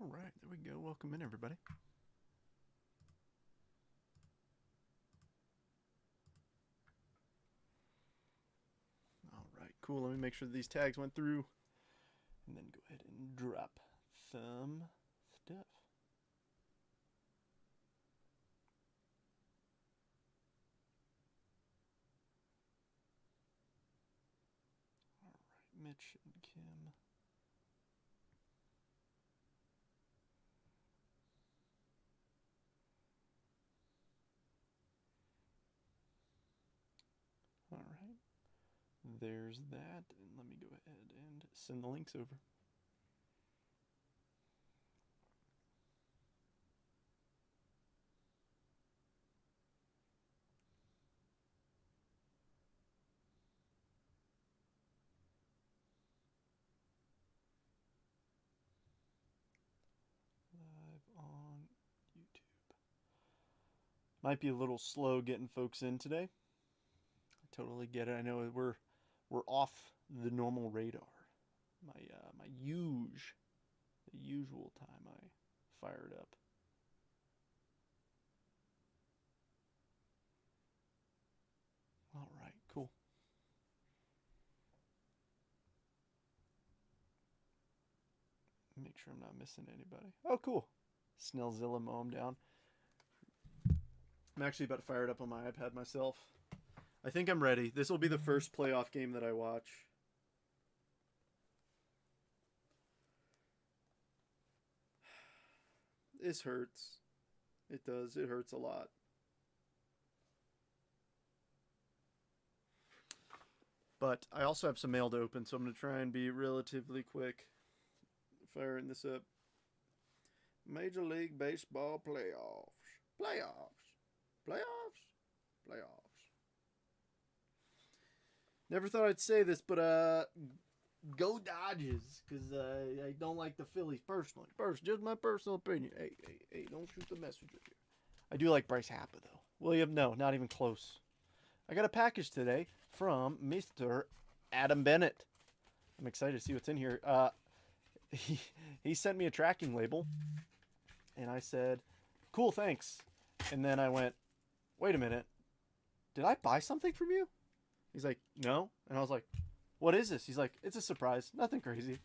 All right, there we go. Welcome in, everybody. All right, cool. Let me make sure these tags went through, and then go ahead and drop some stuff. All right, Mitch and Kim. All right, there's that. And let me go ahead and send the links over. Live on YouTube. Might be a little slow getting folks in today. I totally get it. I know we're off the normal radar. My the usual time I fired up. All right, cool. Make sure I'm not missing anybody. Oh, cool. Snellzilla mow him down. I'm actually about to fire it up on my iPad myself. I think I'm ready. This will be the first playoff game that I watch. This hurts. It does. It hurts a lot. But I also have some mail to open, so I'm going to try and be relatively quick firing this up. Major League Baseball playoffs. Playoffs. Playoffs. Playoffs. Never thought I'd say this, but go Dodgers, because I don't like the Phillies personally. Just my personal opinion. Hey, don't shoot the messenger here. I do like Bryce Harper, though. William, no, not even close. I got a package today from Mr. Adam Bennett. I'm excited to see what's in here. He sent me a tracking label, and I said, cool, thanks. And then I went, wait a minute. Did I buy something from you? He's like, no. And I was like, what is this? He's like, it's a surprise. Nothing crazy.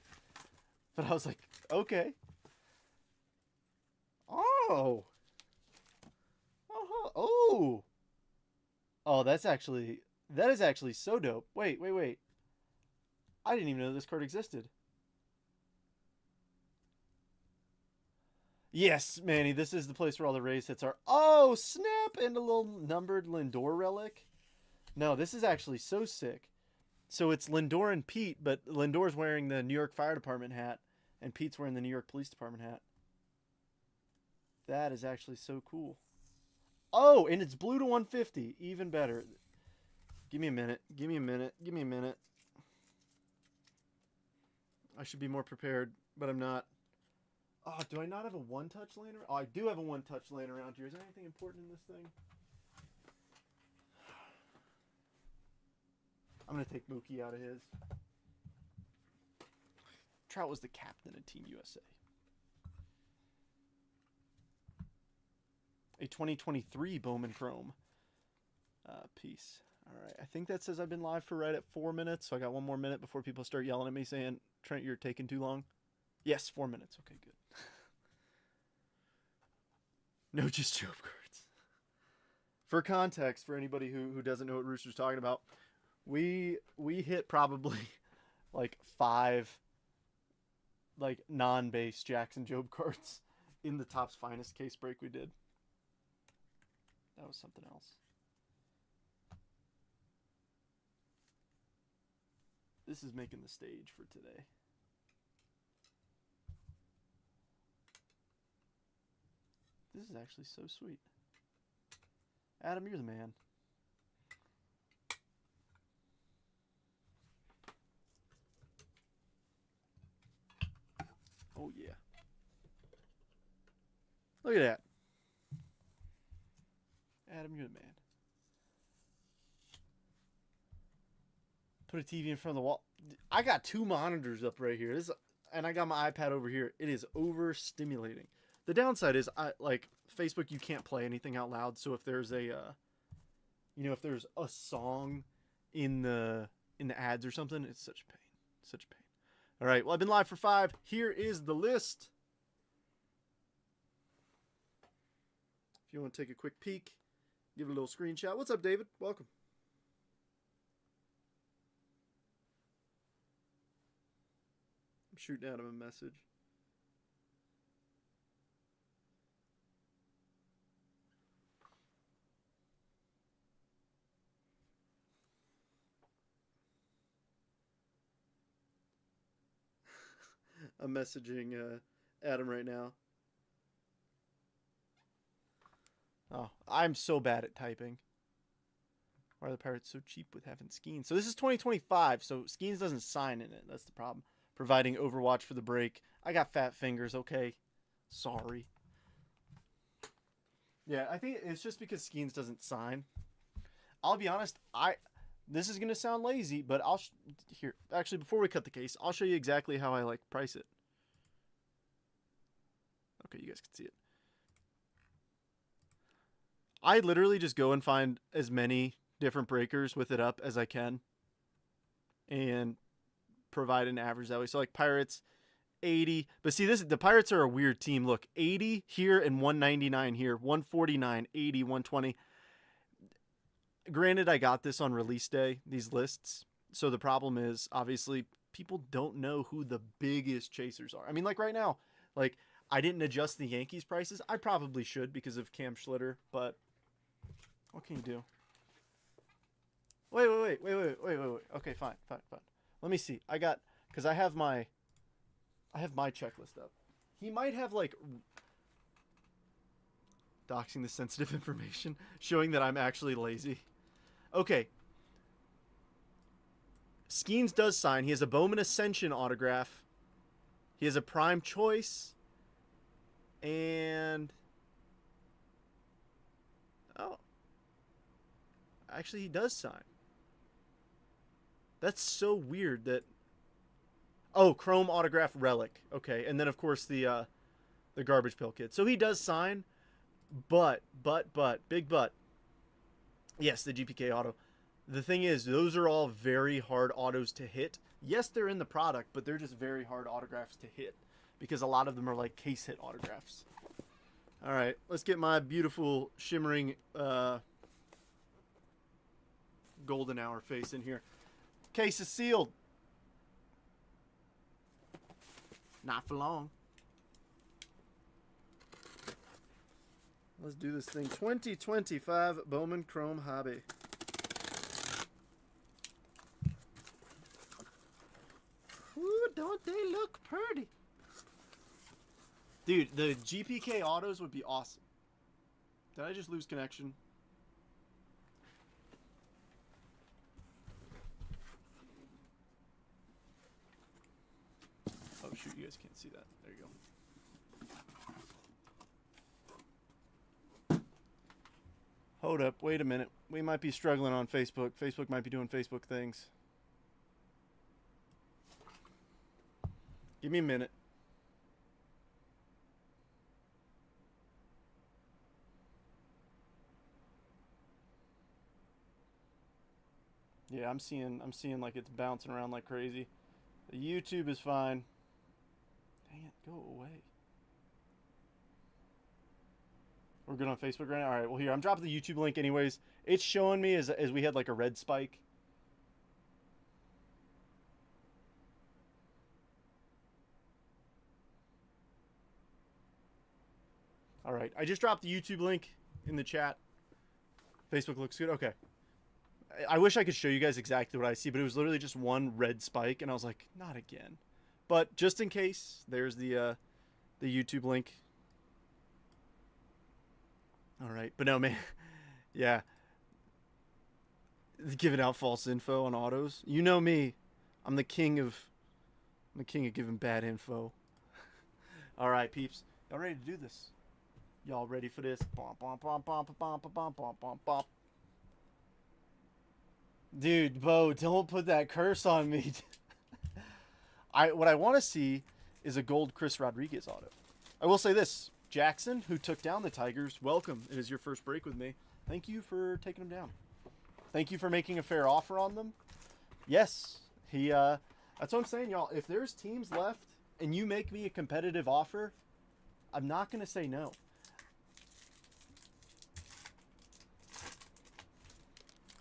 But I was like, okay. Oh. Oh. Oh, that is actually so dope. Wait. I didn't even know this card existed. Yes, Manny, this is the place where all the Rays hits are. Oh, snap! And a little numbered Lindor relic. No, this is actually so sick. So it's Lindor and Pete, but Lindor's wearing the New York Fire Department hat, and Pete's wearing the New York Police Department hat. That is actually so cool. Oh, and it's blue to 150. Even better. Give me a minute. I should be more prepared, but I'm not. Oh, do I not have a one-touch laying around? Oh, I do have a one-touch laying around here. Is there anything important in this thing? I'm going to take Mookie out of his. Trout was the captain of Team USA. A 2023 Bowman Chrome piece. All right, I think that says I've been live for right at 4 minutes, so I got one more minute before people start yelling at me saying, Trent, you're taking too long. Yes, 4 minutes. Okay, good. No, just joke cards. For context, for anybody who doesn't know what Rooster's talking about, we hit probably like 5 like non-base Jackson Job cards in the Topps Finest case break we did. That was something else. This is making the stage for today. This is actually so sweet. Adam, you're the man. Oh, yeah. Look at that. Adam, you're the man. Put a TV in front of the wall. I got 2 monitors up right here. and I got my iPad over here. It is overstimulating. The downside is, like Facebook, you can't play anything out loud. So if there's if there's a song in the ads or something, it's such a pain. Such a pain. All right. Well, I've been live for 5. Here is the list. If you want to take a quick peek, give it a little screenshot. What's up, David? Welcome. I'm shooting out him a message. I'm messaging Adam right now. Oh, I'm so bad at typing. Why are the Pirates so cheap with having Skeens? So this is 2025, so Skeens doesn't sign in it. That's the problem. Providing Overwatch for the break. I got fat fingers, okay? Sorry. Yeah, I think it's just because Skeens doesn't sign. I'll be honest, this is going to sound lazy, but here. Actually, before we cut the case, I'll show you exactly how I like price it. Okay, you guys can see it. I literally just go and find as many different breakers with it up as I can and provide an average that way. So like Pirates, 80. But see, the Pirates are a weird team. Look, 80 here and 199 here, 149, 80, 120. Granted, I got this on release day, these lists. So the problem is, obviously, people don't know who the biggest chasers are. I mean, like right now, like I didn't adjust the Yankees prices. I probably should because of Cam Schlitter, but what can you do? Wait. Okay, fine. Let me see. Because I have my checklist up. He might have like doxing the sensitive information, showing that I'm actually lazy. Okay. Skeens does sign. He has a Bowman Ascension autograph. He has a Prime Choice. And actually, he does sign. That's so weird that. Oh, Chrome autograph relic. Okay, and then of course the garbage pail kid. So he does sign, but big but. Yes, the GPK auto. The thing is, those are all very hard autos to hit. Yes, they're in the product, but they're just very hard autographs to hit because a lot of them are like case hit autographs. All right, let's get my beautiful shimmering golden hour face in here. Case is sealed. Not for long. Let's do this thing. 2025 Bowman Chrome Hobby. Ooh, don't they look pretty? Dude, the GPK autos would be awesome. Did I just lose connection? Oh shoot, you guys can't see that. There you go. Hold up, wait a minute. We might be struggling on Facebook. Facebook might be doing Facebook things. Give me a minute. Yeah, I'm seeing like it's bouncing around like crazy. The YouTube is fine. Dang it, go away. We're good on Facebook right now? Alright, well here, I'm dropping the YouTube link anyways. It's showing me as we had like a red spike. Alright, I just dropped the YouTube link in the chat. Facebook looks good? Okay. I wish I could show you guys exactly what I see, but it was literally just one red spike, and I was like, not again. But just in case, there's the YouTube link. All right, but no, man, yeah, giving out false info on autos. You know me, I'm the king of giving bad info. All right, peeps, y'all ready to do this? Y'all ready for this? Dude, Bo, don't put that curse on me. What I want to see is a gold Chris Rodriguez auto. I will say this. Jackson, who took down the Tigers, welcome. It is your first break with me. Thank you for taking them down. Thank you for making a fair offer on them. Yes, that's what I'm saying, y'all. If there's teams left and you make me a competitive offer, I'm not going to say no.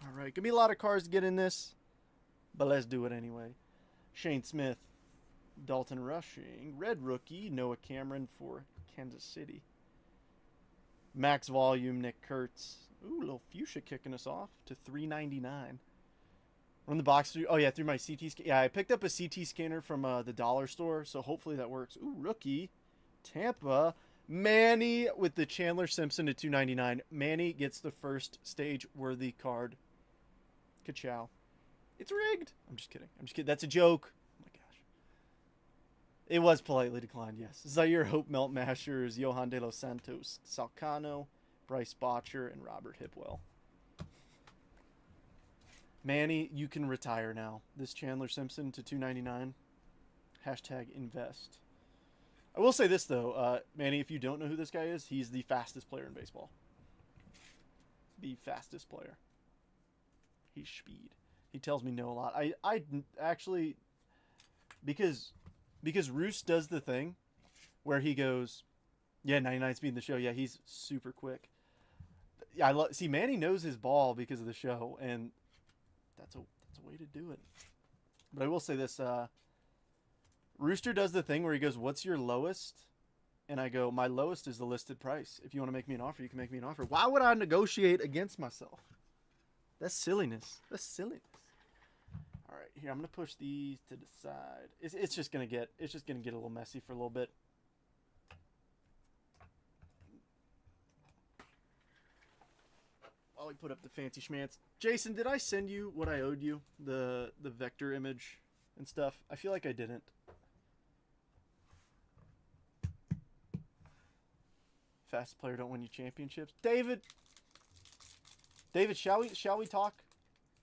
All right, gonna be a lot of cards to get in this, but let's do it anyway. Shane Smith, Dalton Rushing, red rookie, Noah Cameron for Kansas City. Max volume, Nick Kurtz. Ooh, a little fuchsia kicking us off to $3.99. Run the box through. Oh yeah, through my CT scan. Yeah, I picked up a CT scanner from the dollar store, so hopefully that works. Ooh, rookie, Tampa, Manny with the Chandler Simpson to $2.99. Manny gets the first stage worthy card. Ka-chow. It's rigged. I'm just kidding. That's a joke. Oh my gosh. It was politely declined, yes. Zaire Hope, Melt Mashers, Johan De Los Santos, Salcano, Bryce Botcher, and Robert Hipwell. Manny, you can retire now. This Chandler Simpson to $2.99. Hashtag invest. I will say this, though. Manny, if you don't know who this guy is, he's the fastest player in baseball. The fastest player. He's speed. He tells me no a lot. I actually, because Roos does the thing where he goes, yeah, 99 speed in the show. Yeah, he's super quick. Yeah, see, Manny knows his ball because of the show, and that's a way to do it. But I will say this, Rooster does the thing where he goes, what's your lowest? And I go, my lowest is the listed price. If you want to make me an offer, you can make me an offer. Why would I negotiate against myself? That's silliness. All right, here, I'm going to push these to the side. It's just going to get a little messy for a little bit. While we put up the fancy schmance. Jason, did I send you what I owed you? The vector image and stuff? I feel like I didn't. Fastest player don't win you championships. David, shall we talk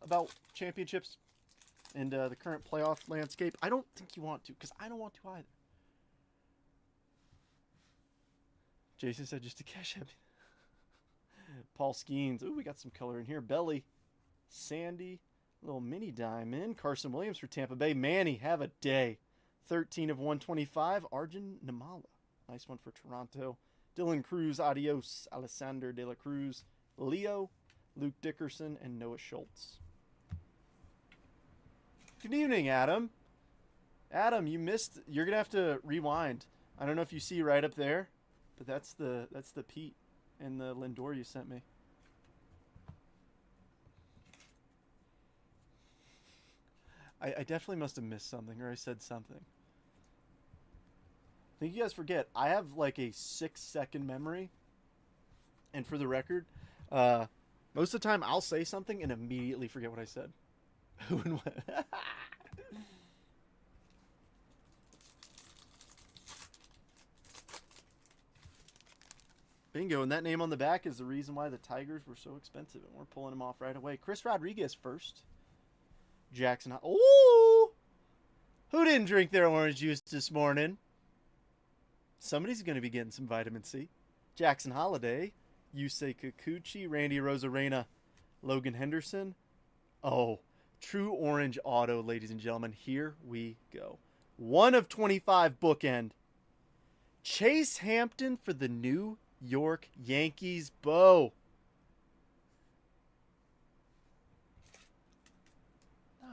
about championships and the current playoff landscape? I don't think you want to, because I don't want to either. Jason said just to cash out. Paul Skeens. Ooh, we got some color in here. Belly. Sandy. Little mini diamond. Carson Williams for Tampa Bay. Manny, have a day. 13 of 125. Arjun Namala. Nice one for Toronto. Dylan Cruz. Adios. Alessander De La Cruz. Leo. Luke Dickerson. And Noah Schultz. Good evening, Adam. Adam, you missed. You're going to have to rewind. I don't know if you see right up there, but that's the Pete and the Lindor you sent me. I definitely must have missed something, or I said something. I think you guys forget, I have like a 6-second memory. And for the record, most of the time I'll say something and immediately forget what I said. Who and what? Bingo, and that name on the back is the reason why the Tigers were so expensive, and we're pulling them off right away. Chris Rodriguez first. Jackson. Ooh! Who didn't drink their orange juice this morning? Somebody's going to be getting some vitamin C. Jackson Holiday. Yusei Kikuchi. Randy Rosarena. Logan Henderson. Oh, true orange auto, ladies and gentlemen. Here we go. 1 of 25 bookend. Chase Hampton for the New York Yankees. Bo.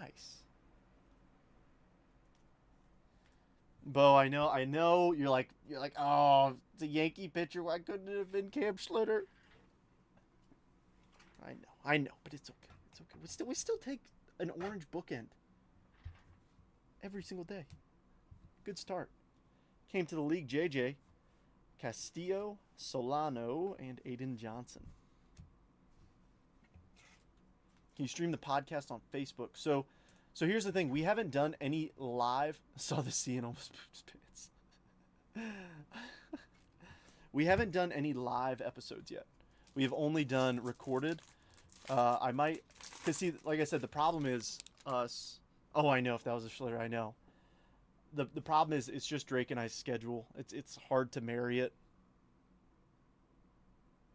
Nice. Bo, I know. You're like, oh, it's a Yankee pitcher. Why couldn't it have been Cam Schlitter? I know, but it's okay. It's okay. We still take an orange bookend every single day. Good start. Came to the league, JJ. Castillo, Solano, and Aiden Johnson. Can you stream the podcast on Facebook? So here's the thing. We haven't done any live... Saw the sea and almost pooped his pants. We haven't done any live episodes yet. We have only done recorded. I might... Because see, like I said, the problem is us... Oh, I know if that was a Schlitter, I know. The problem is it's just Drake and I's schedule. It's hard to marry it.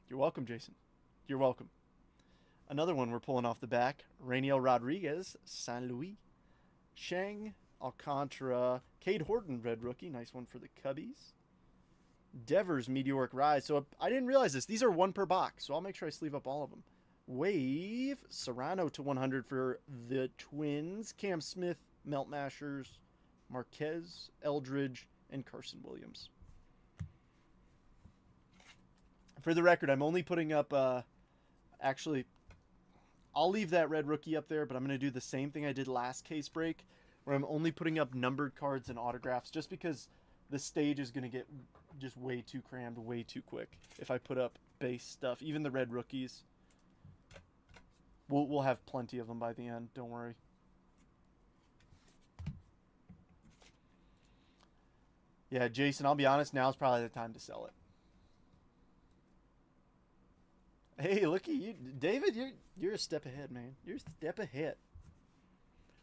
You're welcome, Jason. You're welcome. Another one we're pulling off the back. Rainiel Rodriguez, San Luis. Shang, Alcantara, Cade Horton, red rookie. Nice one for the Cubbies. Devers, Meteoric Rise. So I didn't realize this. These are one per box, so I'll make sure I sleeve up all of them. Wave, Serrano to 100 for the Twins. Cam Smith, Melt Mashers, Marquez, Eldridge, and Carson Williams. For the record, I'm only putting up, actually, I'll leave that red rookie up there, but I'm going to do the same thing I did last case break, where I'm only putting up numbered cards and autographs, just because the stage is going to get just way too crammed, way too quick if I put up base stuff. Even the red rookies, we'll have plenty of them by the end, don't worry. Yeah, Jason, I'll be honest, now's probably the time to sell it. Hey, look at you. David, you're a step ahead, man. You're a step ahead.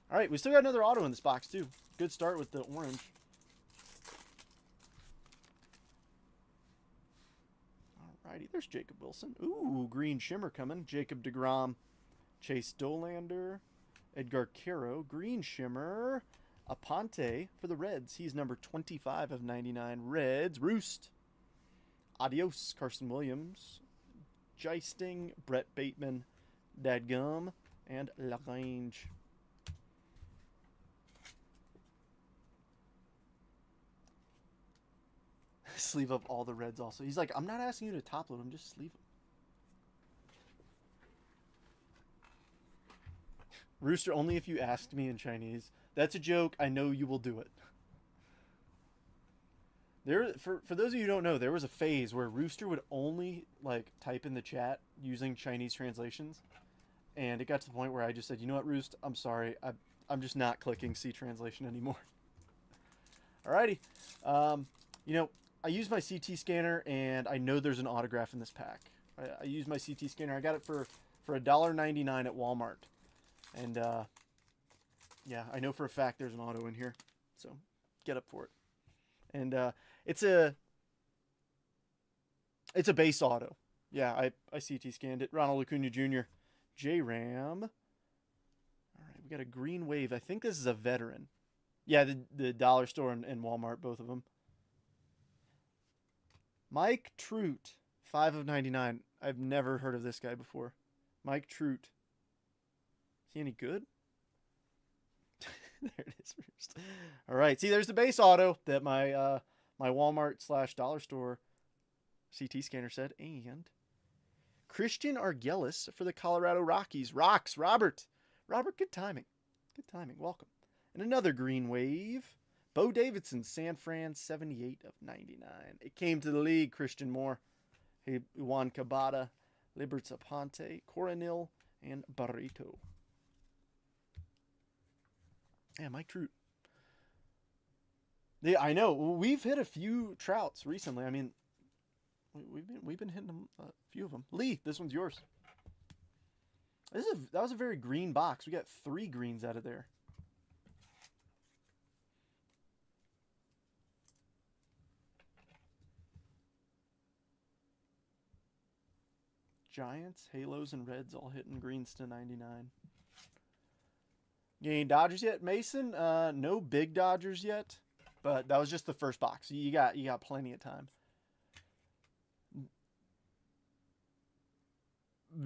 All right, we still got another auto in this box, too. Good start with the orange. All righty, there's Jacob Wilson. Ooh, green shimmer coming. Jacob deGrom, Chase Dolander, Edgar Caro, green shimmer. Aponte for the Reds. He's number 25 of 99. Reds, Roost. Adios, Carson Williams. Geisting, Brett Bateman, Dadgum, and Lagrange. Sleeve up all the Reds also. He's like, I'm not asking you to top load them, just sleeve them. Rooster, only if you asked me in Chinese. That's a joke. I know you will do it. For those of you who don't know, there was a phase where Rooster would only like type in the chat using Chinese translations, and it got to the point where I just said, you know what, Roost, I'm sorry, I'm just not clicking C translation anymore. Alrighty, you know, I use my CT scanner, and I know there's an autograph in this pack. I use my CT scanner. I got it for $1.99 at Walmart, and yeah, I know for a fact there's an auto in here, so get up for it. And it's a base auto. Yeah, I CT scanned it. Ronald Acuna Jr. J-Ram. All right, we got a green wave. I think this is a veteran. Yeah, the dollar store and Walmart, both of them. Mike Trout, 5 of 99. I've never heard of this guy before. Mike Trout. Is he any good? There it is. All right. See, there's the base auto that my my Walmart/dollar store CT scanner said. And Christian Argelis for the Colorado Rockies. Rocks, Robert. Robert, good timing. Good timing. Welcome. And another green wave. Bo Davidson, San Fran, 78 of 99. It came to the league, Christian Moore. Juan Cabada, Liberts Aponte, Coronil, and Barreto. Yeah, Mike Trout. Yeah, I know. We've hit a few Trouts recently. I mean, we've been hitting them, a few of them. Lee, this one's yours. That was a very green box. We got 3 greens out of there. Giants, Halos, and Reds all hitting greens to 99. You ain't Dodgers yet, Mason? No big Dodgers yet, but that was just the first box. You got plenty of time.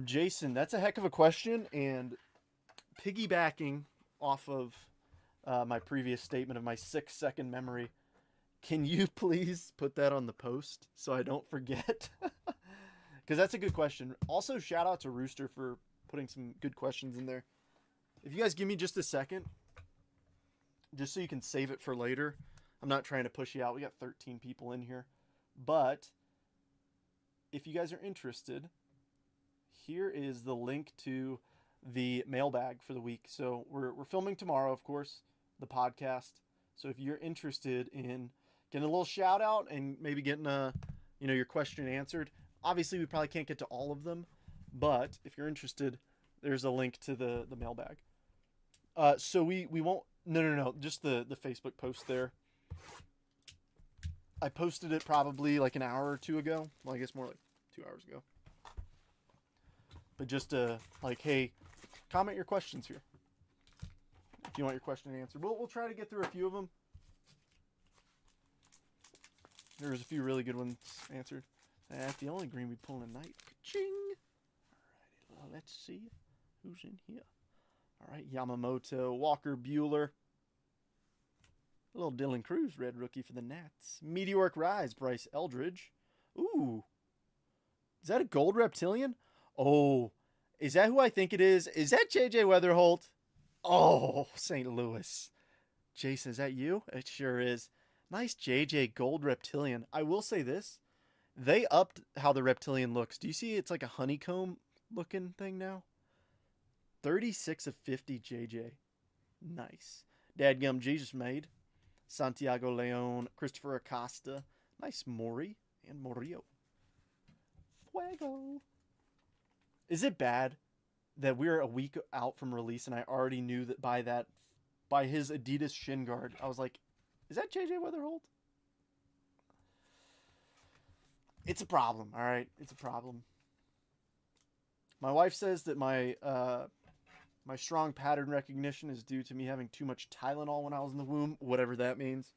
Jason, that's a heck of a question, and piggybacking off of my previous statement of my 6-second memory, can you please put that on the post so I don't forget? Because that's a good question. Also, shout out to Rooster for putting some good questions in there. If you guys give me just a second, just so you can save it for later. I'm not trying to push you out. We got 13 people in here. But if you guys are interested, here is the link to the mailbag for the week. So we're filming tomorrow, of course, the podcast. So if you're interested in getting a little shout out and maybe getting your question answered, obviously we probably can't get to all of them, but if you're interested, there's a link to the mailbag. So we won't, no, just the Facebook post there. I posted it probably like an hour or two ago. Well, I guess more like 2 hours ago. But just like, hey, comment your questions here if you want your question answered. We'll try to get through a few of them. There's a few really good ones answered. That's the only green we pull tonight. Ka-ching! Alrighty, well, let's see who's in here. Alright, Yamamoto, Walker Bueller. A little Dylan Cruz, red rookie for the Nats. Meteoric Rise, Bryce Eldridge. Ooh. Is that a gold reptilian? Oh, is that who I think it is? Is that JJ Weatherholt? Oh, St. Louis. Jason, is that you? It sure is. Nice JJ gold reptilian. I will say this. They upped how the reptilian looks. Do you see it's like a honeycomb looking thing now? 36 of 50 JJ. Nice. Dadgum Jesus made. Santiago Leon. Christopher Acosta. Nice Maury. And Morillo. Fuego. Is it bad that we're a week out from release and I already knew that by his Adidas shin guard, I was like, is that JJ Weatherholt? It's a problem, all right? It's a problem. My wife says that my strong pattern recognition is due to me having too much Tylenol when I was in the womb, whatever that means.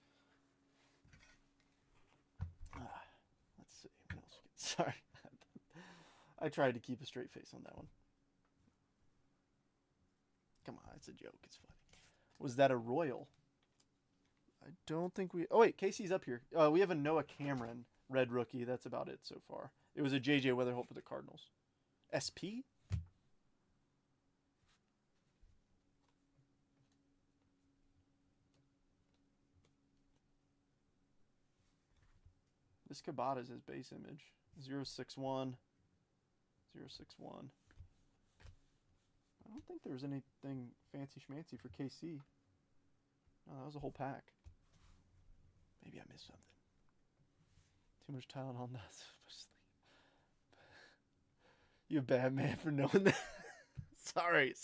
Let's see. What else? Sorry. I tried to keep a straight face on that one. Come on, it's a joke. It's funny. Was that a Royal? I don't think we... Oh, wait, Casey's up here. We have a Noah Cameron red rookie. That's about it so far. It was a JJ Weatherholt for the Cardinals. SP? This Kabata's his base image. 061. 061. I don't think there was anything fancy schmancy for KC. No, that was a whole pack. Maybe I missed something. Too much Tylenol, not so much sleep. You a bad man for knowing that. Sorry.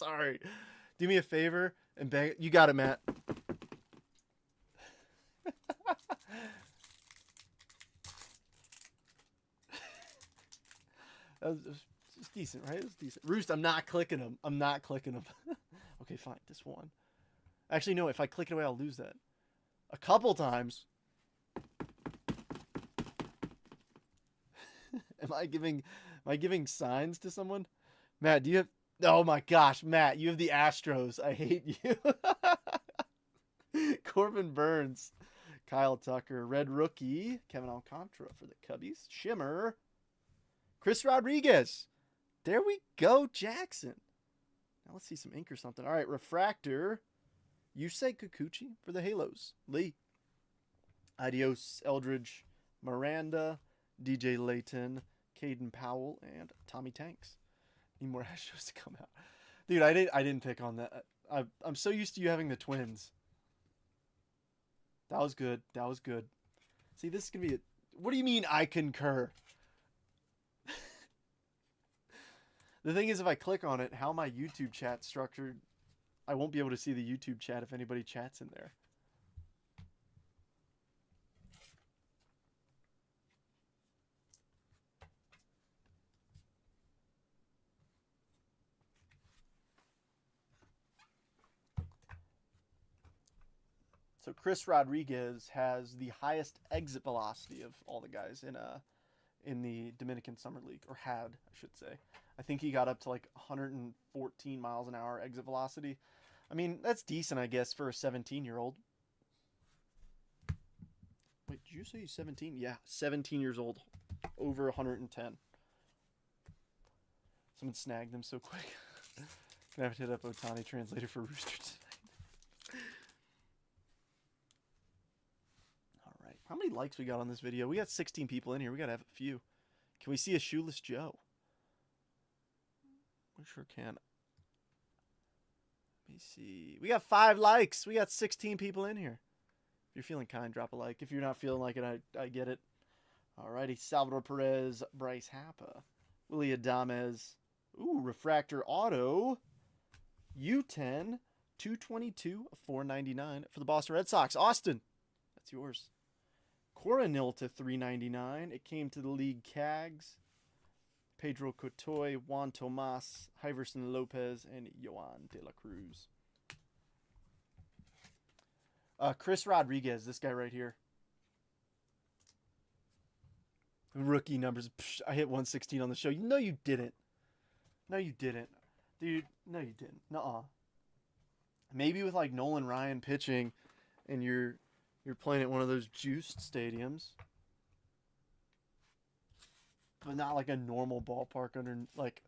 Do me a favor and bang it. You got it, Matt. That was decent, right? It was decent. Roost, I'm not clicking them. Okay, fine. This one. Actually, no. If I click it away, I'll lose that. A couple times. Am I giving signs to someone? Matt, do you have... Oh my gosh, Matt, you have the Astros. I hate you. Corbin Burns. Kyle Tucker. Red rookie. Kevin Alcantara for the Cubbies. Shimmer. Chris Rodriguez. There we go, Jackson. Now let's see some ink or something. All right, refractor. Yusei Kikuchi for the Halos. Lee. Adios, Eldridge, Miranda, DJ Layton, Caden Powell, and Tommy Tanks. Need more Astros to come out. Dude, I didn't pick on that. I'm so used to you having the Twins. That was good. See, this is going to be a... What do you mean I concur? The thing is, if I click on it, how my YouTube chat's structured, I won't be able to see the YouTube chat if anybody chats in there. So Chris Rodriguez has the highest exit velocity of all the guys in the Dominican Summer League, or had, I should say. I think he got up to like 114 miles an hour exit velocity. I mean, that's decent, I guess, for a 17-year-old. Wait, did you say he's 17? Yeah, 17 years old. Over 110. Someone snagged him so quick. Gonna have to hit up Otani translator for Rooster tonight. Alright, how many likes we got on this video? We got 16 people in here. We gotta have a few. Can we see a Shoeless Joe? We sure can. Let me see. We got 5 likes. We got 16 people in here. If you're feeling kind, drop a like. If you're not feeling like it, I get it. Alrighty. Salvador Perez, Bryce Happa, Willie Adames. Ooh, refractor auto. U10, 222 of 499 for the Boston Red Sox. Austin. It's yours. Coronil to 399. It came to the league Cags. Pedro Cotoy, Juan Tomas, Iverson Lopez, and Yohan De La Cruz. Chris Rodriguez, this guy right here. Rookie numbers. Psh, I hit 116 on the show. No, you didn't. No, you didn't. Dude, no, you didn't. Nuh-uh. Maybe with like Nolan Ryan pitching and you're playing at one of those juiced stadiums. But not like a normal ballpark under like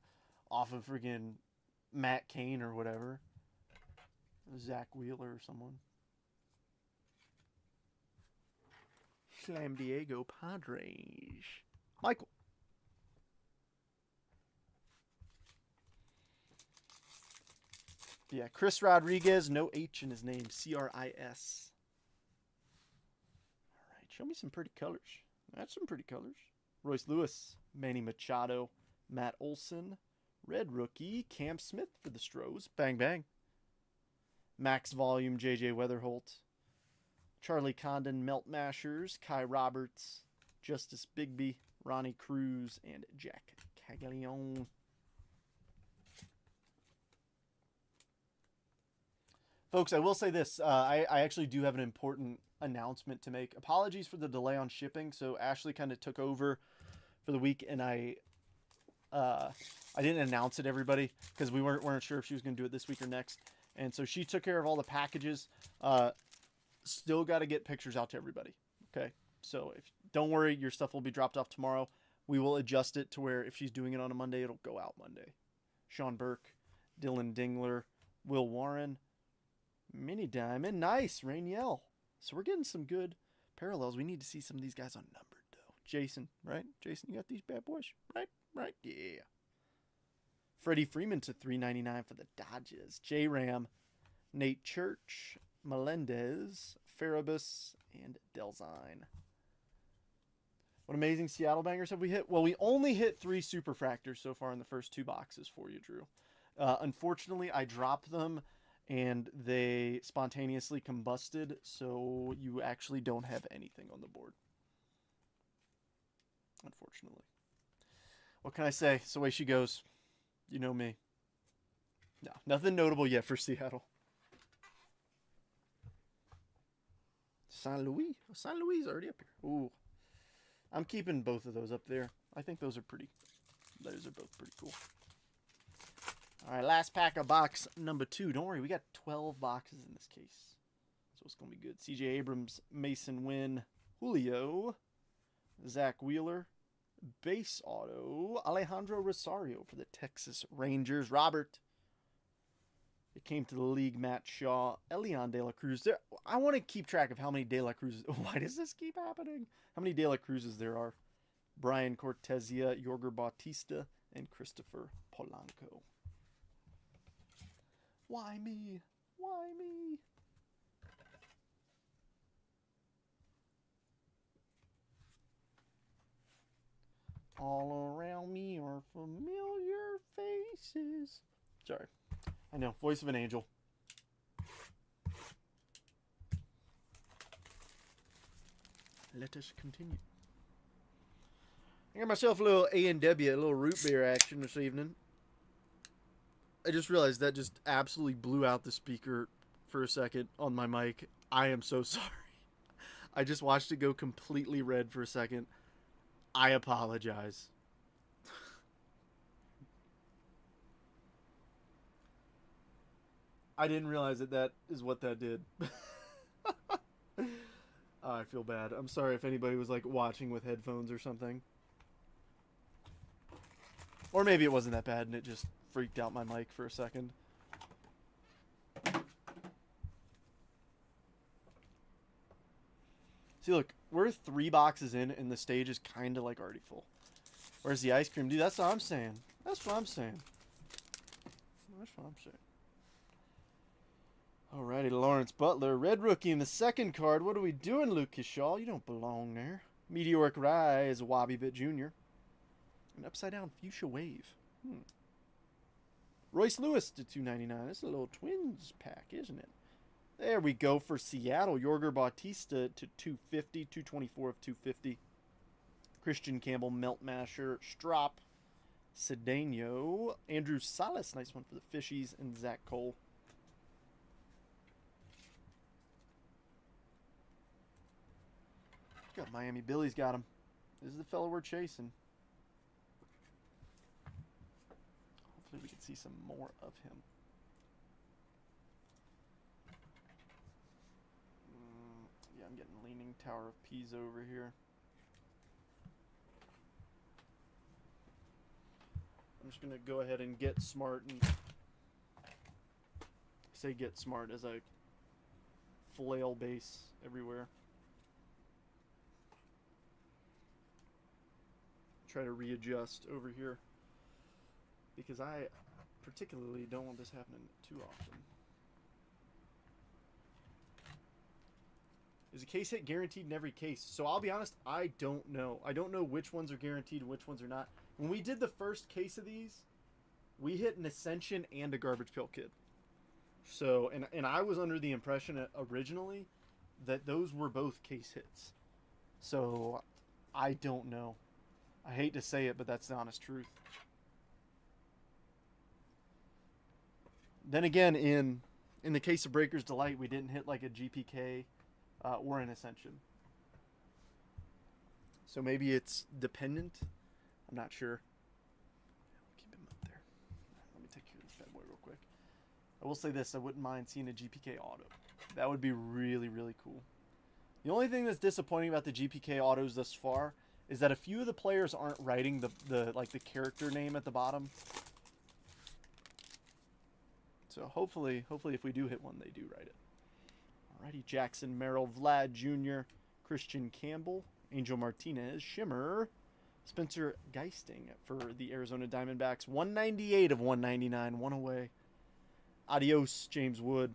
off of friggin' Matt Cain or whatever. Zach Wheeler or someone. Slam Diego Padres. Michael. Yeah, Chris Rodriguez, no H in his name, C-R-I-S. All right, show me some pretty colors. That's some pretty colors. Royce Lewis, Manny Machado, Matt Olson, red rookie, Cam Smith for the Stros. Bang, bang. Max Volume, J.J. Weatherholt. Charlie Condon, Melt Mashers, Kai Roberts, Justice Bigby, Ronnie Cruz, and Jack Caglione. Folks, I will say this. I actually do have an important announcement to make. Apologies for the delay on shipping. So Ashley kind of took over for the week, and I didn't announce it to everybody because we weren't sure if she was going to do it this week or next. And so she took care of all the packages. Still got to get pictures out to everybody. Okay, so don't worry, your stuff will be dropped off tomorrow. We will adjust it to where if she's doing it on a Monday, it'll go out Monday. Sean Burke, Dylan Dingler, Will Warren, Mini Diamond, nice, Rainiel. So we're getting some good parallels. We need to see some of these guys unnumbered though. Jason, right? Jason, you got these bad boys, right? Yeah. Freddie Freeman to 399 for the Dodgers. J Ram, Nate Church, Melendez, Farabus, and Delzine. What amazing Seattle bangers have we hit? Well, we only hit 3 superfractors so far in the first 2 boxes for you, Drew. Unfortunately, I dropped them and they spontaneously combusted, so you actually don't have anything on the board. Unfortunately. What can I say? It's the way she goes. You know me. No, nothing notable yet for Seattle. San Luis. San Luis is already up here. Ooh. I'm keeping both of those up there. I think those are pretty. Those are both pretty cool. All right, last pack of box number 2. Don't worry, we got 12 boxes in this case. So it's going to be good. C.J. Abrams, Mason Wynn, Julio, Zach Wheeler, base auto, Alejandro Rosario for the Texas Rangers. Robert. It came to the league, Matt Shaw, Elian De La Cruz. I want to keep track of how many De La Cruzes. Why does this keep happening? How many De La Cruzes there are? Brian Cortezia, Yorger Bautista, and Christopher Polanco. Why me? Why me? All around me are familiar faces. Sorry. I know, voice of an angel. Let us continue. I got myself a little A&W, a little root beer action this evening. I just realized that just absolutely blew out the speaker for a second on my mic. I am so sorry. I just watched it go completely red for a second. I apologize. I didn't realize that is what that did. I feel bad. I'm sorry if anybody was like watching with headphones or something. Or maybe it wasn't that bad and it just freaked out my mic for a second. See, look, we're 3 boxes in and the stage is kind of like already full. Where's the ice cream? Dude, that's what I'm saying. That's what I'm saying. That's what I'm saying. Alrighty, Lawrence Butler. Red rookie in the second card. What are we doing, Lucas Shaw? You don't belong there. Meteoric Rise, Wobby Bit Jr. An upside down fuchsia wave. Royce Lewis to 299. This is a little Twins pack, isn't it? There we go for Seattle. Yorger Bautista to 250, 224 of 250. Christian Campbell, Melt Masher, Strop, Cedeno, Andrew Salas, nice one for the Fishies, and Zach Cole. Got Miami Billy's got him. This is the fellow we're chasing. Hopefully we can see some more of him. Yeah, I'm getting Leaning Tower of Pisa over here. I'm just going to go ahead and get smart and say get smart as I flail base everywhere. Try to readjust over here because I particularly don't want this happening too often. Is a case hit guaranteed in every case? So I'll be honest, I don't know. I don't know which ones are guaranteed and which ones are not. When we did the first case of these, we hit an Ascension and a Garbage Pail Kid. So, and I was under the impression originally that those were both case hits. So, I don't know. I hate to say it, but that's the honest truth. Then again, in the case of Breaker's Delight, we didn't hit like a GPK or an Ascension. So maybe it's dependent. I'm not sure. Keep him up there. Let me take care of this bad boy real quick. I will say this. I wouldn't mind seeing a GPK auto. That would be really, really cool. The only thing that's disappointing about the GPK autos thus far is that a few of the players aren't writing the character name at the bottom. So hopefully if we do hit one, they do write it. Alrighty, Jackson Merrill, Vlad Jr., Christian Campbell, Angel Martinez, Shimmer, Spencer Geisting for the Arizona Diamondbacks. 198 of 199, one away. Adios, James Wood,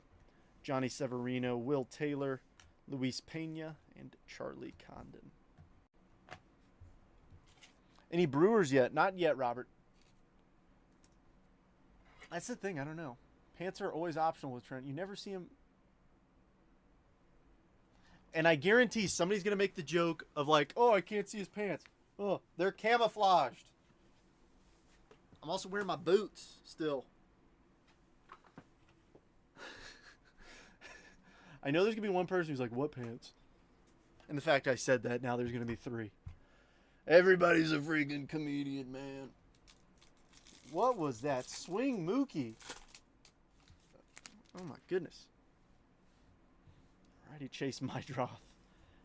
Johnny Severino, Will Taylor, Luis Pena, and Charlie Condon. Any Brewers yet? Not yet, Robert. That's the thing. I don't know. Pants are always optional with Trent. You never see him. And I guarantee somebody's going to make the joke of like, oh, I can't see his pants. Oh, they're camouflaged. I'm also wearing my boots still. I know there's going to be one person who's like, what pants? And the fact I said that, now there's going to be 3. Everybody's a freaking comedian, man. What was that? Swing Mookie. Oh, my goodness. Alrighty, Chase Mydroth.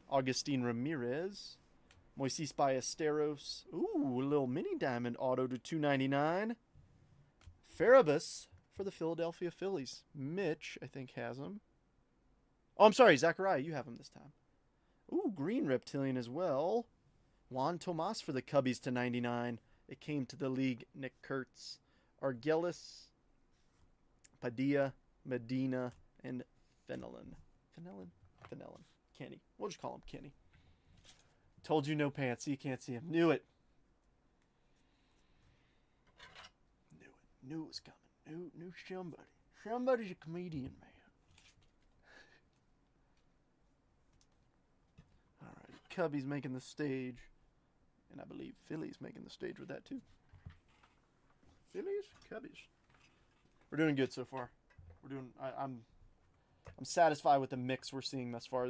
Augustine Ramirez. Moises Ballesteros. Ooh, a little mini diamond auto to 299. Farabus for the Philadelphia Phillies. Mitch, I think, has him. Oh, I'm sorry, Zachariah, you have him this time. Ooh, green reptilian as well. Juan Tomas for the Cubbies to 99. It came to the league. Nick Kurtz, Argelis, Padilla, Medina, and Fenelon. Kenny. We'll just call him Kenny. Told you no pants, so you can't see him. Knew it. Knew it was coming. Knew somebody. Somebody's a comedian, man. All right, Cubbies making the stage. And I believe Phillies making the stage with that too. Phillies, Cubbies. We're doing good so far. We're doing. I'm satisfied with the mix we're seeing thus far.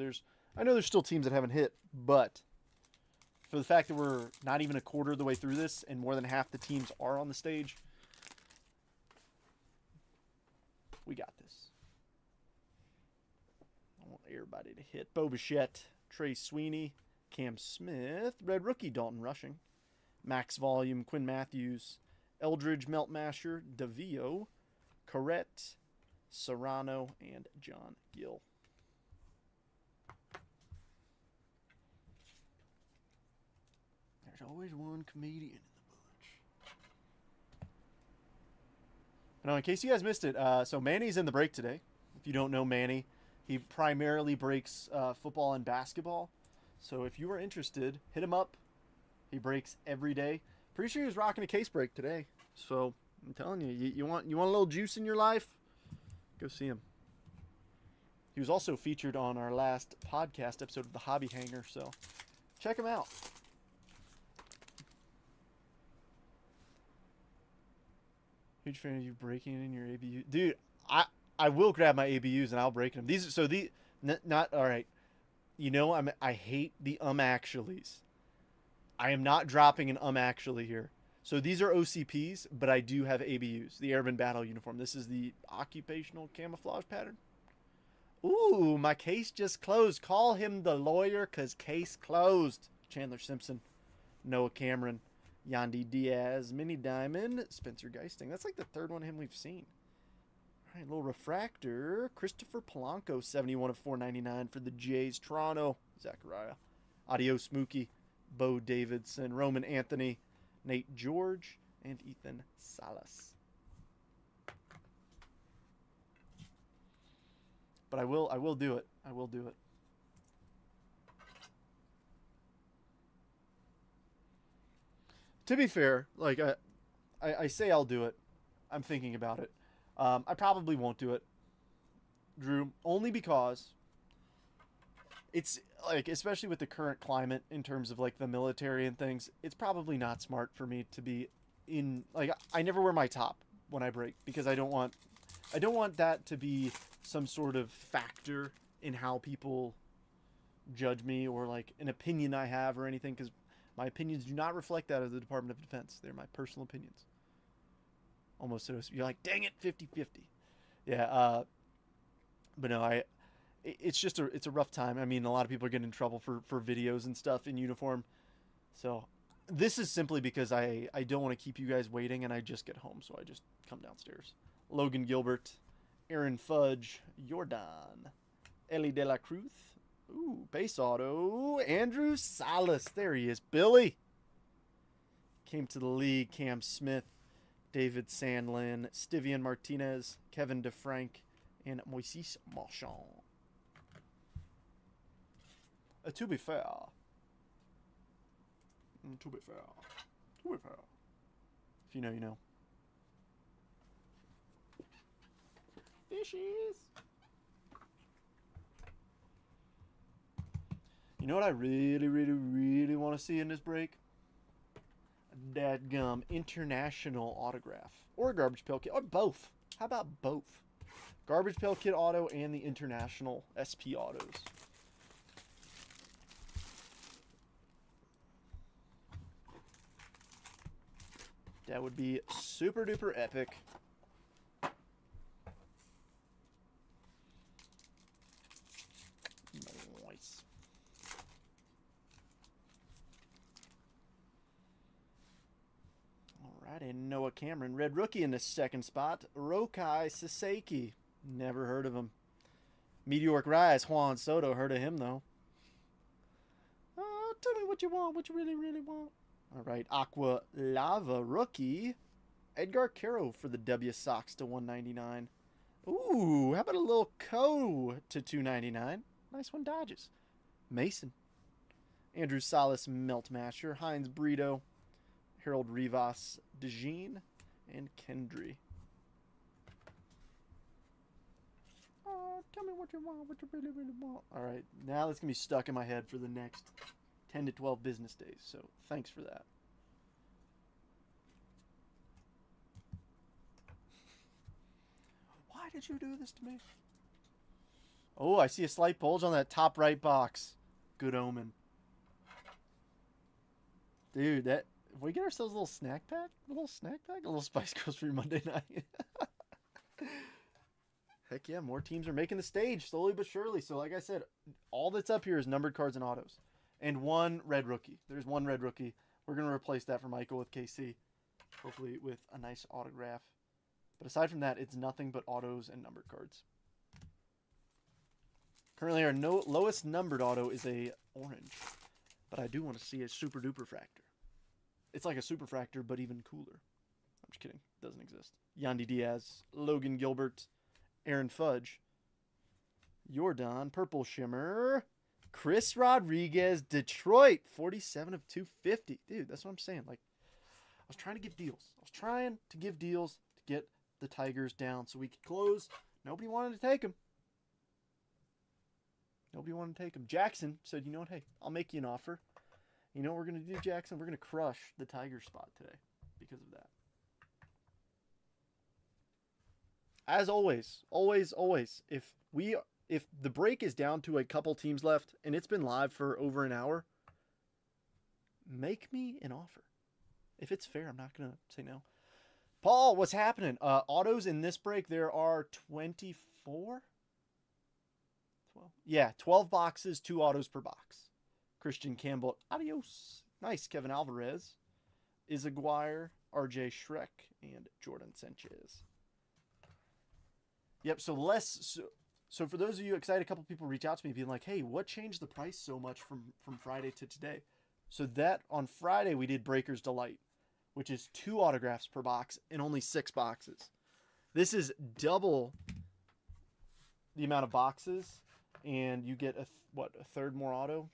I know there's still teams that haven't hit, but for the fact that we're not even a quarter of the way through this, and more than half the teams are on the stage, we got this. I want everybody to hit. Bo Bichette, Trey Sweeney, Cam Smith, red rookie Dalton Rushing, Max Volume, Quinn Matthews, Eldridge Meltmasher, DeVio, Corrette, Serrano, and John Gill. There's always one comedian in the bunch. Now, in case you guys missed it, so Manny's in the break today. If you don't know Manny, he primarily breaks football and basketball. So if you are interested, hit him up. He breaks every day. Pretty sure he was rocking a case break today. So I'm telling you, you want a little juice in your life? Go see him. He was also featured on our last podcast episode of the Hobby Hanger, so check him out. Huge fan of you breaking in your ABU. Dude, I will grab my ABUs and I'll break them. Not all right. You know, I hate the actuallys. I am not dropping an actually here. So these are OCPs, but I do have ABUs, the Airman Battle Uniform. This is the occupational camouflage pattern. Ooh, my case just closed. Call him the lawyer, because case closed. Chandler Simpson, Noah Cameron, Yandy Diaz, Mini Diamond, Spencer Geisting. That's like the third one of him we've seen. All right, little refractor. Christopher Polanco, 71 of 499 for the Jays. Toronto, Zachariah. Adios Mookie, Bo Davidson, Roman Anthony, Nate George, and Ethan Salas. But I will do it. I will do it. To be fair, like I say I'll do it. I'm thinking about it. I probably won't do it, Drew, only because it's like, especially with the current climate in terms of like the military and things, it's probably not smart for me to be in, like, I never wear my top when I break because I don't want that to be some sort of factor in how people judge me or like an opinion I have or anything, because my opinions do not reflect that of the Department of Defense. They're my personal opinions. Almost so you're like, dang it, 50-50. Yeah, but no, it's a rough time. I mean, a lot of people are getting in trouble for videos and stuff in uniform. So this is simply because I don't want to keep you guys waiting, and I just get home, so I just come downstairs. Logan Gilbert, Aaron Fudge, Jordan, Ellie De La Cruz. Ooh, base auto, Andrew Salas. There he is. Billy. Came to the league. Cam Smith, David Sandlin, Stivian Martinez, Kevin DeFrank, and Moises Marchand. To be fair. If you know, you know. Fishies. You know what I really, really, really want to see in this break? A dadgum international autograph. Or a Garbage Pail Kid. Or both. How about both? Garbage Pail Kid auto and the international SP autos. That would be super duper epic. Nice. Alrighty, Noah Cameron. Red rookie in the second spot. Rokai Saseki. Never heard of him. Meteoric Rise. Juan Soto. Heard of him, though. Tell me what you want. What you really, really want. Alright, Aqua Lava rookie. Edgar Caro for the W Sox to 199. Ooh, how about a little Co to 299? Nice one, Dodges. Mason. Andrew Salas, Meltmasher. Heinz Brito. Harold Rivas, DeJean, and Kendry. Tell me what you want, what you really, really want. Alright, now that's going to be stuck in my head for the next 10 to 12 business days, so thanks for that. Why did you do this to me? Oh, I see a slight bulge on that top right box. Good omen. Dude, that... If we get ourselves a little snack pack? A little snack pack? A little Spice Girls for Monday night? Heck yeah, more teams are making the stage, slowly but surely. So like I said, all that's up here is numbered cards and autos. And one red rookie. There's one red rookie. We're going to replace that for Michael with KC. Hopefully with a nice autograph. But aside from that, it's nothing but autos and numbered cards. Currently our lowest numbered auto is a orange. But I do want to see a super duper fractor. It's like a super fractor, but even cooler. I'm just kidding. It doesn't exist. Yandy Diaz, Logan Gilbert, Aaron Fudge, Jordan, Purple Shimmer, Chris Rodriguez, Detroit, 47 of 250. Dude, that's what I'm saying. Like, I was trying to give deals. I was trying to give deals to get the Tigers down so we could close. Nobody wanted to take them. Nobody wanted to take him. Jackson said, you know what? Hey, I'll make you an offer. You know what we're going to do, Jackson? We're going to crush the Tiger spot today because of that. As always, if the break is down to a couple teams left and it's been live for over an hour, make me an offer. If it's fair, I'm not going to say no. Paul, what's happening? Autos in this break, there are 24? 12? Yeah, 12 boxes, 2 autos per box. Christian Campbell, adios. Nice. Kevin Alvarez, Izaguirre, RJ Shrek, and Jordan Sanchez. Yep, so for those of you excited, a couple people reach out to me being like, hey, what changed the price so much from Friday to today? So that on Friday we did Breaker's Delight, which is 2 autographs per box and only 6 boxes. This is double the amount of boxes, and you get a third more auto.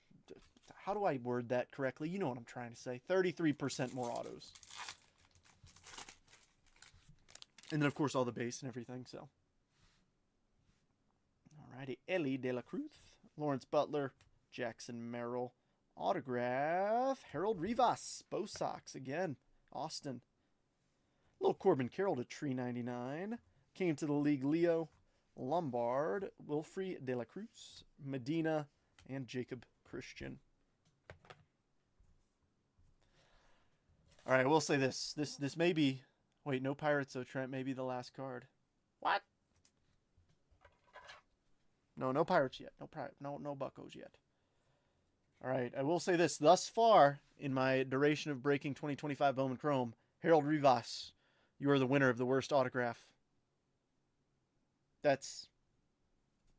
How do I word that correctly? You know what I'm trying to say. 33% more autos. And then, of course, all the base and everything, so. Alrighty. Ellie De La Cruz, Lawrence Butler, Jackson Merrill, autograph, Harold Rivas, Bo Sox again, Austin. Little Corbin Carroll to $3.99. Came to the league, Leo, Lombard, Wilfrey De La Cruz, Medina, and Jacob Christian. All right, I will say this. This may be... Wait, no Pirates, though, Trent. May be the last card. What? No Pirates yet. No Buccos yet. All right, I will say this. Thus far, in my duration of breaking 2025 Bowman Chrome, Harold Rivas, you are the winner of the worst autograph. That's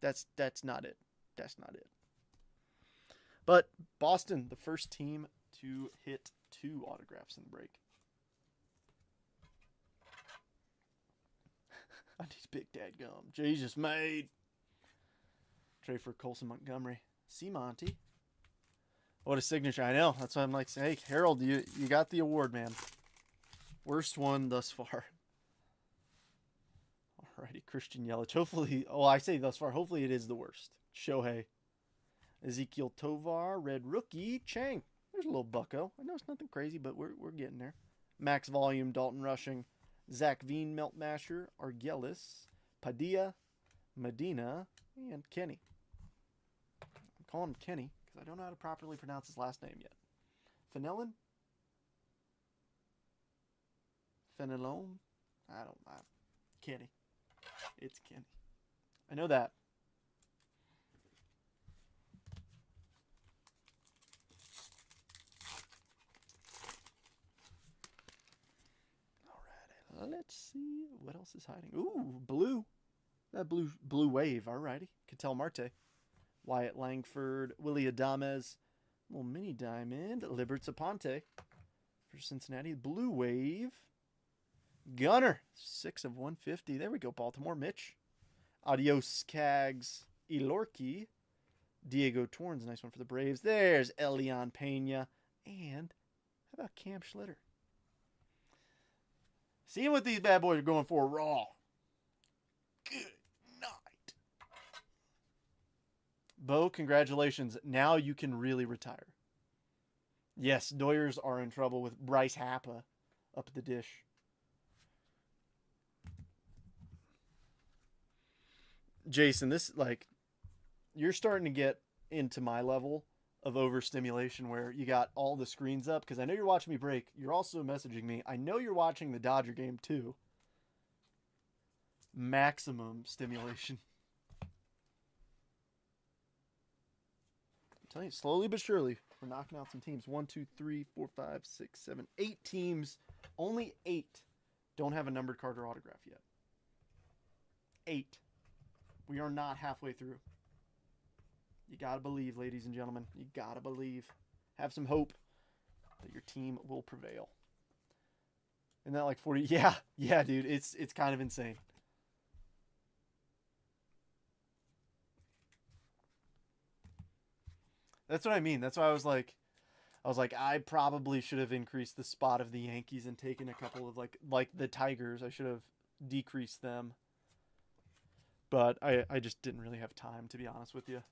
not it. That's not it. But Boston, the first team to hit 2 autographs in the break. I need big dadgum. Jesus made. Trade for Colson Montgomery. C. Monty. What a signature. I know. That's why I'm like, hey, Harold, you got the award, man. Worst one thus far. Alrighty, Christian Yelich. Hopefully, I say thus far, hopefully it is the worst. Shohei. Ezekiel Tovar, red rookie, Chang. There's a little bucko. I know it's nothing crazy, but we're getting there. Max volume, Dalton Rushing, Zach Veen, Melt Masher, Argelis, Padilla, Medina, and Kenny. I'm calling him Kenny because I don't know how to properly pronounce his last name yet. Fenelon? Fenelon? I don't know. Kenny. It's Kenny. I know that. Let's see what else is hiding. Ooh, blue. That blue wave. Alrighty. Ketel Marte. Wyatt Langford. Willie Adames. Little mini diamond. Libertz Aponte for Cincinnati. Blue wave. Gunner. 6 of 150. There we go, Baltimore. Mitch. Adios Cags. Elorki. Diego Torrens. Nice one for the Braves. There's Elian Pena. And how about Cam Schlitter? Seeing what these bad boys are going for raw. Good night. Bo, congratulations. Now you can really retire. Yes, Doyers are in trouble with Bryce Happa up the dish. Jason, this, you're starting to get into my level of overstimulation where you got all the screens up, because I know you're watching me break. You're also messaging me. I know you're watching the Dodger game too. Maximum stimulation. I'm telling you, slowly but surely, we're knocking out some teams. 1, 2, 3, 4, 5, 6, 7, 8 teams. Only 8 don't have a numbered card or autograph yet. 8. We are not halfway through. You gotta believe, ladies and gentlemen. You gotta believe. Have some hope that your team will prevail. Isn't that like 40? Yeah, dude. It's kind of insane. That's what I mean. That's why I was like, I probably should have increased the spot of the Yankees and taken a couple of like the Tigers. I should have decreased them. But I just didn't really have time, to be honest with you.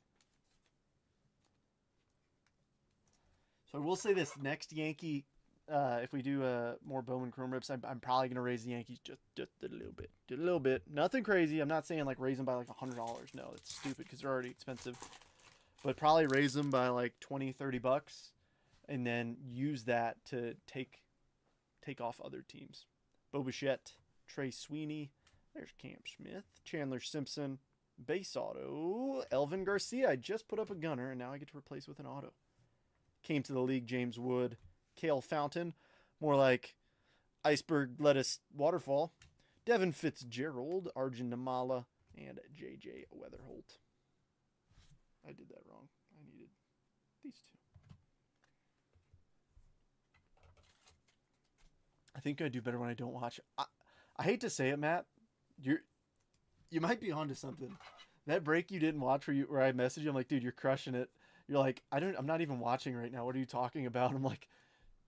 So I will say this next Yankee, if we do more Bowman Chrome Rips, I'm probably gonna raise the Yankees just a little bit, Nothing crazy. I'm not saying like raise them by like $100. No, it's stupid because they're already expensive. But probably raise them by like 20, $30, and then use that to take off other teams. Bo Bichette, Trey Sweeney, there's Cam Smith, Chandler Simpson, base auto, Elvin Garcia. I just put up a gunner, and now I get to replace with an auto. Came to the league, James Wood, Kale Fountain, more like iceberg lettuce waterfall, Devin Fitzgerald, Arjun Namala, and JJ Weatherholt. I did that wrong. I needed these two. I think I do better when I don't watch. I hate to say it, Matt. You might be onto something. That break you didn't watch where I messaged you, I'm like, dude, you're crushing it. You're like, I'm not even watching right now. What are you talking about? I'm like,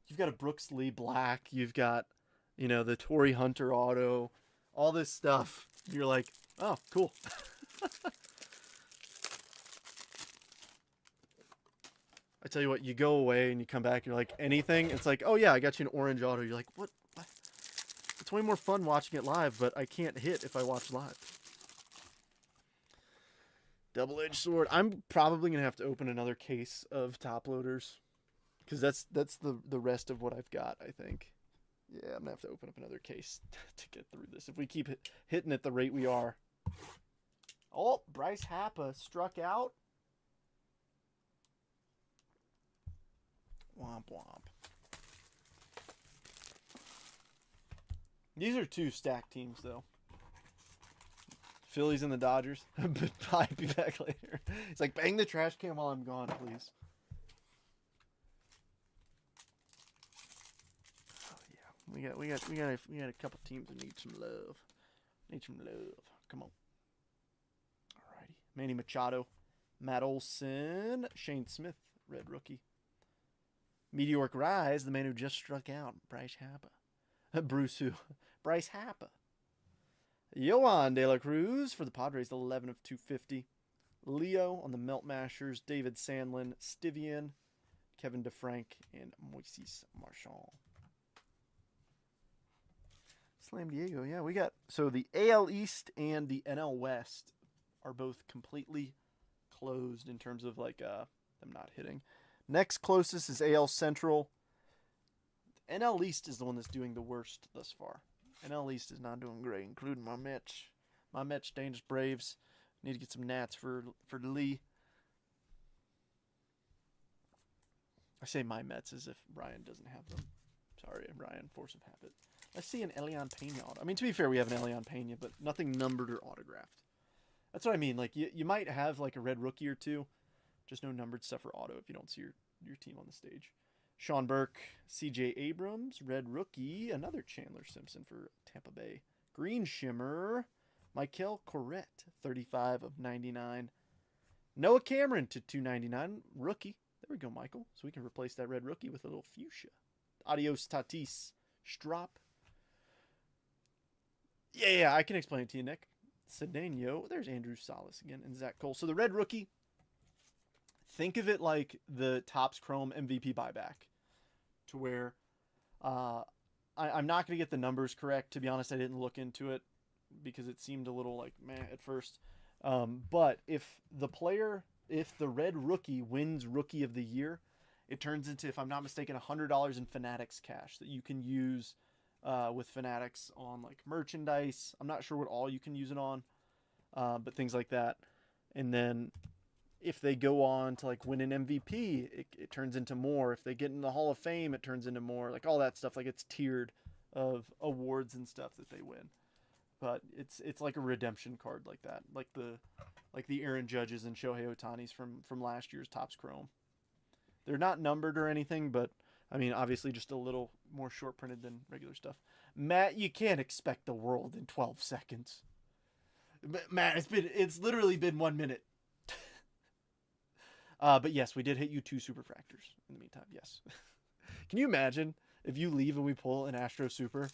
you've got a Brooks Lee Black. You've got, the Torrey Hunter auto, all this stuff. You're like, oh, cool. I tell you what, you go away and you come back, you're like, anything? It's like, oh yeah, I got you an orange auto. You're like, what? It's way more fun watching it live, but I can't hit if I watch live. Double-edged sword. I'm probably going to have to open another case of top loaders because that's the rest of what I've got, I think. Yeah, I'm going to have to open up another case to get through this. If we keep hitting at the rate we are. Oh, Bryce Happa struck out. Womp womp. These are two stacked teams, though. Phillies and the Dodgers. But I'll be back later. It's like, bang the trash can while I'm gone, please. Oh yeah, we got a couple teams that need some love. Come on. Alrighty. Manny Machado, Matt Olson, Shane Smith, red rookie. Meteoric Rise, the man who just struck out, Bryce Happa. Bryce Happa. Yohan De La Cruz for the Padres, 11 of 250. Leo on the Melt Mashers, David Sandlin, Stivian, Kevin DeFrank, and Moises Marchand. Slam Diego, yeah, we got... So the AL East and the NL West are both completely closed in terms of, like, them not hitting. Next closest is AL Central. NL East is the one that's doing the worst thus far. NL East is not doing great, including my Mets. My Mets, Dangerous Braves. Need to get some Nats for Lee. I say my Mets as if Ryan doesn't have them. Sorry, Ryan, force of habit. I see an Elian Pena auto. I mean, to be fair, we have an Elian Pena, but nothing numbered or autographed. That's what I mean. Like, you might have, like, a red rookie or two. Just no numbered stuff for auto if you don't see your team on the stage. Sean Burke, C.J. Abrams, red rookie. Another Chandler Simpson for Tampa Bay. Green Shimmer, Michael Corrette, 35 of 99. Noah Cameron to 299, rookie. There we go, Michael. So we can replace that red rookie with a little fuchsia. Adios Tatis, Strop. Yeah, I can explain it to you, Nick. Cedeno, there's Andrew Salas again, and Zach Cole. So the red rookie, think of it like the Topps Chrome MVP buyback, to where I'm not going to get the numbers correct. To be honest, I didn't look into it because it seemed a little like meh at first. But if the red rookie wins Rookie of the Year, it turns into, if I'm not mistaken, $100 in Fanatics cash that you can use with Fanatics on like merchandise. I'm not sure what all you can use it on, but things like that. And then if they go on to like win an MVP, it turns into more. If they get in the Hall of Fame, it turns into more. Like all that stuff, like it's tiered of awards and stuff that they win. But it's like a redemption card like that, like the Aaron Judges and Shohei Ohtani's from last year's Topps Chrome. They're not numbered or anything, but I mean, obviously just a little more short printed than regular stuff. Matt, you can't expect the world in 12 seconds. Matt, it's literally been 1 minute. But yes, we did hit you 2 superfractors in the meantime. Yes. Can you imagine if you leave and we pull an Astro Super?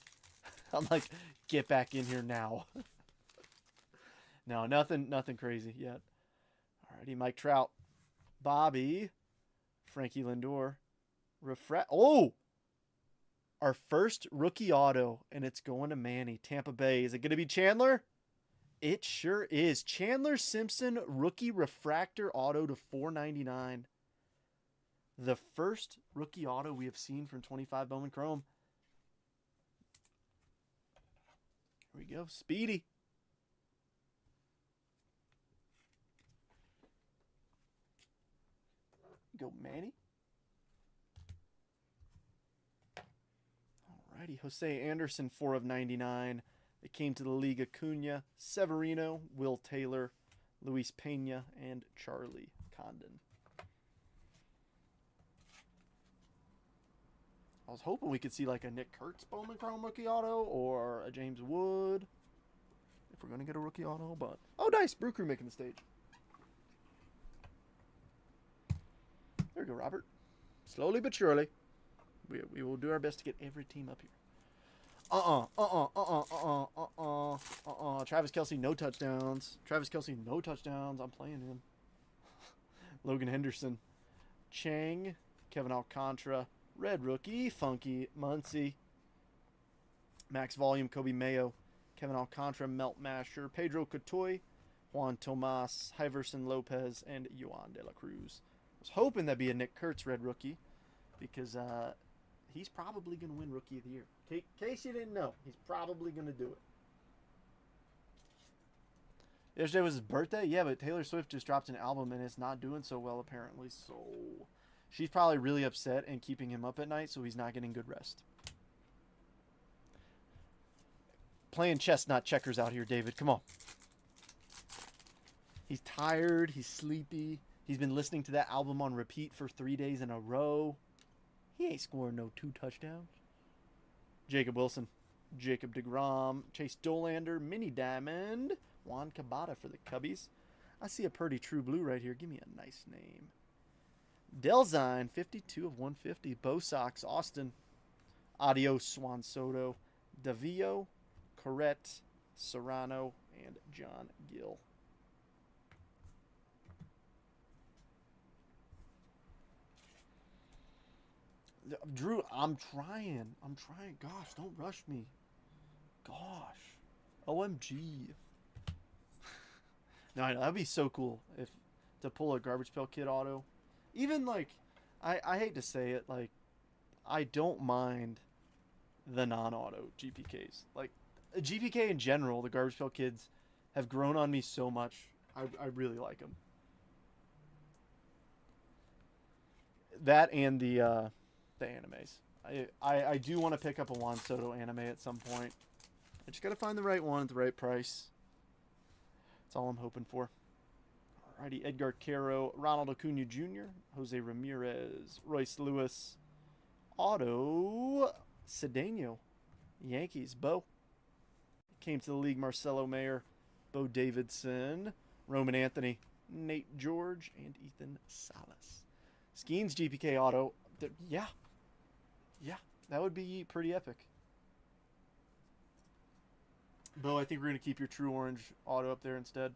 I'm like, get back in here now. No, nothing crazy yet. Alrighty, Mike Trout, Bobby, Frankie Lindor, Oh! Our first rookie auto, and it's going to Manny. Tampa Bay. Is it going to be Chandler? It sure is. Chandler Simpson, rookie refractor auto to $4.99. The first rookie auto we have seen from 25 Bowman Chrome. Here we go. Speedy. Go Manny. Alrighty. Jose Anderson, 4 of 99. It came to the league Acuna, Severino, Will Taylor, Luis Pena, and Charlie Condon. I was hoping we could see like a Nick Kurtz Bowman Chrome rookie auto or a James Wood. If we're going to get a rookie auto, but... Oh, nice. Brew Crew making the stage. There we go, Robert. Slowly but surely. We will do our best to get every team up here. Travis Kelce, no touchdowns. Travis Kelce, no touchdowns. I'm playing him. Logan Henderson. Chang. Kevin Alcantara. Red rookie. Funky Muncie. Max Volume. Kobe Mayo. Kevin Alcantara. Melt Masher. Pedro Cotoy. Juan Tomas. Hiverson Lopez. And Yohan De La Cruz. I was hoping that'd be a Nick Kurtz red rookie. Because he's probably going to win Rookie of the Year. In case you didn't know, he's probably going to do it. Yesterday was his birthday? Yeah, but Taylor Swift just dropped an album and it's not doing so well apparently. So she's probably really upset and keeping him up at night so he's not getting good rest. Playing chess, not checkers out here, David. Come on. He's tired. He's sleepy. He's been listening to that album on repeat for 3 days in a row. He ain't scoring no 2 touchdowns. Jacob Wilson, Jacob DeGrom, Chase Dolander, Mini Diamond, Juan Cabada for the Cubbies. I see a pretty true blue right here. Give me a nice name. Delzine, 52 of 150. Bo Sox, Austin. Adios, Swan Soto. Davio, Corrette, Serrano, and John Gill. Drew, I'm trying. Gosh, don't rush me. Gosh. OMG. No, I know. That'd be so cool if to pull a Garbage Pail Kid auto. Even, like, I hate to say it, like, I don't mind the non-auto GPKs. Like, GPK in general, the Garbage Pail Kids have grown on me so much. I really like them. That and the animes. I do want to pick up a Juan Soto anime at some point. I just got to find the right one at the right price. That's all I'm hoping for. Alrighty, Edgar Caro, Ronald Acuna Jr., Jose Ramirez, Royce Lewis, Otto Cedeno, Yankees, Bo. Came to the league, Marcelo Mayer, Bo Davidson, Roman Anthony, Nate George, and Ethan Salas. Skeens GPK auto. Yeah, that would be pretty epic. Bo, I think we're going to keep your True Orange auto up there instead.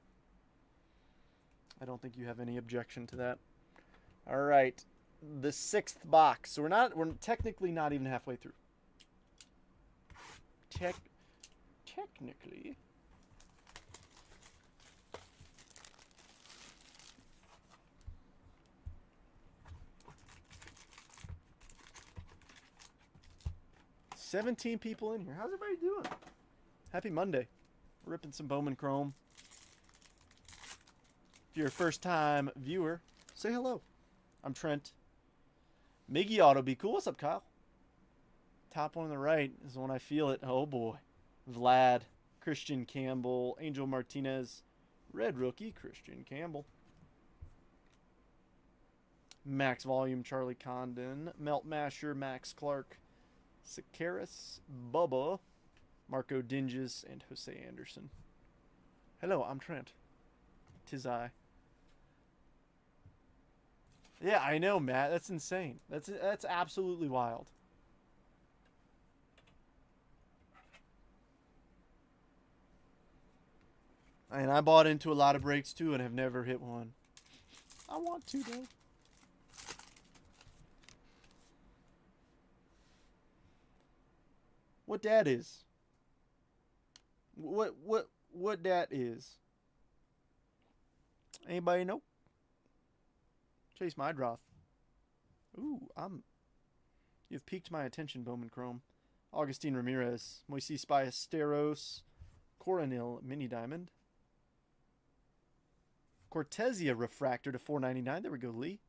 I don't think you have any objection to that. All right, the 6th box. So we're technically not even halfway through. Technically. $17 people in here. How's everybody doing? Happy Monday. We're ripping some Bowman Chrome. If you're a first-time viewer, say hello. I'm Trent. Miggy Auto be cool. What's up, Kyle? Top one on the right is the one I feel it. Oh, boy. Vlad, Christian Campbell, Angel Martinez, red rookie, Christian Campbell. Max Volume, Charlie Condon, Melt Masher, Max Clark, Sakaris, Bubba, Marco Dinges, and Jose Anderson. Hello, I'm Trent. 'Tis I. Yeah, I know, Matt. That's insane. That's absolutely wild. And I bought into a lot of breaks too and have never hit one. I want to though. What that is? What that is? Anybody know? Chase Mydroth. Ooh, you've piqued my attention, Bowman Chrome. Augustine Ramirez, Moises Ballesteros, Coronil Mini Diamond, Cortesia Refractor to 499. There we go, Lee.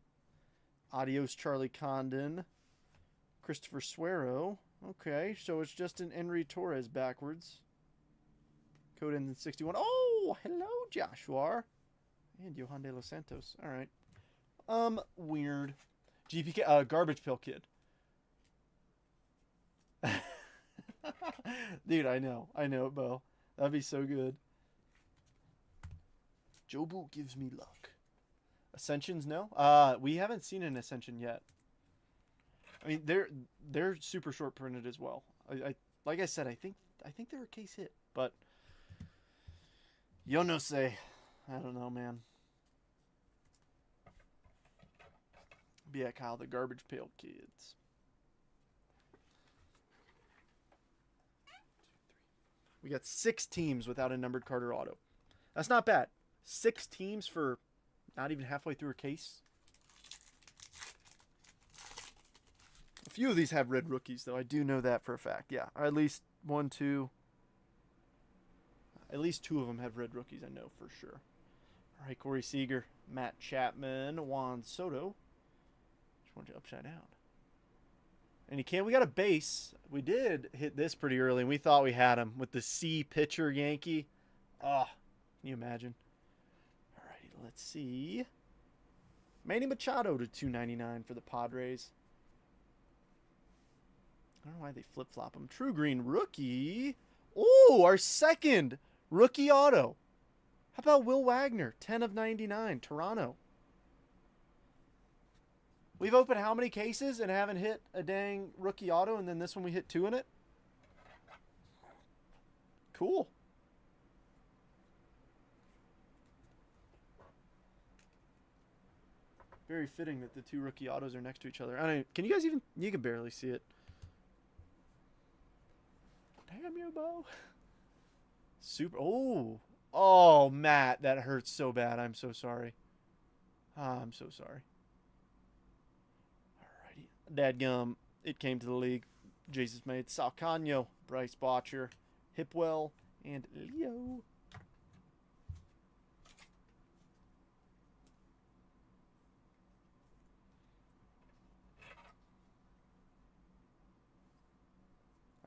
Adios Charlie Condon, Christopher Suero. Okay, so it's just an Henry Torres backwards. Code ends in 61. Oh, hello, Joshua. And Johan de los Santos. All right. Weird. GPK, Garbage Pail Kid. Dude, I know, Bo. That'd be so good. Jobu gives me luck. Ascensions, no. We haven't seen an Ascension yet. I mean, they're super short printed as well. I like I said, I think they're a case hit, but yo no say, I don't know, man. Be at Kyle, the Garbage Pail Kids. We got 6 teams without a numbered card or auto. That's not bad. 6 teams for not even halfway through a case. A few of these have red rookies, though. I do know that for a fact. Yeah, or at least 1, 2. At least 2 of them have red rookies, I know for sure. All right, Corey Seager, Matt Chapman, Juan Soto. Just want you upside down. And we got a base. We did hit this pretty early, and we thought we had him with the C pitcher Yankee. Oh, can you imagine? All righty, let's see. Manny Machado to 299 for the Padres. I don't know why they flip-flop him. True Green rookie. Oh, our second rookie auto. How about Will Wagner? 10 of 99, Toronto. We've opened how many cases and haven't hit a dang rookie auto, and then this one we hit 2 in it? Cool. Very fitting that the 2 rookie autos are next to each other. I don't. Can you guys even? You can barely see it. Damn you, Bo. Super. Oh, Matt, that hurts so bad. I'm so sorry. I'm so sorry. Dadgum, it came to the league. Jesus made Salcano, Bryce Botcher, Hipwell, and Leo.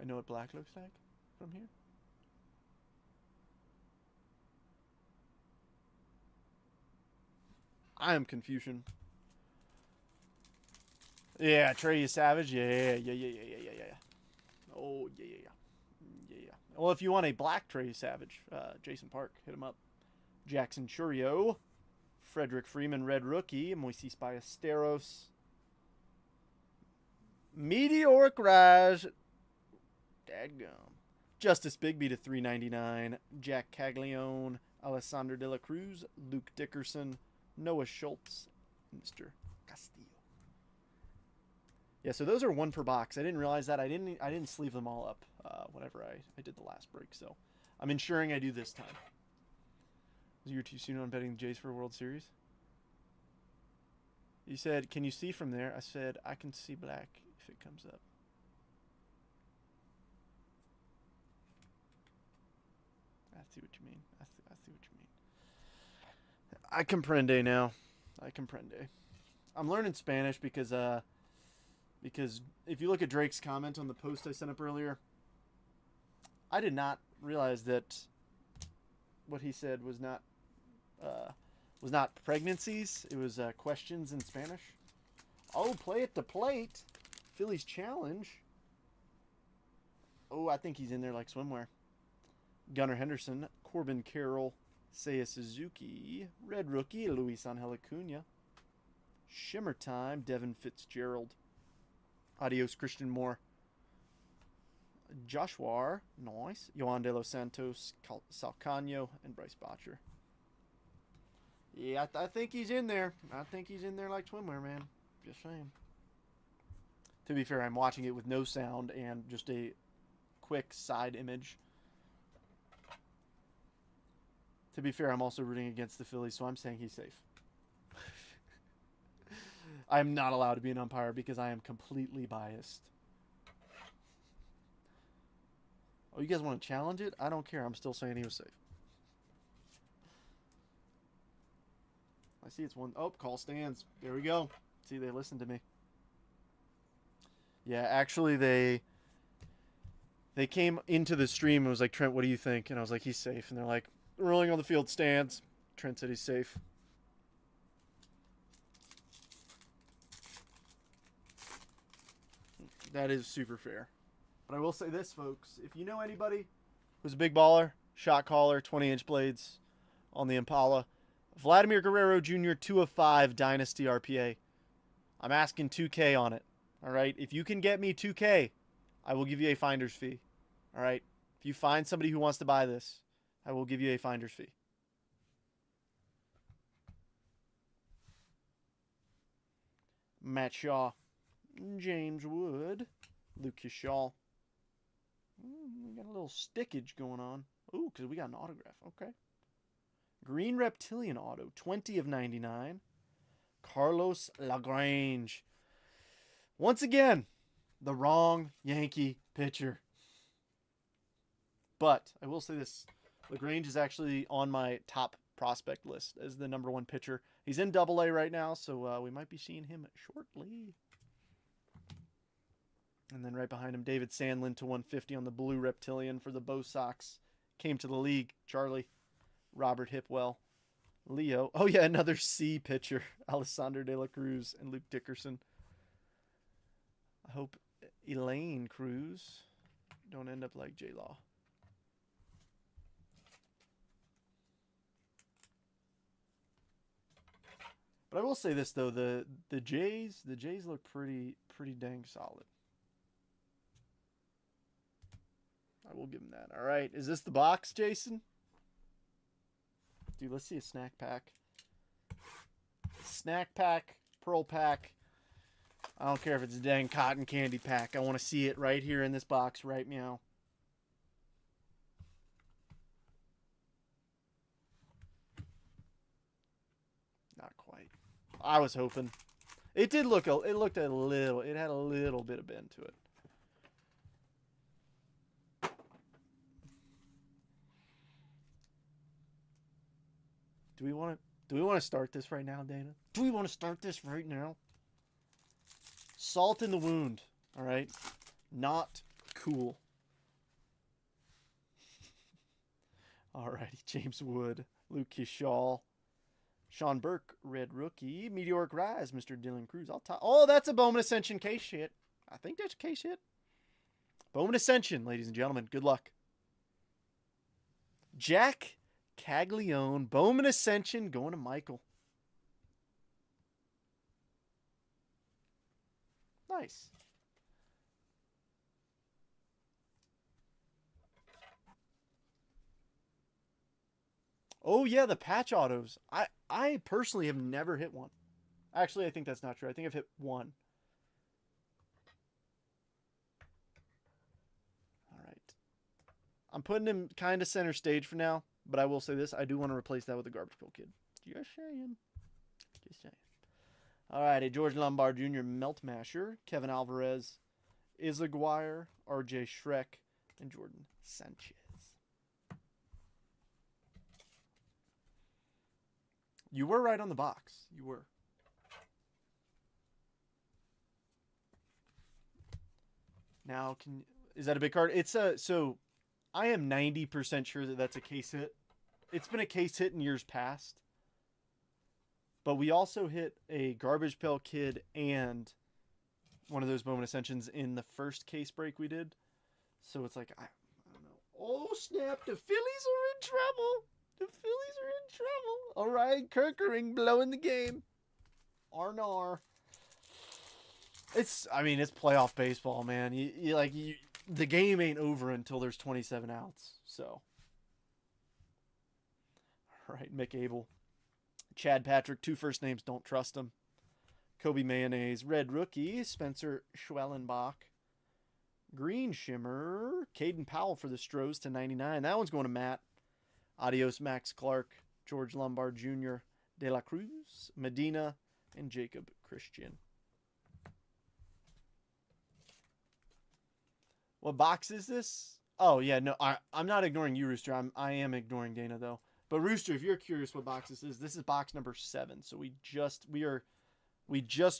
I know what black looks like from here. I am Confucian. Yeah, Trey Savage. Yeah. Oh, yeah. Well, if you want a black Trey Savage, Jason Park, hit him up. Jackson Churio, Frederick Freeman, red rookie, Moises Ballesteros, Meteoric Rise, dadgum, Justice Bigby to 399, Jack Caglione, Alessandro De La Cruz, Luke Dickerson, Noah Schultz, Mr. Castillo. Yeah, so those are 1 per box. I didn't realize that. I didn't sleeve them all up whenever I did the last break. So I'm ensuring I do this time. Was a year too soon on betting the Jays for a World Series? You said, can you see from there? I said, I can see black if it comes up. I see what you mean. I see what you mean. I comprende now. I comprende. I'm learning Spanish because if you look at Drake's comment on the post I sent up earlier, I did not realize that what he said was not pregnancies. It was questions in Spanish. Oh, play at the plate. Phillies challenge. Oh, I think he's in there like swimwear. Gunnar Henderson, Corbin Carroll, Seiya Suzuki, red rookie, Luis Angel Acuna. Shimmer time, Devin Fitzgerald. Adios, Christian Moore. Joshua, nice. Johan De Los Santos, Salcano, and Bryce Botcher. Yeah, I think he's in there. I think he's in there like swimwear, man. Just saying. To be fair, I'm watching it with no sound and just a quick side image. To be fair, I'm also rooting against the Phillies, so I'm saying he's safe. I am not allowed to be an umpire because I am completely biased. Oh, you guys want to challenge it? I don't care. I'm still saying he was safe. I see it's one. Oh, call stands. There we go. See, they listened to me. Yeah, actually, they came into the stream and was like, Trent, what do you think? And I was like, he's safe. And they're like, rolling on the field stands. Trent said he's safe. That is super fair. But I will say this, folks. If you know anybody who's a big baller, shot caller, 20-inch blades on the Impala, Vladimir Guerrero Jr., 2 of 5, Dynasty RPA. I'm asking 2K on it. All right? If you can get me 2K, I will give you a finder's fee. All right? If you find somebody who wants to buy this, I will give you a finder's fee. Matt Shaw. James Wood. Lucas Shaw. We got a little stickage going on. Ooh, because we got an autograph. Okay. Green Reptilian auto. 20 of 99. Carlos LaGrange. Once again, the wrong Yankee pitcher. But I will say this. LaGrange is actually on my top prospect list as the #1 pitcher. He's in AA right now, so we might be seeing him shortly. And then right behind him, David Sandlin to 150 on the blue Reptilian for the Bo Sox. Came to the league. Charlie. Robert Hipwell. Leo. Oh, yeah, another C pitcher. Alessandro De La Cruz and Luke Dickerson. I hope Elaine Cruz don't end up like J-Law. But I will say this though, the Jays look pretty dang solid. I will give them that. All right, is this the box, Jason? Dude, let's see a snack pack. Snack pack, pearl pack. I don't care if it's a dang cotton candy pack. I want to see it right here in this box, right meow. Not quite. I was hoping. It did look, it looked a little, it had a little bit of bend to it. Do we want to start this right now, Dana? Do we want to start this right now? Salt in the wound, all right? Not cool. Alrighty, James Wood, Lucas Shaw, Sean Burke, red rookie, Meteoric Rise, Mr. Dylan Cruz. Oh, that's a Bowman Ascension case hit. I think that's a case hit. Bowman Ascension, ladies and gentlemen. Good luck. Jack Caglione, Bowman Ascension, going to Michael. Nice. Oh, yeah, the patch autos. I personally have never hit one. Actually, I think that's not true. I think I've hit one. All right. I'm putting him kind of center stage for now, but I will say this. I do want to replace that with a Garbage Pail Kid. Just saying. Just saying. All right, a George Lombard Jr. Melt Masher, Kevin Alvarez, Izaguirre, RJ Shrek, and Jordan Sanchez. You were right on the box. You were. Now, is that a big card? It's a, so I am 90% sure that that's a case hit. It's been a case hit in years past. But we also hit a Garbage Pail Kid and one of those Bowman Ascensions in the first case break we did. So it's like, I don't know. Oh, snap. The Phillies are in trouble. The Phillies are in trouble. All right, Kirkering blowing the game. Arnar. It's playoff baseball, man. The game ain't over until there's 27 outs. So, all right, Mick Abel, Chad Patrick, 2 first names, don't trust him. Kobe Mayonnaise, red rookie, Spencer Schwellenbach, Green Shimmer. Caden Powell for the Stros to 99. That one's going to Matt. Adios, Max Clark. George Lombard Jr. De La Cruz. Medina. And Jacob Christian. What box is this? Oh, yeah, no, I'm not ignoring you, Rooster. I am ignoring Dana, though. But, Rooster, if you're curious what box this is box number 7. So we just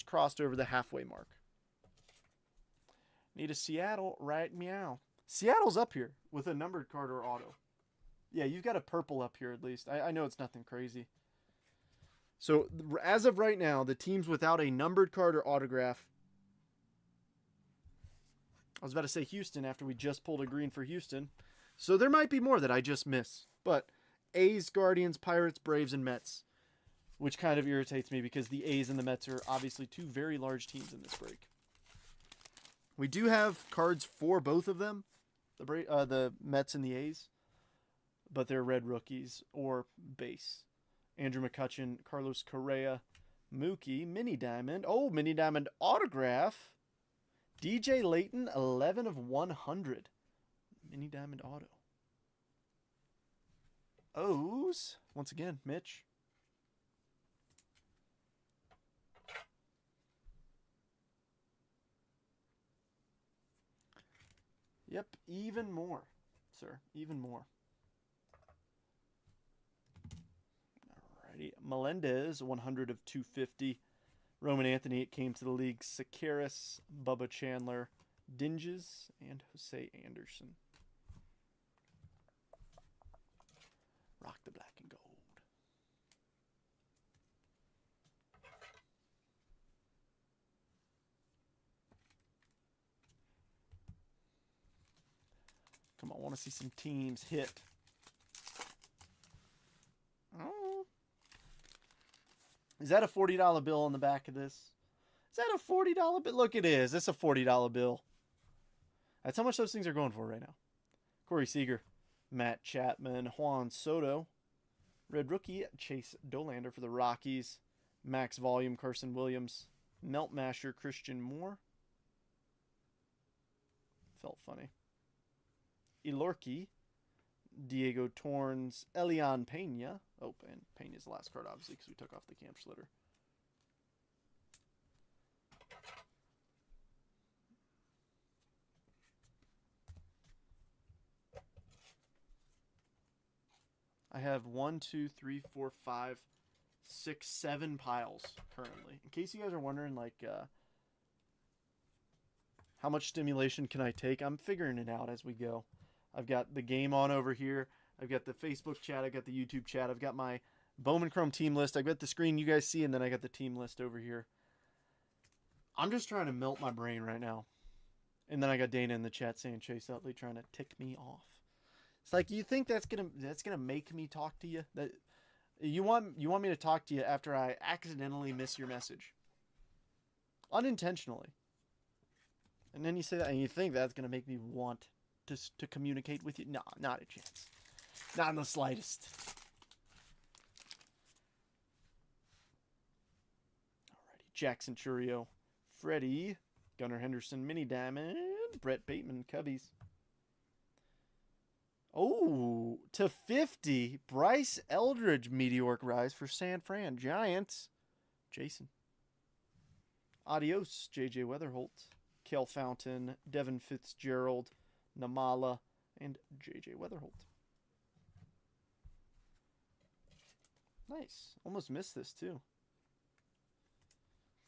crossed over the halfway mark. Need a Seattle, right meow. Seattle's up here with a numbered card or auto. Yeah, you've got a purple up here at least. I know it's nothing crazy. So, as of right now, the teams without a numbered card or autograph. I was about to say Houston after we just pulled a green for Houston. So, there might be more that I just miss. But, A's, Guardians, Pirates, Braves, and Mets. Which kind of irritates me because the A's and the Mets are obviously two very large teams in this break. We do have cards for both of them. The Mets and the A's. But they're red rookies or base. Andrew McCutchen, Carlos Correa, Mookie, Mini Diamond. Oh, Mini Diamond autograph. DJ Layton, 11 of 100. Mini Diamond auto. O's. Once again, Mitch. Yep, even more, sir. Even more. Melendez, 100 of 250. Roman Anthony, it came to the league. Sakaris, Bubba Chandler, Dinges, and Jose Anderson. Rock the black and gold. Come on, I want to see some teams hit. Oh. Is that a $40 bill on the back of this? Is that a $40 bill? Look, it is. It's a $40 bill. That's how much those things are going for right now. Corey Seager, Matt Chapman, Juan Soto, Red Rookie, Chase Dolander for the Rockies, Max Volume, Carson Williams, Melt Masher, Christian Moore. Felt funny. Ilorki, Diego Torns, Elian Pena. Oh, and Pena's the last card, obviously, because we took off the Camp Schlitter. I have 1, 2, 3, 4, 5, 6, 7 piles currently. In case you guys are wondering, like, how much stimulation can I take? I'm figuring it out as we go. I've got the game on over here. I've got the Facebook chat. I've got the YouTube chat. I've got my Bowman Chrome team list. I've got the screen you guys see, and then I got the team list over here. I'm just trying to melt my brain right now. And then I got Dana in the chat saying Chase Utley trying to tick me off. It's like, you think that's gonna make me talk to you? That you want me to talk to you after I accidentally miss your message, unintentionally, and then you say that, and you think that's gonna make me want to communicate with you? No, not a chance, not in the slightest. Alrighty, Jackson Churio, Freddie, Gunnar Henderson, Mini Diamond, Brett Bateman, Cubbies. Oh, to 50, Bryce Eldridge, Meteoric Rise for San Fran Giants. Jason. Adios, J.J. Weatherholt, Cale Fountain, Devin Fitzgerald, Namala, and J.J. Weatherholt. Nice. Almost missed this, too.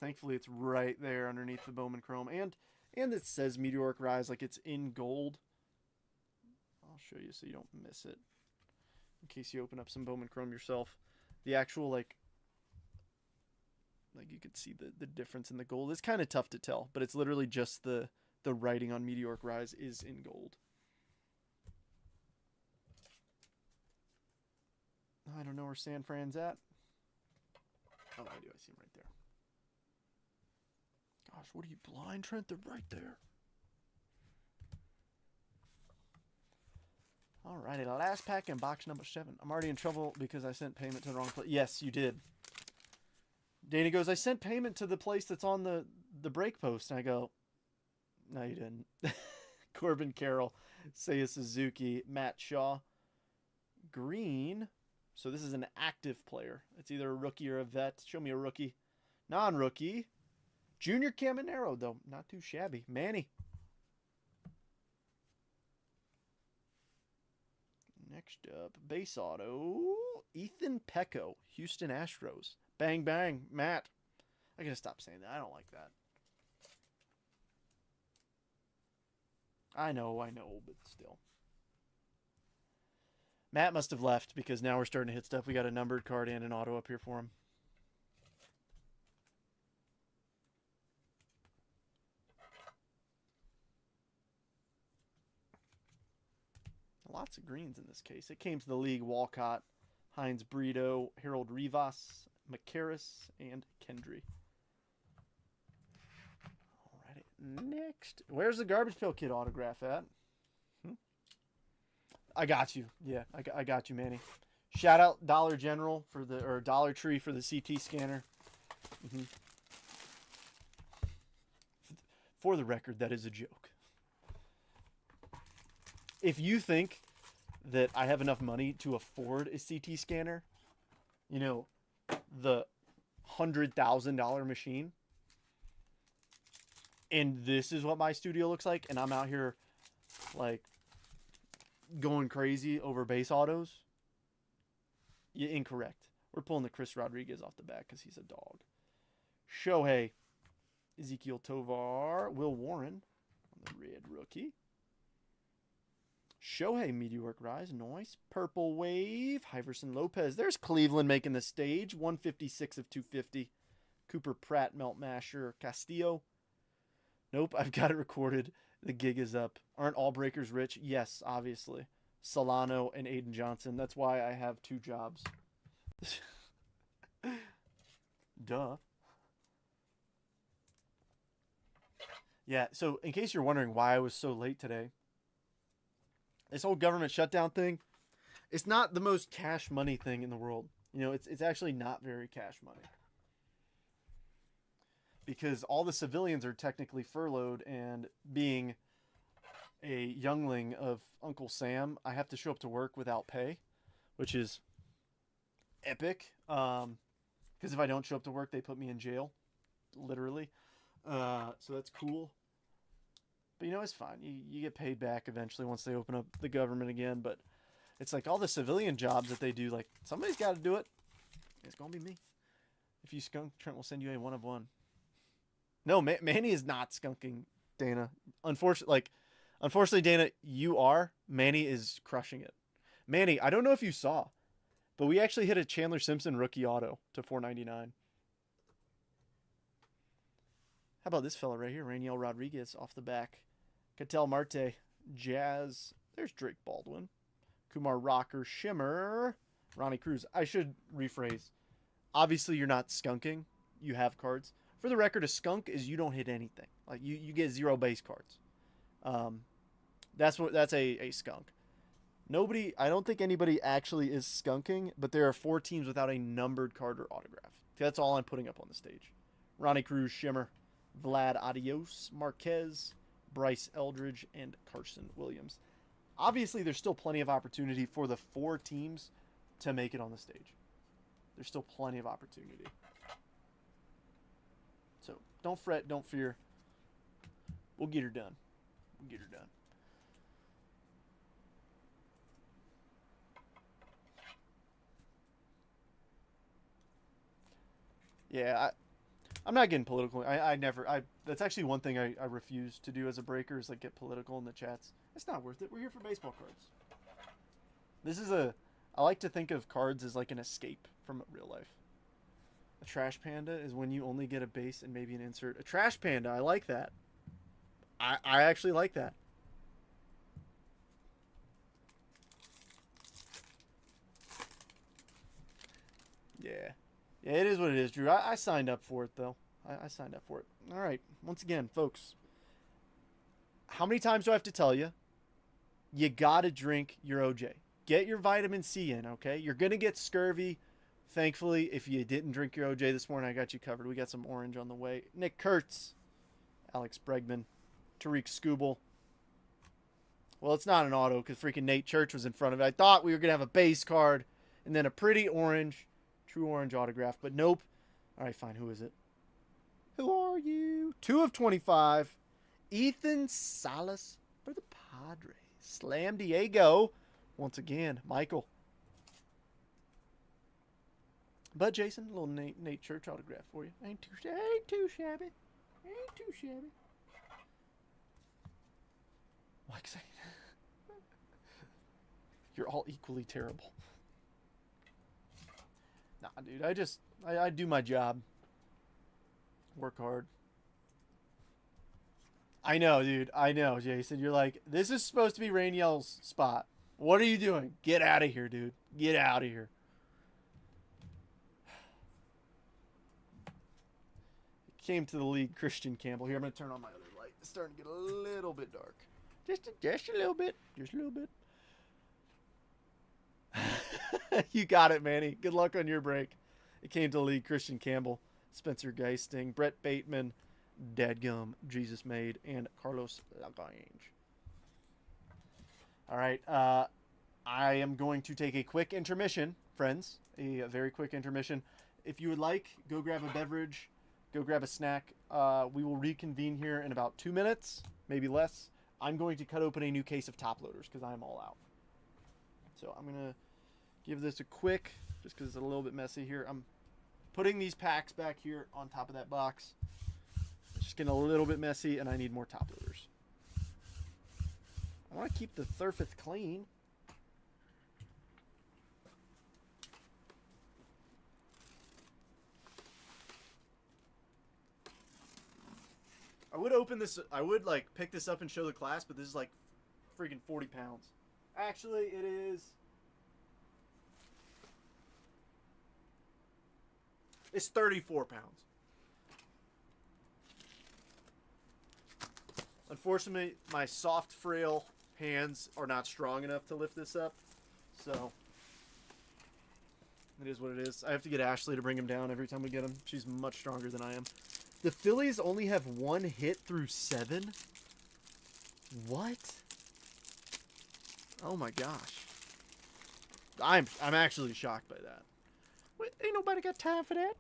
Thankfully, it's right there underneath the Bowman Chrome. And it says Meteoric Rise like it's in gold. I'll show you so you don't miss it. In case you open up some Bowman Chrome yourself. The actual, like you could see the difference in the gold. It's kind of tough to tell, but it's literally just the writing on Meteoric Rise is in gold. I don't know where San Fran's at. Oh, I do. I see him right there. Gosh, what are you, blind, Trent? They're right there. Alrighty, last pack in box number 7. I'm already in trouble because I sent payment to the wrong place. Yes, you did. Dana goes, I sent payment to the place that's on the break post. And I go, no, you didn't. Corbin Carroll, Seiya Suzuki, Matt Shaw. Green. So this is an active player. It's either a rookie or a vet. Show me a rookie. Non-rookie. Junior Caminero, though. Not too shabby. Manny. Next up, base auto. Ethan Pecco, Houston Astros. Bang, bang. Matt. I gotta stop saying that. I don't like that. I know, but still. Matt must have left because now we're starting to hit stuff. We got a numbered card and an auto up here for him. Lots of greens in this case. It came to the league. Walcott, Hines Brito, Harold Rivas, McCarris, and Kendry. Alrighty. Next. Where's the Garbage Pail Kid autograph at? I got you. Yeah, I got you, Manny. Shout out Dollar General for the, or Dollar Tree for the CT scanner. For the record, that is a joke. If you think that I have enough money to afford a CT scanner, you know, the $100,000 machine, and this is what my studio looks like, and I'm out here like going crazy over base autos, you're incorrect. We're pulling the Chris Rodriguez off the back because he's a dog. Shohei, Ezekiel Tovar, Will Warren on the red rookie. Shohei, Meteoric Rise, nice. Purple Wave, Iverson Lopez. There's Cleveland making the stage, 156 of 250. Cooper Pratt, Melt Masher, Castillo. Nope, I've got it recorded. The gig is up. Aren't all breakers rich? Yes, obviously. Solano and Aiden Johnson. That's why I have 2 jobs. Duh. Yeah, so in case you're wondering why I was so late today, this whole government shutdown thing, it's not the most cash money thing in the world. You know, it's actually not very cash money. Because all the civilians are technically furloughed, and being a youngling of Uncle Sam, I have to show up to work without pay, which is epic. Because if I don't show up to work, they put me in jail, literally. So that's cool. But, you know, it's fine. You get paid back eventually once they open up the government again. But it's like all the civilian jobs that they do, like, somebody's got to do it. It's going to be me. If you skunk, Trent will send you a 1 of 1. No, Manny is not skunking, Dana. Unfortunately, Dana, you are. Manny is crushing it. Manny, I don't know if you saw, but we actually hit a Chandler Simpson rookie auto to $4.99. How about this fella right here, Rainiel Rodriguez off the back. Ketel Marte, Jazz. There's Drake Baldwin. Kumar Rocker, Shimmer. Ronnie Cruz. I should rephrase. Obviously, you're not skunking. You have cards. For the record, a skunk is you don't hit anything. Like you get 0 base cards. That's a skunk. I don't think anybody actually is skunking, but there are 4 teams without a numbered card or autograph. That's all I'm putting up on the stage. Ronnie Cruz, Shimmer, Vlad Adios, Marquez, Bryce Eldridge, and Carson Williams. Obviously, there's still plenty of opportunity for the 4 teams to make it on the stage. There's still plenty of opportunity. So don't fret, don't fear. We'll get her done. We'll get her done. Yeah, I'm not getting political. That's actually one thing I refuse to do as a breaker is like get political in the chats. It's not worth it. We're here for baseball cards. I like to think of cards as like an escape from real life. A trash panda is when you only get a base and maybe an insert. A trash panda, I like that. I actually like that. Yeah. Yeah, it is what it is, Drew. I signed up for it, though. I signed up for it. All right. Once again, folks, how many times do I have to tell you? You got to drink your OJ. Get your vitamin C in, okay? You're going to get scurvy. Thankfully, if you didn't drink your OJ this morning, I got you covered. We got some orange on the way. Nick Kurtz, Alex Bregman, Tariq Skubal, Well, it's not an auto because freaking Nate Church was in front of it. I thought we were going to have a base card and then a pretty orange, true orange autograph, but nope. All right, fine. Who is it? Who are you? 2 of 25. Ethan Salas for the Padres. Slam Diego. Once again, Michael. But Jason, a little Nate Church autograph for you. Ain't too shabby. Ain't too shabby. Like saying, you're all equally terrible. Nah, dude. I do my job. Work hard. I know, dude. I know, Jason. You're like, this is supposed to be Rainiel's spot. What are you doing? Get out of here, dude. Get out of here. Came to the league, Christian Campbell. Here, I'm going to turn on my other light. It's starting to get a little bit dark. Just a little bit. Just a little bit. You got it, Manny. Good luck on your break. It came to the league, Christian Campbell, Spencer Geisting, Brett Bateman, Dadgum, Jesus Made, and Carlos Lagrange. All right. I am going to take a quick intermission, friends. A very quick intermission. If you would like, go grab a beverage. Go grab a snack. We will reconvene here in about 2 minutes, maybe less. I'm going to cut open a new case of top loaders because I'm all out. So I'm going to give this a quick, just because it's a little bit messy here. I'm putting these packs back here on top of that box. It's just getting a little bit messy, and I need more top loaders. I want to keep the surface clean. I would open this, I would like pick this up and show the class, but this is like freaking 40 pounds. Actually, it is. It's 34 pounds. Unfortunately, my soft, frail hands are not strong enough to lift this up. So, it is what it is. I have to get Ashley to bring him down every time we get him. She's much stronger than I am. The Phillies only have 1 hit through 7? What? Oh my gosh. I'm actually shocked by that. Wait, ain't nobody got time for that.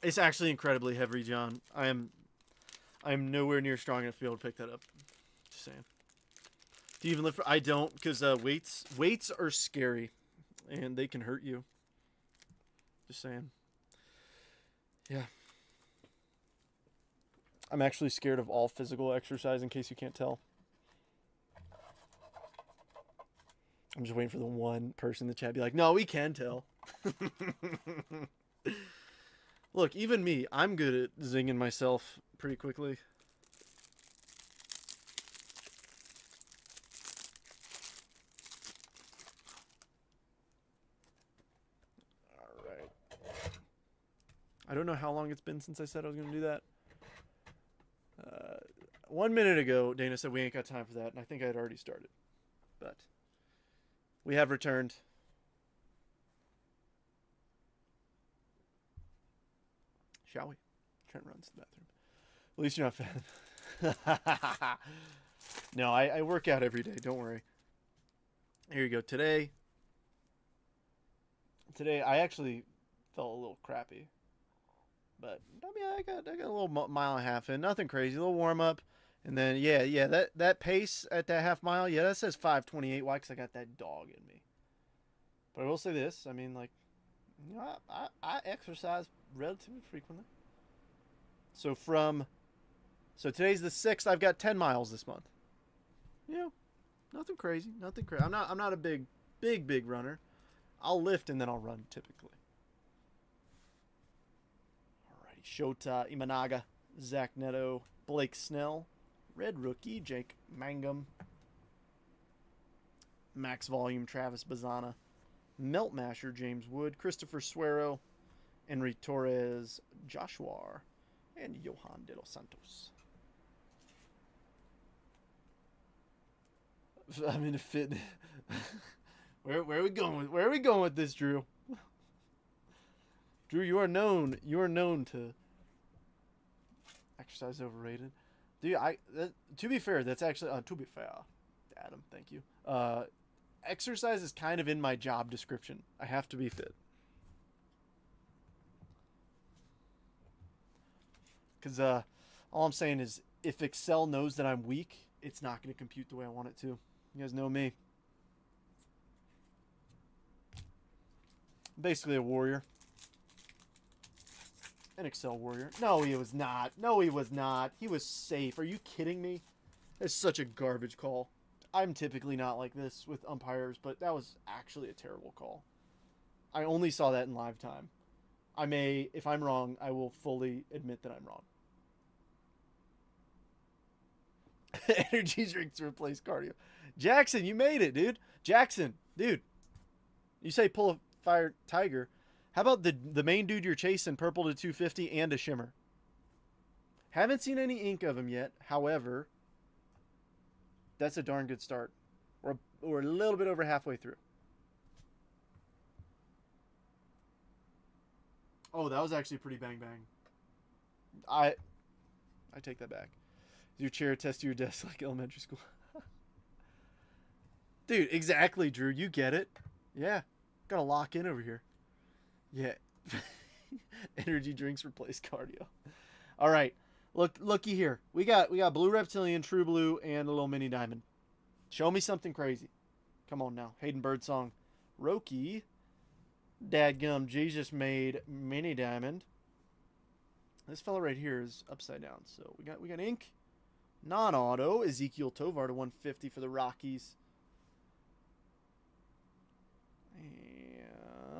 It's actually incredibly heavy, John. I am nowhere near strong enough to be able to pick that up. Just saying. Do you even lift? I don't, because weights are scary, and they can hurt you. Just saying. Yeah. I'm actually scared of all physical exercise, in case you can't tell. I'm just waiting for the one person in the chat to be like, no, we can tell. Look, even me, I'm good at zinging myself pretty quickly. I don't know how long it's been since I said I was going to do that. 1 minute ago, Dana said we ain't got time for that, and I think I had already started. But we have returned. Shall we? Trent runs to the bathroom. At least you're not fat. No, I work out every day. Don't worry. Here you go. Today I actually felt a little crappy. But I mean, I got a little mile and a half in, nothing crazy, a little warm up, and then yeah, that pace at that half mile, yeah, that says 5:28. Why? Because I got that dog in me. But I will say this, I mean, like, you know, I exercise relatively frequently. So today's the 6th. I've got 10 miles this month. Yeah, nothing crazy, nothing crazy. I'm not a big runner. I'll lift and then I'll run typically. Shota Imanaga, Zach Neto, Blake Snell, Red Rookie, Jake Mangum, Max Volume, Travis Bazana, Melt Masher, James Wood, Christopher Suero, Henry Torres, Joshua, and Johan de los Santos. I'm in a fit. Where are we going? Where are we going with this, Drew? Drew, you are known to Exercise overrated. Dude, to be fair, that's actually to be fair, Adam. Thank you. Exercise is kind of in my job description. I have to be fit. Because all I'm saying is, if Excel knows that I'm weak, it's not going to compute the way I want it to. You guys know me. Basically a warrior. An Excel warrior. No, he was not. No, he was not. He was safe. Are you kidding me? That's such a garbage call. I'm typically not like this with umpires, but that was actually a terrible call. I only saw that in live time. I may, if I'm wrong, I will fully admit that I'm wrong. Energy drinks to replace cardio. Jackson, you made it, dude. Jackson, dude. You say pull a fire tiger. How about the main dude you're chasing, purple to 250 and a shimmer? Haven't seen any ink of him yet. However, that's a darn good start. We're a little bit over halfway through. Oh, that was actually pretty bang bang. I take that back. Is your chair attached to your desk like elementary school? Dude, exactly, Drew. You get it. Yeah. Gotta lock in over here. Yeah. Energy drinks replace cardio. All right. Looky here. We got blue reptilian, true blue, and a little mini diamond. Show me something crazy. Come on now. Hayden Birdsong. Roki. Dadgum Jesus made mini diamond. This fella right here is upside down. So we got ink. Non-auto. Ezekiel Tovar to 150 for the Rockies.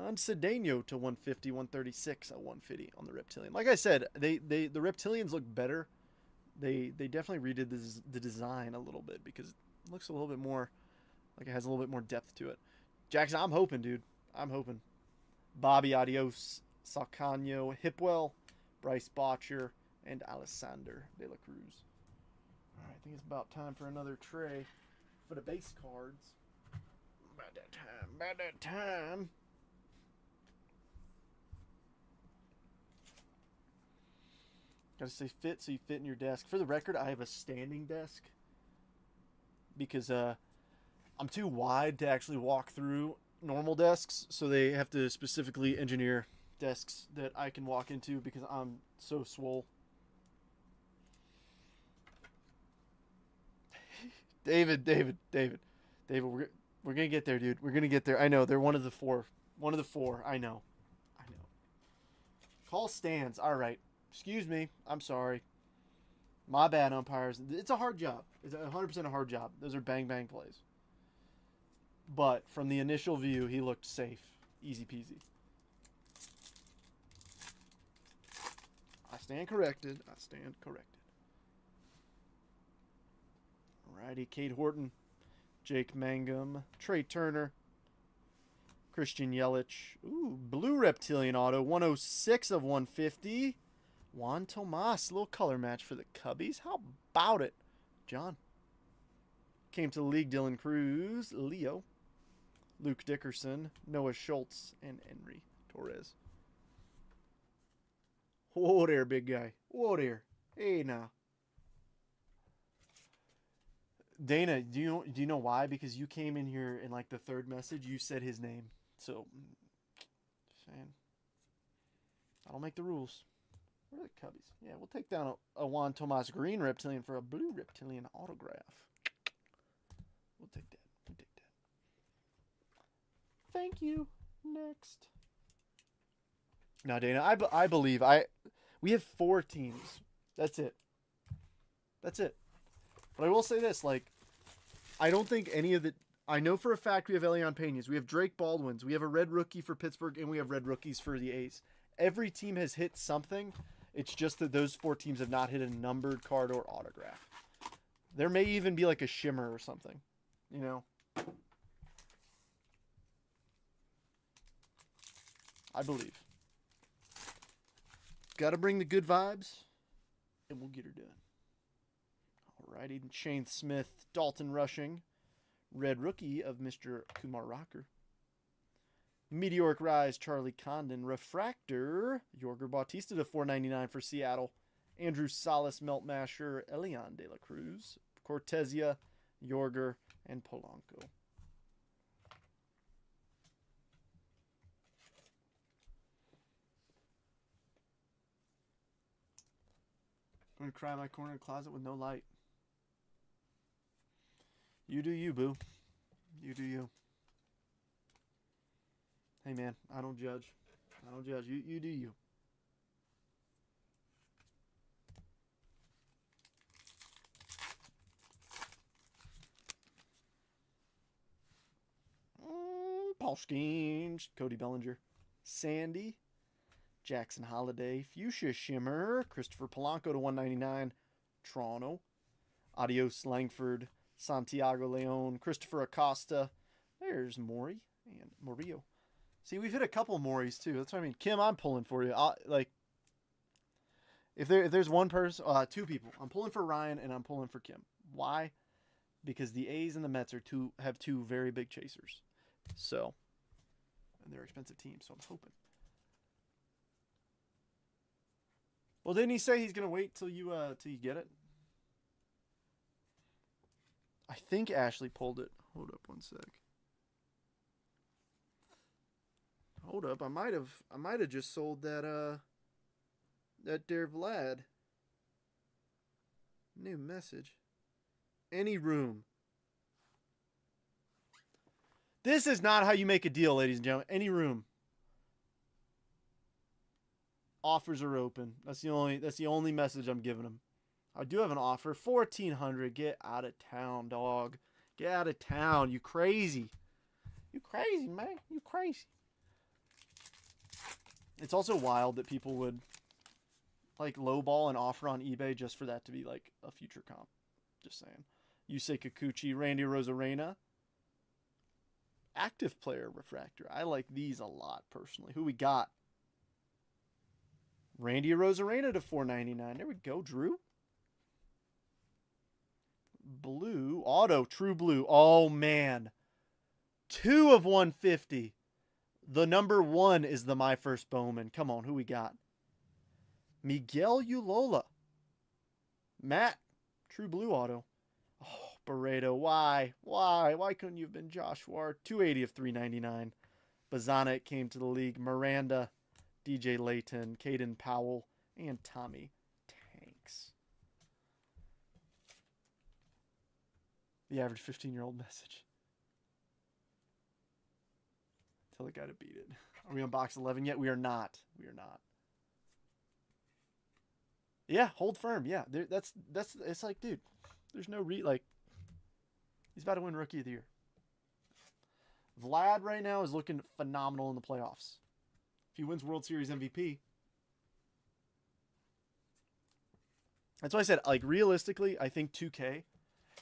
And Cedeno to 150, 136 at 150 on the Reptilian. Like I said, the Reptilians look better. They definitely redid the design a little bit because it looks a little bit more like it has a little bit more depth to it. Jackson, I'm hoping, dude. I'm hoping. Bobby Adios, Salcano, Hipwell, Bryce Botcher, and Alessander de la Cruz. All right, I think it's about time for another tray for the base cards. About that time. Gotta stay fit so you fit in your desk. For the record, I have a standing desk because I'm too wide to actually walk through normal desks, so they have to specifically engineer desks that I can walk into because I'm so swole. David, we're gonna get there, dude. We're gonna get there. I know they're one of the four. I know. Call stands. All right. Excuse me. I'm sorry. My bad, umpires. It's a hard job. It's 100% a hard job. Those are bang bang plays. But from the initial view, he looked safe. Easy peasy. I stand corrected. Alrighty. Cade Horton. Jake Mangum. Trey Turner. Christian Yelich. Ooh, blue reptilian auto. 106 of 150. Juan Tomas. Little color match for the Cubbies. How about it? John. Came to the league. Dylan Cruz. Leo. Luke Dickerson. Noah Schultz. And Henry Torres. Whoa there, big guy. Whoa there. Hey, now. Dana, do you know why? Because you came in here in like the third message, you said his name. So, saying, I don't make the rules. Where are the Cubbies? Yeah, we'll take down a Juan Tomas green reptilian for a blue reptilian autograph. We'll take that. Thank you. Next. Now, Dana, I believe we have 4 teams. That's it. But I will say this, like, I don't think any of the... I know for a fact we have Elian Peñas. We have Drake Baldwins. We have a red rookie for Pittsburgh, and we have red rookies for the A's. Every team has hit something. It's just that those 4 teams have not hit a numbered card or autograph. There may even be like a shimmer or something. You know? I believe. Got to bring the good vibes, and we'll get her done. Alrighty, Shane Smith, Dalton Rushing, red rookie of Mr. Kumar Rocker. Meteoric Rise, Charlie Condon, Refractor, Yorger Bautista to 499 for Seattle, Andrew Salas, Melt Masher, Elian De La Cruz, Cortezia, Yorger, and Polanco. I'm going to cry in my corner closet with no light. You do you, boo. You do you. Hey, man, I don't judge. I don't judge. You do you. Paul Skeens, Cody Bellinger, Sandy, Jackson Holiday, Fuchsia Shimmer, Christopher Polanco to 199, Toronto, Adios Langford, Santiago Leon, Christopher Acosta. There's Maury and Murillo. See, we've hit a couple Maury's too. That's what I mean. Kim, I'm pulling for you. If there's one person, two people, I'm pulling for Ryan and I'm pulling for Kim. Why? Because the A's and the Mets have two very big chasers. So, and they're expensive teams, so I'm hoping. Well, didn't he say he's gonna wait till you get it? I think Ashley pulled it. Hold up one sec. Hold up, I might have just sold that Dare Vlad. New message. Any room. This is not how you make a deal, ladies and gentlemen. Any room. Offers are open. That's the only message I'm giving them. I do have an offer. 1,400. Get out of town, dog. Get out of town. You crazy. You crazy, man. You crazy. It's also wild that people would like lowball an offer on eBay just for that to be like a future comp. Just saying. Yusei Kikuchi, Randy Rosarena. Active player refractor. I like these a lot personally. Who we got? Randy Rosarena to 499. There we go, Drew. Blue. Auto. True blue. Oh, man. 2 of 150. The number 1 is the My First Bowman. Come on, who we got? Miguel Ulola. Matt. True blue auto. Oh, Barreto. Why? Why couldn't you have been Joshua? 280 of 399. Bazana came to the league. Miranda. DJ Layton. Caden Powell. And Tommy Tanks. The average 15-year-old message. Tell the guy to beat it. Are we on box 11 yet? We are not. We are not. Yeah, hold firm. Yeah, that's it's like, dude, there's no he's about to win Rookie of the Year. Vlad right now is looking phenomenal in the playoffs. If he wins World Series MVP, that's why I said, like, realistically, I think 2K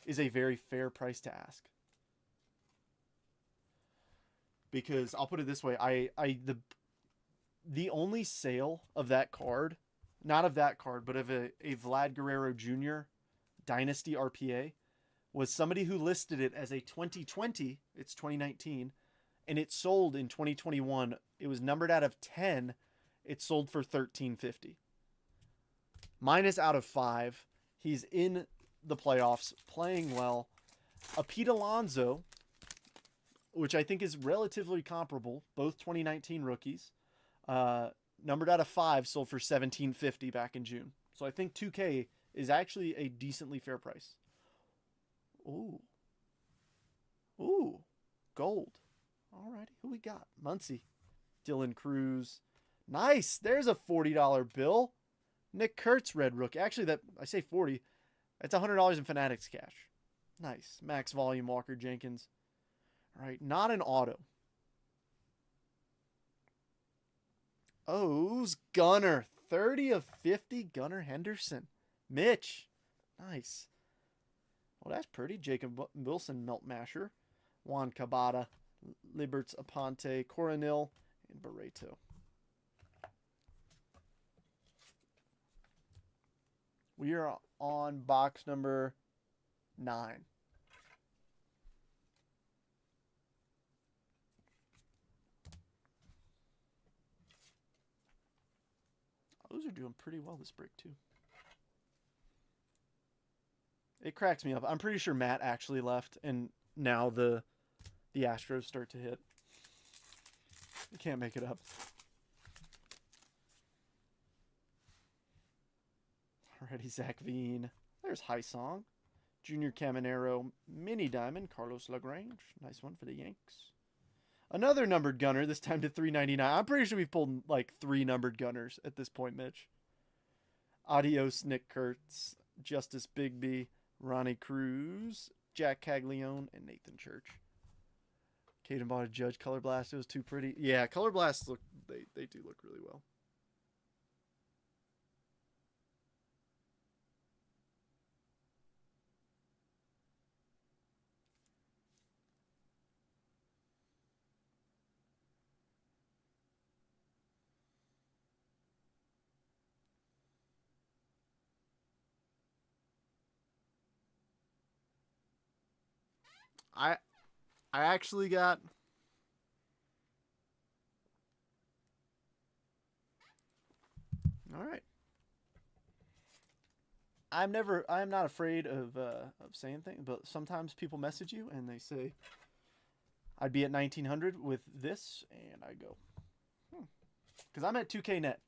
is a very fair price to ask. Because I'll put it this way, the only sale of that card, not of that card, but of a Vlad Guerrero Jr. Dynasty RPA, was somebody who listed it as a 2020, it's 2019, and it sold in 2021. It was numbered out of 10. It sold for $13.50. Minus out of 5. He's in the playoffs, playing well. A Pete Alonso, which I think is relatively comparable, both 2019 rookies, numbered out of 5, sold for $17.50 back in June. So I think 2K is actually a decently fair price. Ooh, gold. Alrighty, who we got? Muncie, Dylan Cruz. Nice. There's a $40 bill. Nick Kurtz, red rookie. Actually, that I say 40. That's $100 in Fanatics cash. Nice. Max volume, Walker Jenkins. All right, not an auto. O's Gunner. 30 of 50, Gunner Henderson. Mitch. Nice. Well, that's pretty. Jacob Wilson, Melt Masher. Juan Cabada, Liberts Aponte, Coronil, and Barreto. We are on box number 9. Those are doing pretty well this break, too. It cracks me up. I'm pretty sure Matt actually left, and now the Astros start to hit. You can't make it up. Alrighty, Zach Veen. There's High Song. Junior Caminero, Mini Diamond, Carlos LaGrange. Nice one for the Yanks. Another numbered gunner, this time to 399. I'm pretty sure we've pulled like 3 numbered gunners at this point, Mitch. Adios, Nick Kurtz, Justice Bigby, Ronnie Cruz, Jack Caglione, and Nathan Church. Caden bought a Judge Color Blast. It was too pretty. Yeah, Color Blasts look, they do look really well. I actually got all right. I'm not afraid of saying things, but sometimes people message you and they say I'd be at 1900 with this, and I go, because I'm at 2K net.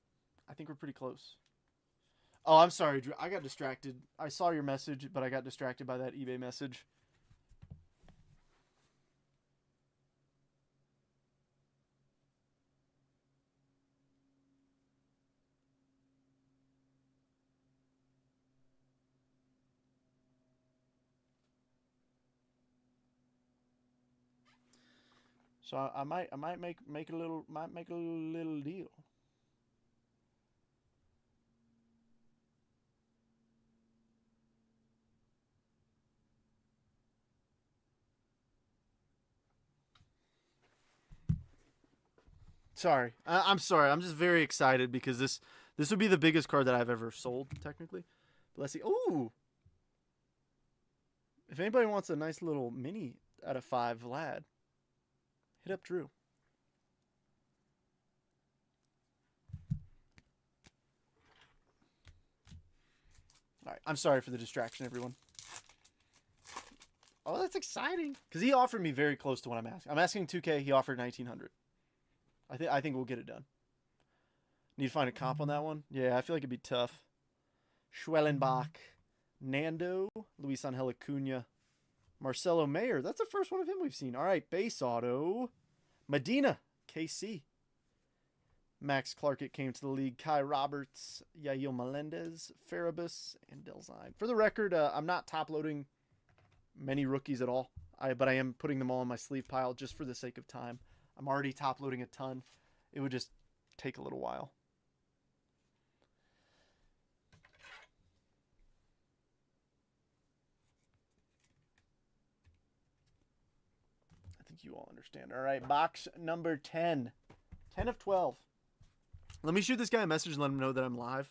I think we're pretty close. Oh, I'm sorry, Drew. I got distracted. I saw your message, but I got distracted by that eBay message. So I might make a little deal. Sorry, I'm sorry. I'm just very excited because this would be the biggest card that I've ever sold technically. But let's see. Ooh, if anybody wants a nice little mini out of 5 Vlad, hit up Drew. All right, I'm sorry for the distraction, everyone. Oh, that's exciting because he offered me very close to what I'm asking. I'm asking 2K. He offered 1900. I think we'll get it done. Need to find a comp on that one? Yeah, I feel like it'd be tough. Schwellenbach, Nando, Luis Angel Acuna, Marcelo Mayer. That's the first one of him we've seen. All right, base auto. Medina, KC. Max Clark, it came to the league. Kai Roberts, Yael Melendez, Farabus, and Delzine. For the record, I'm not top loading many rookies at all, but I am putting them all in my sleeve pile just for the sake of time. I'm already top loading a ton. It would just take a little while. I think you all understand. All right, box number 10. 10 of 12. Let me shoot this guy a message and let him know that I'm live.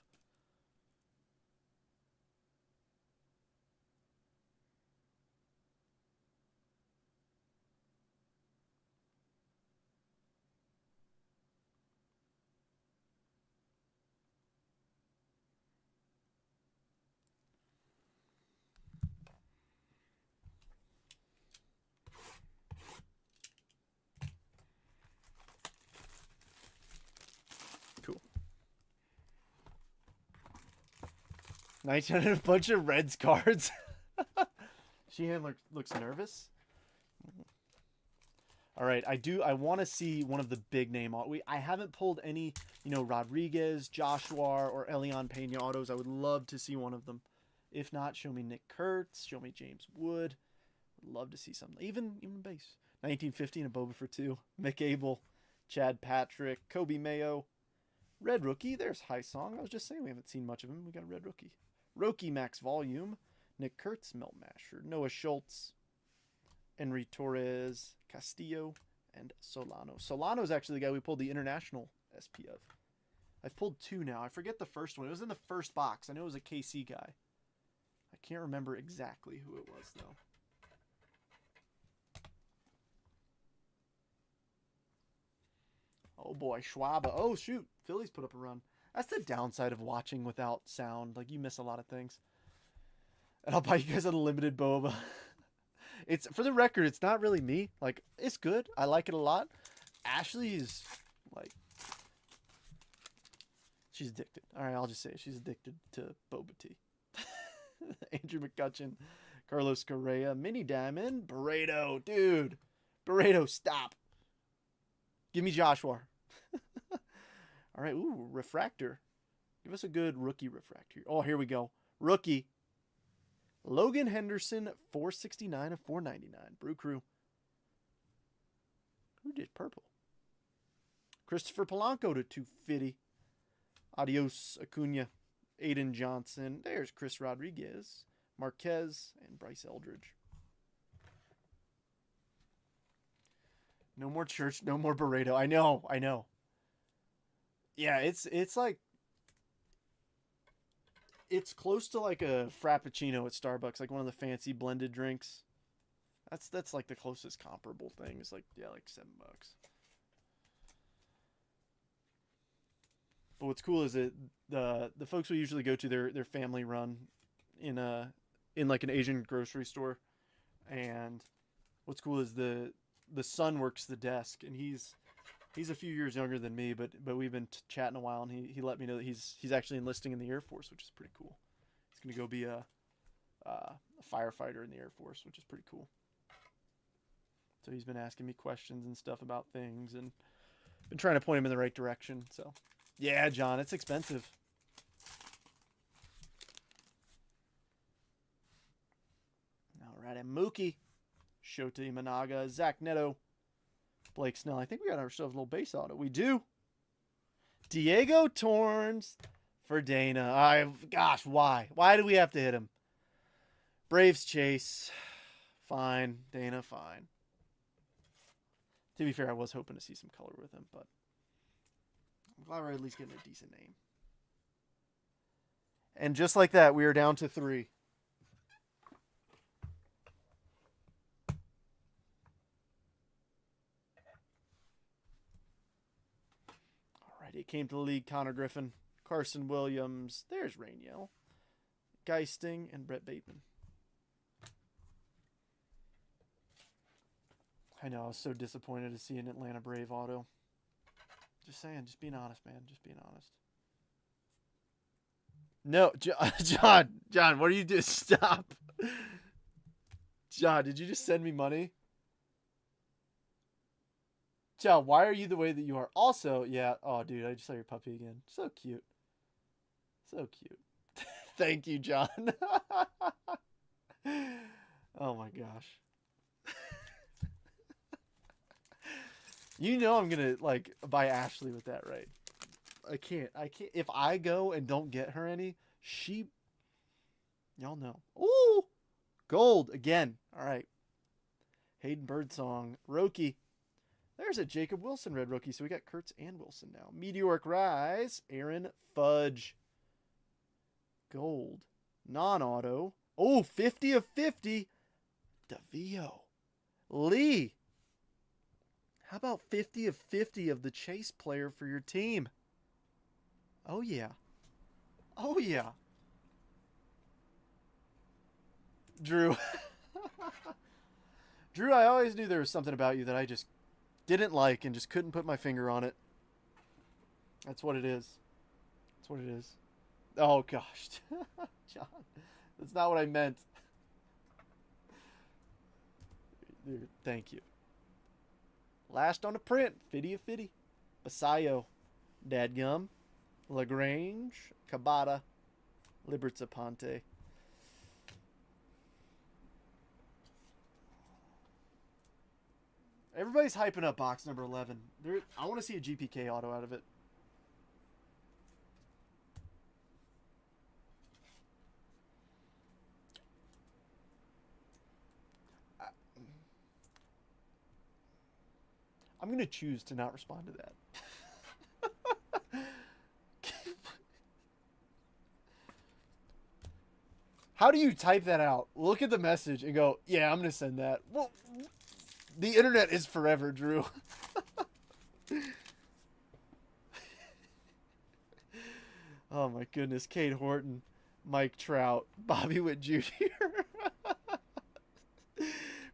Cool. 1900, a bunch of Reds cards. Sheehan looks nervous. All right, I want to see one of the big name autos. I haven't pulled any, Rodriguez, Joshua, or Elian Pena autos. I would love to see one of them. If not, show me Nick Kurtz, show me James Wood. Would love to see something. Even base. 1950 and a Boba for 2. Mick Abel, Chad Patrick, Kobe Mayo. Red rookie. There's High Song. I was just saying we haven't seen much of him. We got a red rookie. Roki Max Volume. Nick Kurtz, Melt Masher. Noah Schultz. Henry Torres, Castillo, and Solano. Solano is actually the guy we pulled the international SP of. I've pulled 2 now. I forget the first one. It was in the first box. I know it was a KC guy. I can't remember exactly who it was, though. Oh, boy. Schwab. Oh, shoot. Phillies put up a run. That's the downside of watching without sound. Like, you miss a lot of things. And I'll buy you guys unlimited boba. It's, for the record, it's not really me. Like, it's good. I like it a lot. Ashley is, like, she's addicted. All right, I'll just say it. She's addicted to boba tea. Andrew McCutcheon, Carlos Correa, Mini Diamond, Burrito. Dude, Burrito, stop. Give me Joshua. All right, ooh, Refractor. Give us a good rookie refractor. Oh, here we go. Rookie. Logan Henderson, 469 of 499. Brew Crew. Who did purple? Christopher Polanco to 250. Adios Acuna. Aiden Johnson. There's Chris Rodriguez. Marquez and Bryce Eldridge. No more Church, no more Burrito. I know. Yeah, it's like, it's close to like a Frappuccino at Starbucks, like one of the fancy blended drinks. That's like the closest comparable thing. It's like, yeah, like $7. But what's cool is that the folks we usually go to, their family run in like an Asian grocery store, and what's cool is the son works the desk, and he's a few years younger than me, but we've been chatting a while, and he let me know that he's actually enlisting in the Air Force, which is pretty cool. He's gonna go be a firefighter in the Air Force, which is pretty cool. So he's been asking me questions and stuff about things, and been trying to point him in the right direction. So yeah, John, it's expensive. All right, and Mookie, Shota Imanaga, Zach Neto, Blake Snell. I think we got ourselves a little base auto. We do. Diego Torrens for Dana. Gosh, why? Why do we have to hit him? Braves Chase. Fine. Dana, fine. To be fair, I was hoping to see some color with him, but I'm glad we're at least getting a decent name. And just like that, we are down to 3. It came to the league. Connor Griffin, Carson Williams. There's Rainiel, Geisting, and Brett Bateman. I know, I was so disappointed to see an Atlanta Brave auto. Just saying, just being honest, man. Just being honest. No, John, what are you doing? Stop. John, did you just send me money? John, why are you the way that you are? Also, yeah. Oh, dude, I just saw your puppy again. So cute. So cute. Thank you, John. Oh, my gosh. You know I'm going to, like, buy Ashley with that, right? I can't. If I go and don't get her any, y'all know. Ooh! Gold again. All right. Hayden Birdsong. Roki. There's a Jacob Wilson red rookie. So we got Kurtz and Wilson now. Meteoric Rise. Aaron Fudge. Gold. Non-auto. Oh, 50 of 50. DeVio. Lee. How about 50 of 50 of the Chase player for your team? Oh, yeah. Oh, yeah. Drew. Drew, I always knew there was something about you that I just didn't like and just couldn't put my finger on it. That's what it is. That's what it is. Oh, gosh. John, that's not what I meant. Dude, thank you. Last on the print, 50 of 50. Basayo, Dadgum, LaGrange, Cabada, Libertz Aponte. Everybody's hyping up box number 11. I want to see a GPK auto out of it. I'm going to choose to not respond to that. How do you type that out? Look at the message and go, yeah, I'm going to send that. Well, the internet is forever, Drew. Oh, my goodness. Cade Horton. Mike Trout, Bobby Witt Jr.,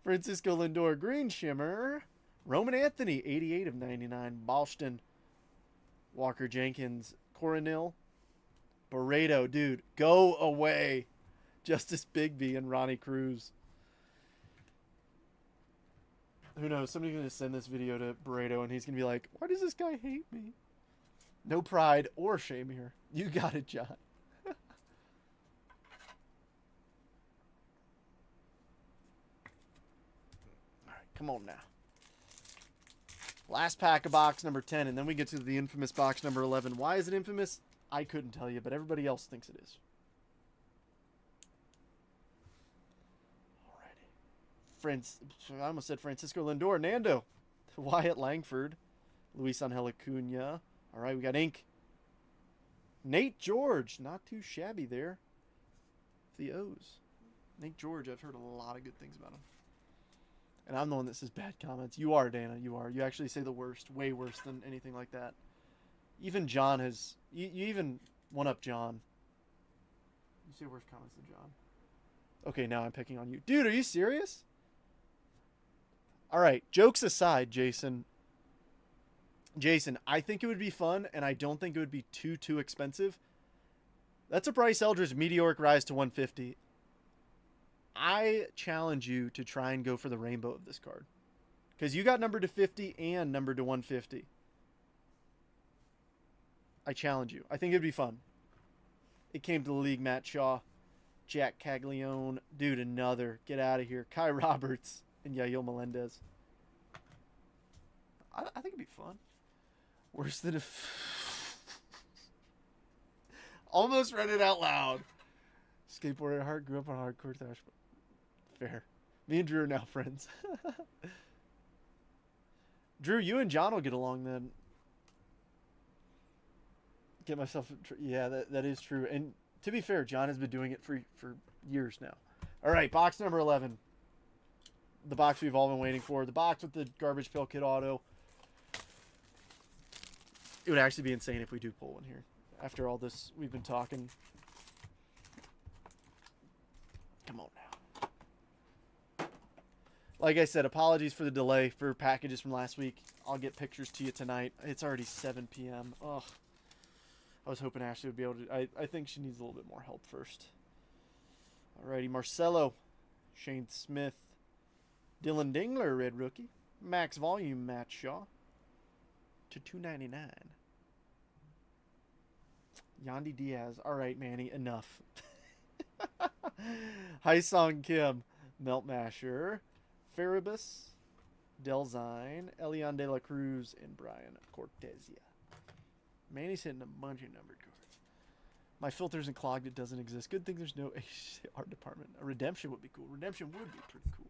Francisco Lindor, Green Shimmer, Roman Anthony, 88 of 99, Boston, Walker Jenkins, Coronil, Barreto, dude, go away, Justice Bigby, and Ronnie Cruz. Who knows? Somebody's going to send this video to Barreto, and he's going to be like, why does this guy hate me? No pride or shame here. You got it, John. All right, come on now. Last pack of box number 10, and then we get to the infamous box number 11. Why is it infamous? I couldn't tell you, but everybody else thinks it is. I almost said Francisco Lindor. Nando. Wyatt Langford. Luis Angel Acuna. All right, we got ink. Nate George. Not too shabby there. The O's. Nate George, I've heard a lot of good things about him. And I'm the one that says bad comments. You are, Dana. You are. You actually say the worst. Way worse than anything like that. Even John has... You even one-up John. You say worse comments than John. Okay, now I'm picking on you. Dude, are you serious? All right, jokes aside, Jason. Jason, I think it would be fun, and I don't think it would be too expensive. That's a Bryce Eldridge meteoric rise to 150. I challenge you to try and go for the rainbow of this card. Because you got numbered to 50 and numbered to 150. I challenge you. I think it'd be fun. It came to the league, Matt Shaw. Jack Caglione. Dude, another. Get out of here. Kai Roberts and Yael Melendez. I think it'd be fun. Worse than almost read it out loud. Skateboarder at heart, grew up on hardcore thrash. Fair. Me and Drew are now friends. Drew, you and John will get along then. Get myself... Yeah, that is true. And to be fair, John has been doing it for years now. All right, box number 11. The box we've all been waiting for. The box with the Garbage Pail Kid auto. It would actually be insane if we do pull one here. After all this, we've been talking. Come on now. Like I said, apologies for the delay for packages from last week. I'll get pictures to you tonight. It's already 7 p.m. Ugh. I was hoping Ashley would be able to... I think she needs a little bit more help first. Alrighty, Marcelo. Shane Smith. Dylan Dingler, red rookie. Max volume, Matt Shaw. To $2.99. Yandy Diaz. Alright, Manny, enough. Hi-Song Kim. Melt Masher. Farabus. Delzine. Elian De La Cruz. And Brian Cortezia. Manny's hitting a bunch of numbered cards. My filter isn't clogged. It doesn't exist. Good thing there's no art department. A redemption would be cool. Redemption would be pretty cool.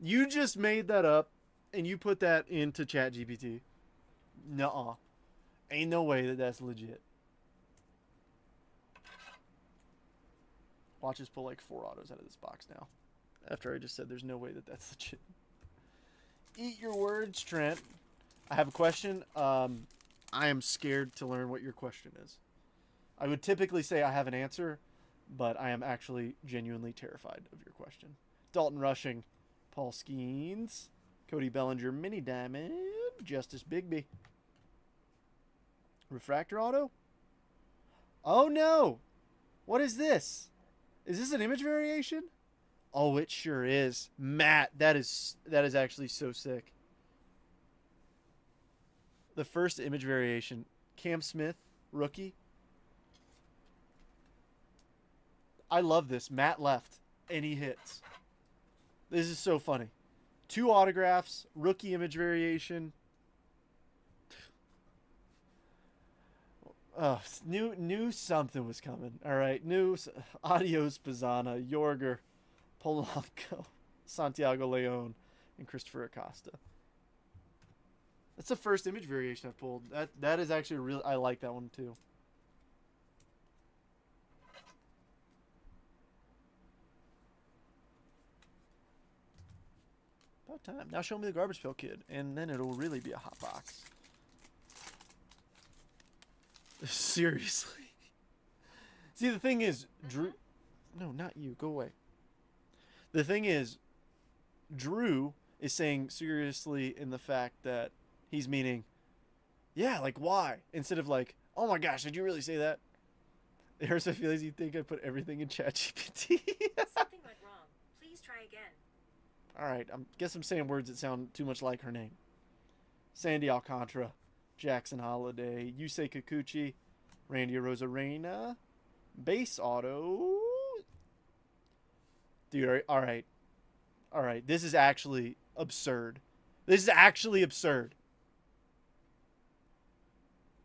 You just made that up, and you put that into ChatGPT. Nuh-uh. Ain't no way that that's legit. Watch us pull like 4 autos out of this box now. After I just said there's no way that that's legit. Eat your words, Trent. I have a question. I am scared to learn what your question is. I would typically say I have an answer, but I am actually genuinely terrified of your question. Dalton Rushing, Paul Skeens, Cody Bellinger, Mini Diamond, Justice Bigby. Refractor auto? Oh no! What is this? Is this an image variation? Oh, it sure is. Matt, that is actually so sick. The first image variation. Cam Smith, rookie. I love this. Matt left, and he hits. This is so funny. 2 autographs, rookie image variation. Oh, knew something was coming. All right, Adios Pizzana, Yorger, Polanco, Santiago Leon, and Christopher Acosta. That's the first image variation I've pulled. That is actually real. I like that one too. About time. Now show me the Garbage Pail Kid, and then it'll really be a hot box. Seriously. See, the thing is, Drew... No, not you. Go away. The thing is, Drew is saying seriously in the fact that he's meaning, yeah, like, why? Instead of like, oh my gosh, did you really say that? It hurts my feelings you think I put everything in ChatGPT. Something went wrong. Please try again. Alright, I guess I'm saying words that sound too much like her name. Sandy Alcantara, Jackson Holiday, Yusei Kikuchi, Randy Rosarena, Base Auto. Dude, alright. Alright, this is actually absurd. This is actually absurd.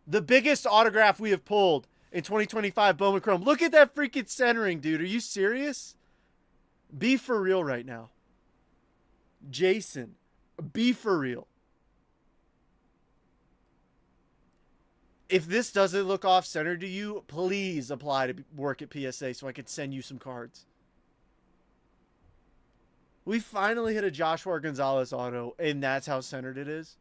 The biggest autograph we have pulled in 2025 Bowman Chrome. Look at that freaking centering, dude. Are you serious? Be for real right now. Jason, be for real. If this doesn't look off-center to you, please apply to work at PSA so I could send you some cards. We finally hit a Joshua Gonzalez auto, and that's how centered it is.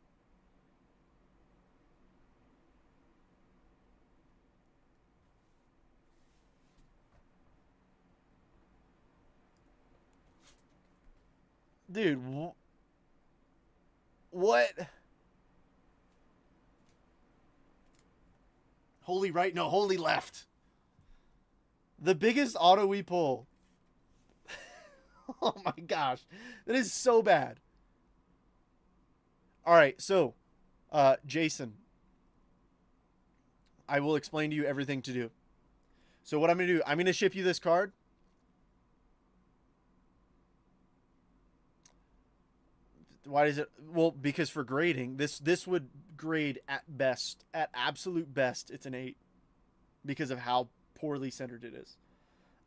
Dude, what? Holy right? No, holy left. The biggest auto we pull. Oh my gosh. That is so bad. All right, so, Jason, I will explain to you everything to do. So what I'm going to do, I'm going to ship you this card. Why is it? Well, because for grading, this would grade at best, at absolute best, it's an 8 because of how poorly centered it is.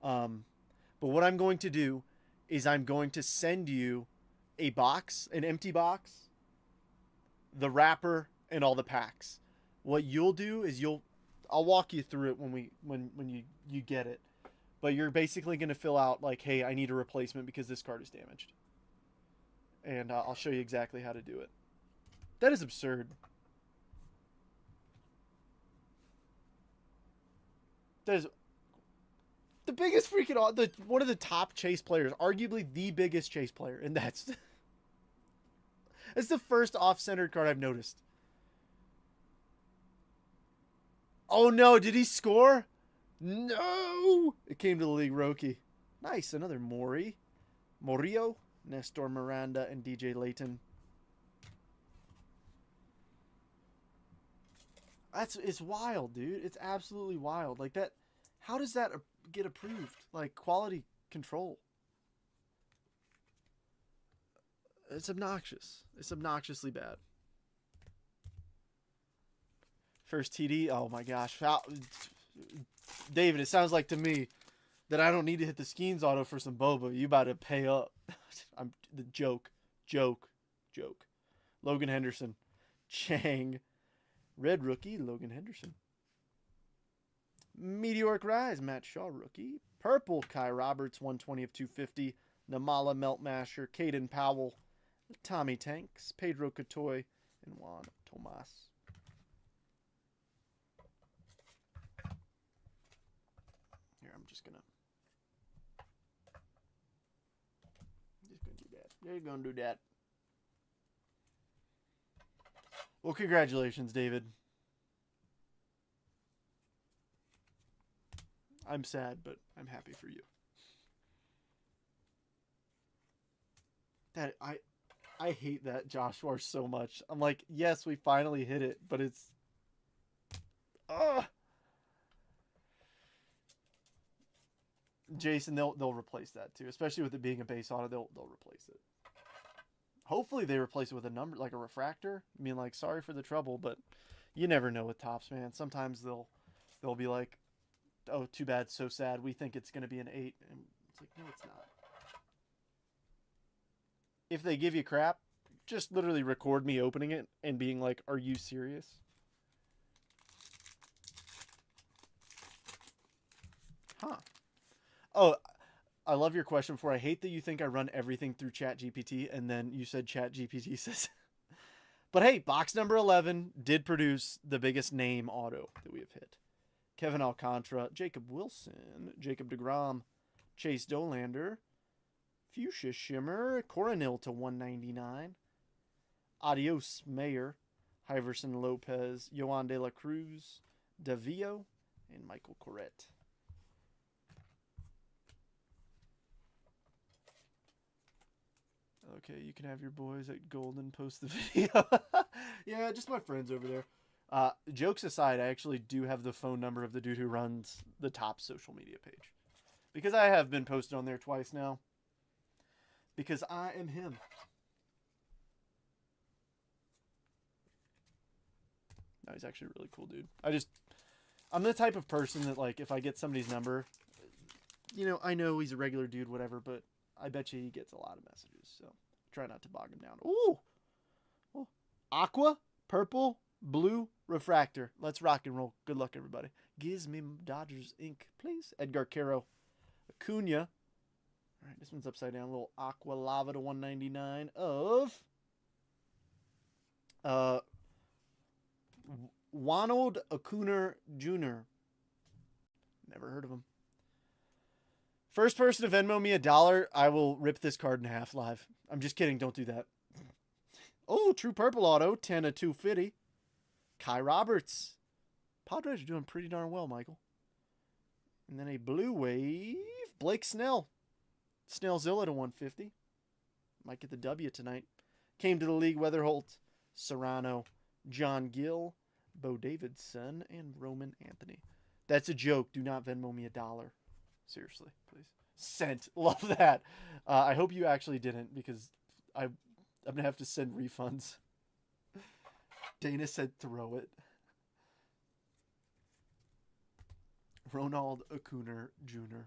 But what I'm going to do is I'm going to send you a box, an empty box, the wrapper, and all the packs. What you'll do is I'll walk you through it when you get it. But you're basically going to fill out like, hey, I need a replacement because this card is damaged. And I'll show you exactly how to do it. That is absurd. That is the biggest freaking... one of the top chase players. Arguably the biggest chase player. And that's... That's the first off-centered card I've noticed. Oh no, did he score? No! It came to the league rookie. Nice, another Morio, Nestor Miranda, and DJ Layton. It's wild, dude. It's absolutely wild. Like that, how does that get approved? Like quality control. It's obnoxious. It's obnoxiously bad. First TD. Oh my gosh. David, it sounds like to me that I don't need to hit the Skeens auto for some Boba. You about to pay up. I'm the joke. Logan Henderson. Chang. Red rookie, Logan Henderson. Meteoric Rise, Matt Shaw rookie. Purple, Kai Roberts, 120 of 250. Namala Meltmasher, Caden Powell, Tommy Tanks, Pedro Catoy, and Juan Tomas. Here, I'm just gonna do that. You're gonna do that. Well, congratulations, David. I'm sad, but I'm happy for you. That I hate that Joshua so much. I'm like, yes, we finally hit it, but it's Jason, they'll replace that too, especially with it being a base auto. They'll replace it. Hopefully they replace it with a number like a refractor. I mean, like, sorry for the trouble, but you never know with Topps, man. Sometimes they'll be like, oh, too bad, so sad. We think it's going to be an 8. And it's like, no, it's not. If they give you crap, just literally record me opening it and being like, are you serious? Huh. Oh, I love your question for. I hate that you think I run everything through ChatGPT, and then you said ChatGPT says. But hey, box number 11 did produce the biggest name auto that we have hit. Kevin Alcantara, Jacob Wilson, Jacob deGrom, Chase Dolander, Fuchsia Shimmer, Coronil to 199, Adios Mayer, Iverson Lopez, Yohan De La Cruz, Davio, and Michael Corrette. Okay, you can have your boys at Golden post the video. Yeah, just my friends over there. Jokes aside, I actually do have the phone number of the dude who runs the top social media page. Because I have been posted on there twice now. Because I am him. No, he's actually a really cool dude. I'm the type of person that, like, if I get somebody's number, you know, I know he's a regular dude, whatever, but I bet you he gets a lot of messages, so try not to bog him down. Ooh! Oh. Aqua, purple, blue, refractor. Let's rock and roll. Good luck, everybody. Gives me Dodgers ink, please. Edgar Caro. Acuna. All right, this one's upside down. A little aqua lava to 199 of Ronald Acuna Jr. Never heard of him. First person to Venmo me $1, I will rip this card in half live. I'm just kidding. Don't do that. Oh, true purple auto. 10 of 250. Kai Roberts. Padres are doing pretty darn well, Michael. And then a blue wave. Blake Snell. Snellzilla to 150. Might get the W tonight. Came to the league. Weatherholt. Serrano. John Gill. Bo Davidson. And Roman Anthony. That's a joke. Do not Venmo me $1. Seriously, please. Sent. Love that. I hope you actually didn't, because I'm going to have to send refunds. Dana said throw it. Ronald Acuna Jr.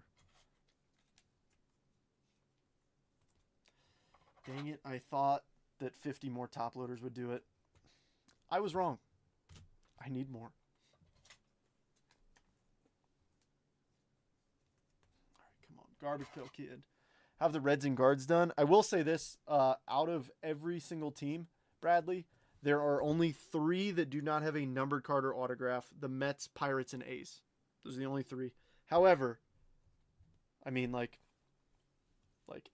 Dang it, I thought that 50 more top loaders would do it. I was wrong. I need more. Garbage Pail Kid. Have the Reds and Guards done. I will say this, out of every single team, Bradley, there are only 3 that do not have a numbered card or autograph. The Mets, Pirates, and A's. Those are the only 3. However, I mean, like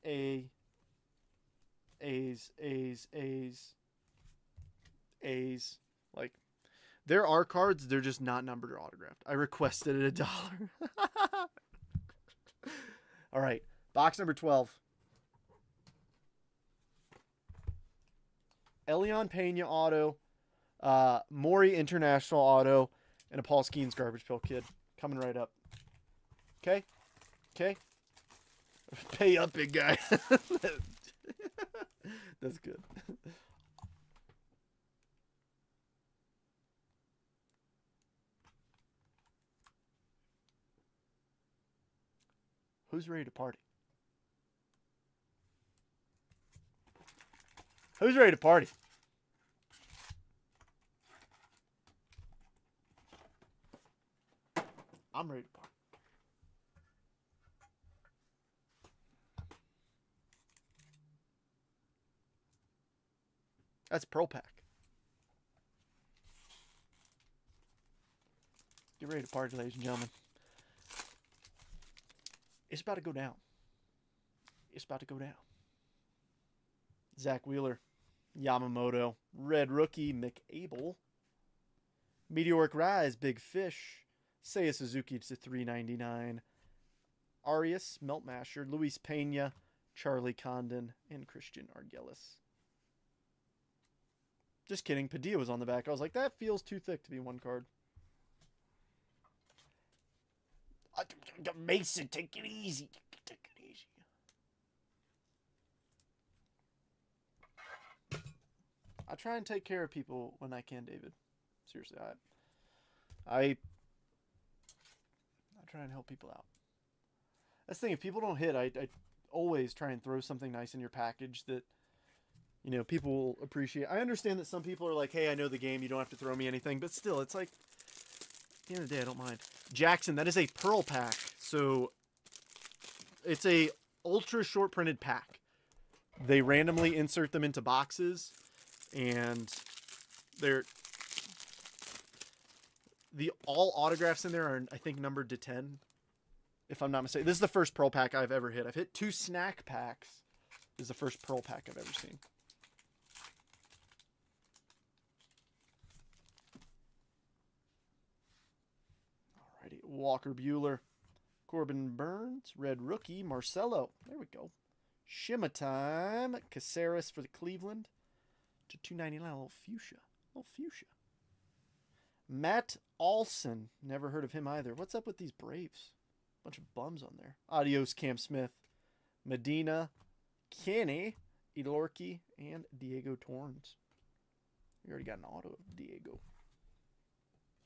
A's, like, there are cards, they're just not numbered or autographed. I requested it $1. All right, box number 12. Elion Pena auto, Maury International auto, and a Paul Skeens Garbage Pail Kid coming right up. Okay? Okay? Pay up, big guy. That's good. Who's ready to party? Who's ready to party? I'm ready to party. That's Pearl Pack. Get ready to party, ladies and gentlemen. It's about to go down. It's about to go down. Zach Wheeler, Yamamoto, Red Rookie, McAble, Meteoric Rise, Big Fish, Seiya Suzuki to 399, Arias, Meltmasher, Luis Pena, Charlie Condon, and Christian Argelis. Just kidding. Padilla was on the back. I was like, that feels too thick to be one card. Mason, take it easy. Take it easy. I try and take care of people when I can, David. Seriously, I try and help people out. That's the thing. If people don't hit, I always try and throw something nice in your package that, you know, people will appreciate. I understand that some people are like, hey, I know the game. You don't have to throw me anything. But still, it's like, at the end of the day, I don't mind. Jackson, that is a Pearl Pack. So it's a ultra short printed pack. They randomly insert them into boxes, and the all autographs in there are, I think, numbered to 10, if I'm not mistaken. This is the first Pearl pack I've ever hit. I've hit 2 snack packs. This is the first Pearl pack I've ever seen. Alrighty, Walker Buehler, Corbin Burns, Red Rookie, Marcelo. There we go. Shimma time. Caceres for the Cleveland to 299. A little fuchsia. Matt Olson. Never heard of him either. What's up with these Braves? Bunch of bums on there. Adios, Cam Smith. Medina, Kenny, Elorki, and Diego Torrens. We already got an auto of Diego.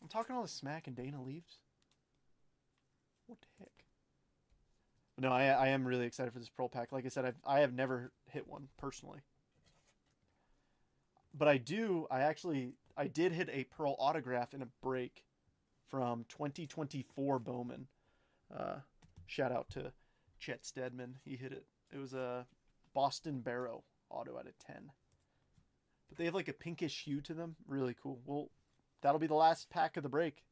I'm talking all this smack and Dana leaves. What the heck? No, I am really excited for this Pearl pack. Like I said, I have never hit one personally. But I did hit a Pearl autograph in a break from 2024 Bowman. Shout out to Chet Stedman. He hit it. It was a Boston Barrow auto out of 10. But they have like a pinkish hue to them. Really cool. Well, that'll be the last pack of the break.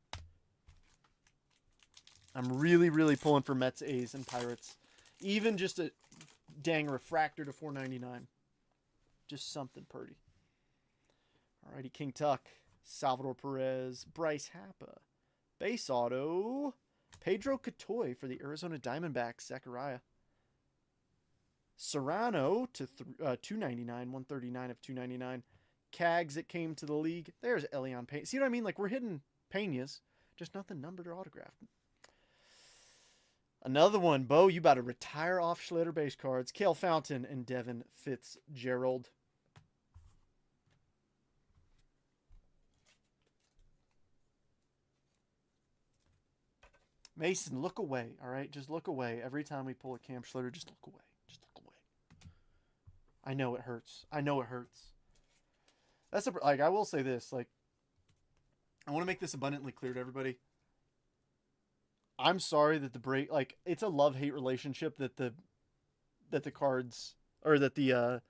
I'm really, really pulling for Mets, A's, and Pirates. Even just a dang refractor to $4.99. Just something pretty. Alrighty, King Tuck, Salvador Perez, Bryce Harper. Base auto, Pedro Catoy for the Arizona Diamondbacks, Zachariah. Serrano to $2.99, 139 of 299. Cags that came to the league. There's Elian Pena. See what I mean? Like, we're hitting Pena's, just nothing numbered or autographed. Another one, Bo, you about to retire off Schlitter base cards. Cale Fountain and Devin Fitzgerald. Mason, look away, all right? Just look away. Every time we pull a Cam Schlitter, just look away. Just look away. I know it hurts. I know it hurts. That's like, I will say this, like, I want to make this abundantly clear to everybody. I'm sorry that the break, like, it's a love-hate relationship that the cards, or that the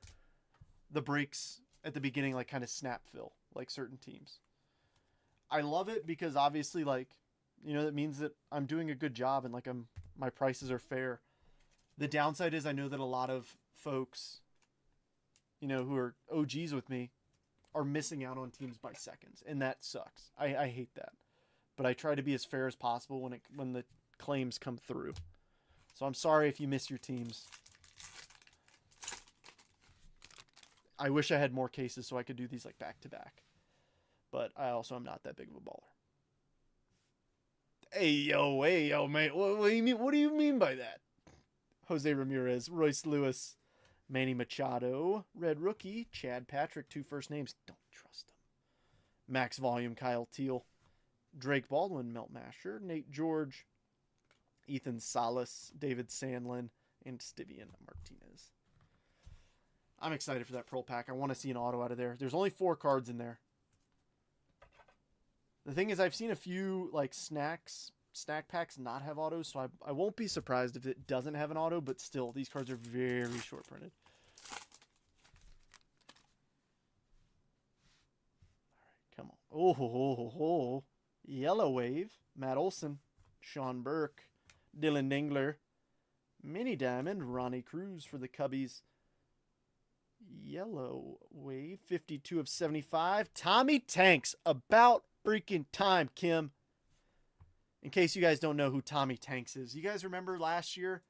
breaks at the beginning, like, kind of snap fill, like certain teams. I love it because obviously, like, you know, that means that I'm doing a good job and, like, my prices are fair. The downside is I know that a lot of folks, you know, who are OGs with me are missing out on teams by seconds, and that sucks. I hate that. But I try to be as fair as possible when the claims come through. So I'm sorry if you miss your teams. I wish I had more cases so I could do these like back to back. But I also am not that big of a baller. Hey yo, mate. What do you mean by that? Jose Ramirez, Royce Lewis, Manny Machado, Red Rookie, Chad Patrick, 2 first names. Don't trust them. Max Volume, Kyle Teal. Drake Baldwin, Melt Masher, Nate George, Ethan Salas, David Sandlin, and Stivian Martinez. I'm excited for that Pearl pack. I want to see an auto out of there. There's only 4 cards in there. The thing is, I've seen a few like snack packs not have autos, so I won't be surprised if it doesn't have an auto, but still, these cards are very short printed. All right, come on. Oh. Yellow Wave, Matt Olson, Sean Burke, Dylan Dingler, Mini Diamond, Ronnie Cruz for the Cubbies. Yellow Wave, 52 of 75. Tommy Tanks, about freaking time, Kim. In case you guys don't know who Tommy Tanks is. You guys remember last year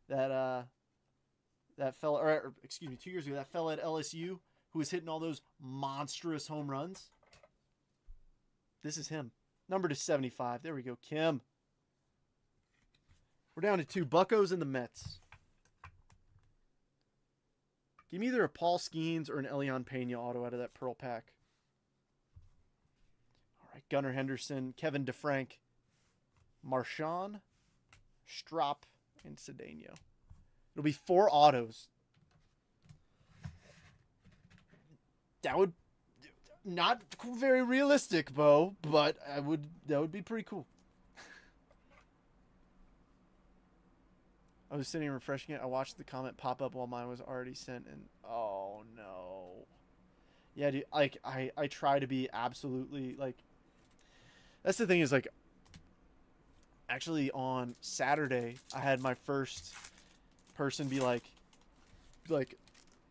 that fella, or excuse me, 2 years ago, that fella at LSU who was hitting all those monstrous home runs? This is him. Number to 75. There we go, Kim. We're down to 2. Buccos and the Mets. Give me either a Paul Skeens or an Elian Pena auto out of that Pearl pack. All right, Gunnar Henderson, Kevin DeFrank, Marchand, Strop, and Cedeno. It'll be 4 autos. That would not very realistic, Bo, but that would be pretty cool. I was sitting and refreshing it. I watched the comment pop up while mine was already sent, and oh no. Yeah, dude, like I try to be absolutely like That's the thing is like, actually on Saturday, I had my first person be like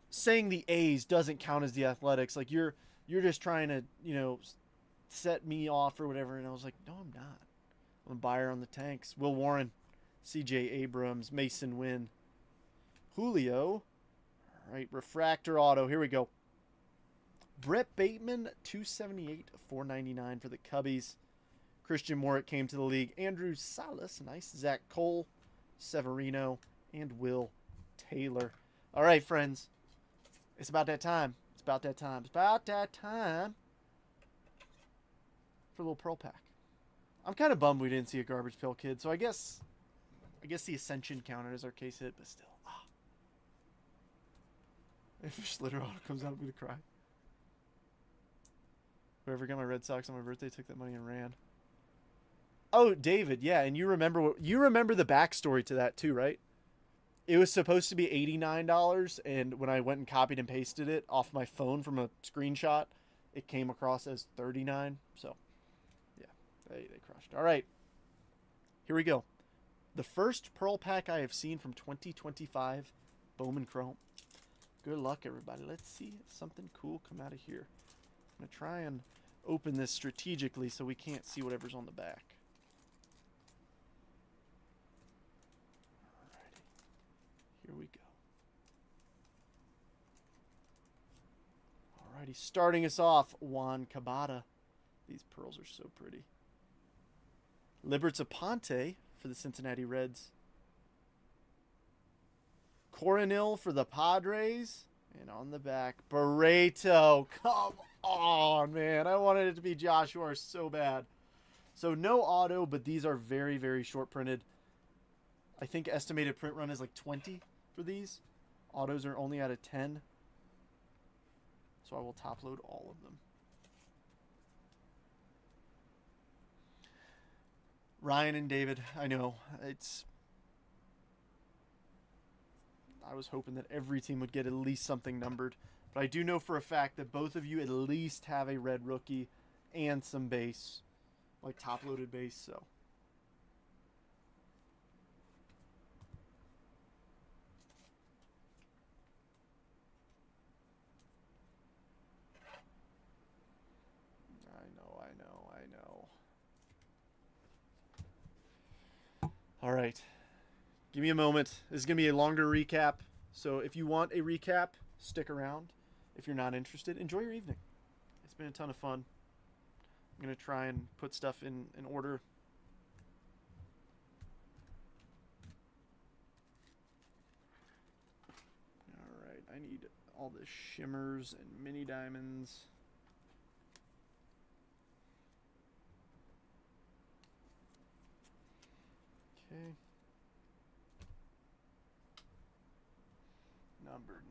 saying the A's doesn't count as the athletics. Like you're just trying to, set me off or whatever. And I was like, no, I'm not. I'm a buyer on the tanks. Will Warren, C.J. Abrams, Mason Wynn, Julio. All right, refractor auto. Here we go. Brett Bateman, 278, 499 for the Cubbies. Christian Morik came to the league. Andrew Salas, nice. Zach Cole, Severino, and Will Taylor. All right, friends. It's about that time. It's about that time. It's about that time for a little Pearl Pack. I'm kind of bummed we didn't see a Garbage Pail Kid, so I guess the Ascension counted as our case hit, but still. If a Schlitter auto comes out, I'm going to cry. Whoever got my Red Sox on my birthday took that money and ran. Oh, David, yeah, and you remember the backstory to that too, right? It was supposed to be $89, and when I went and copied and pasted it off my phone from a screenshot, it came across as $39. So, yeah, they crushed. All right, here we go. The first Pearl Pack I have seen from 2025, Bowman Chrome. Good luck, everybody. Let's see something cool come out of here. I'm going to try and open this strategically so we can't see whatever's on the back. Alrighty. Here we go. Alrighty. Starting us off, Juan Cabada. These pearls are so pretty. Liberts Aponte for the Cincinnati Reds. Coronel for the Padres. And on the back, Barreto. Come on, man. I wanted it to be Joshua so bad. So no auto, but these are very, very short printed. I think estimated print run is like 20 for these. Autos are only out of 10. So I will top load all of them. Ryan and David, I know. I was hoping that every team would get at least something numbered. But I do know for a fact that both of you at least have a red rookie and some base. Like top-loaded base, so. I know. All right. Give me a moment. This is going to be a longer recap. So if you want a recap, stick around. If you're not interested, enjoy your evening. It's been a ton of fun. I'm going to try and put stuff in order. All right. I need all the shimmers and mini diamonds. Okay. Numbered.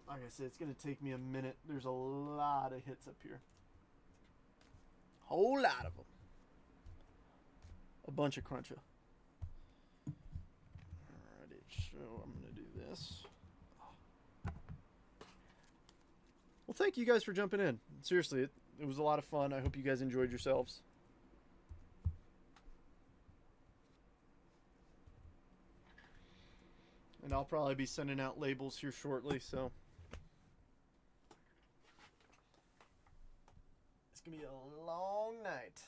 Like I said, it's going to take me a minute. There's a lot of hits up here. Whole lot of them. A bunch of cruncha. Alrighty, so I'm going to do this. Well, thank you guys for jumping in. Seriously, it was a lot of fun. I hope you guys enjoyed yourselves. And I'll probably be sending out labels here shortly, so. It's going to be a long night.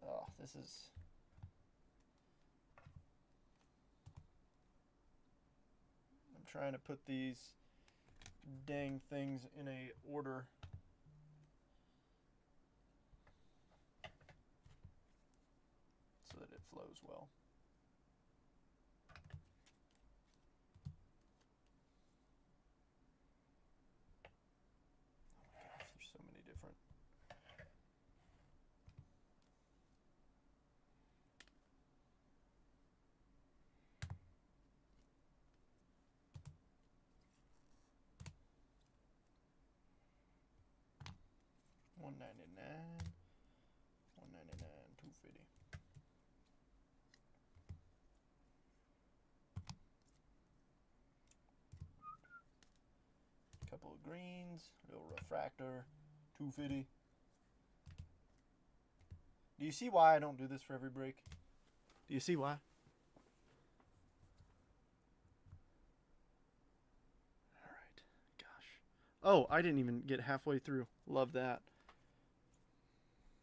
Oh, this is... I'm trying to put these dang things in a order. So that it flows well. Oh my gosh, there's so many different. $199. greens. Real refractor. 250. Do you see why I don't do this for every break? Do you see why? Alright. Gosh. Oh, I didn't even get halfway through. Love that.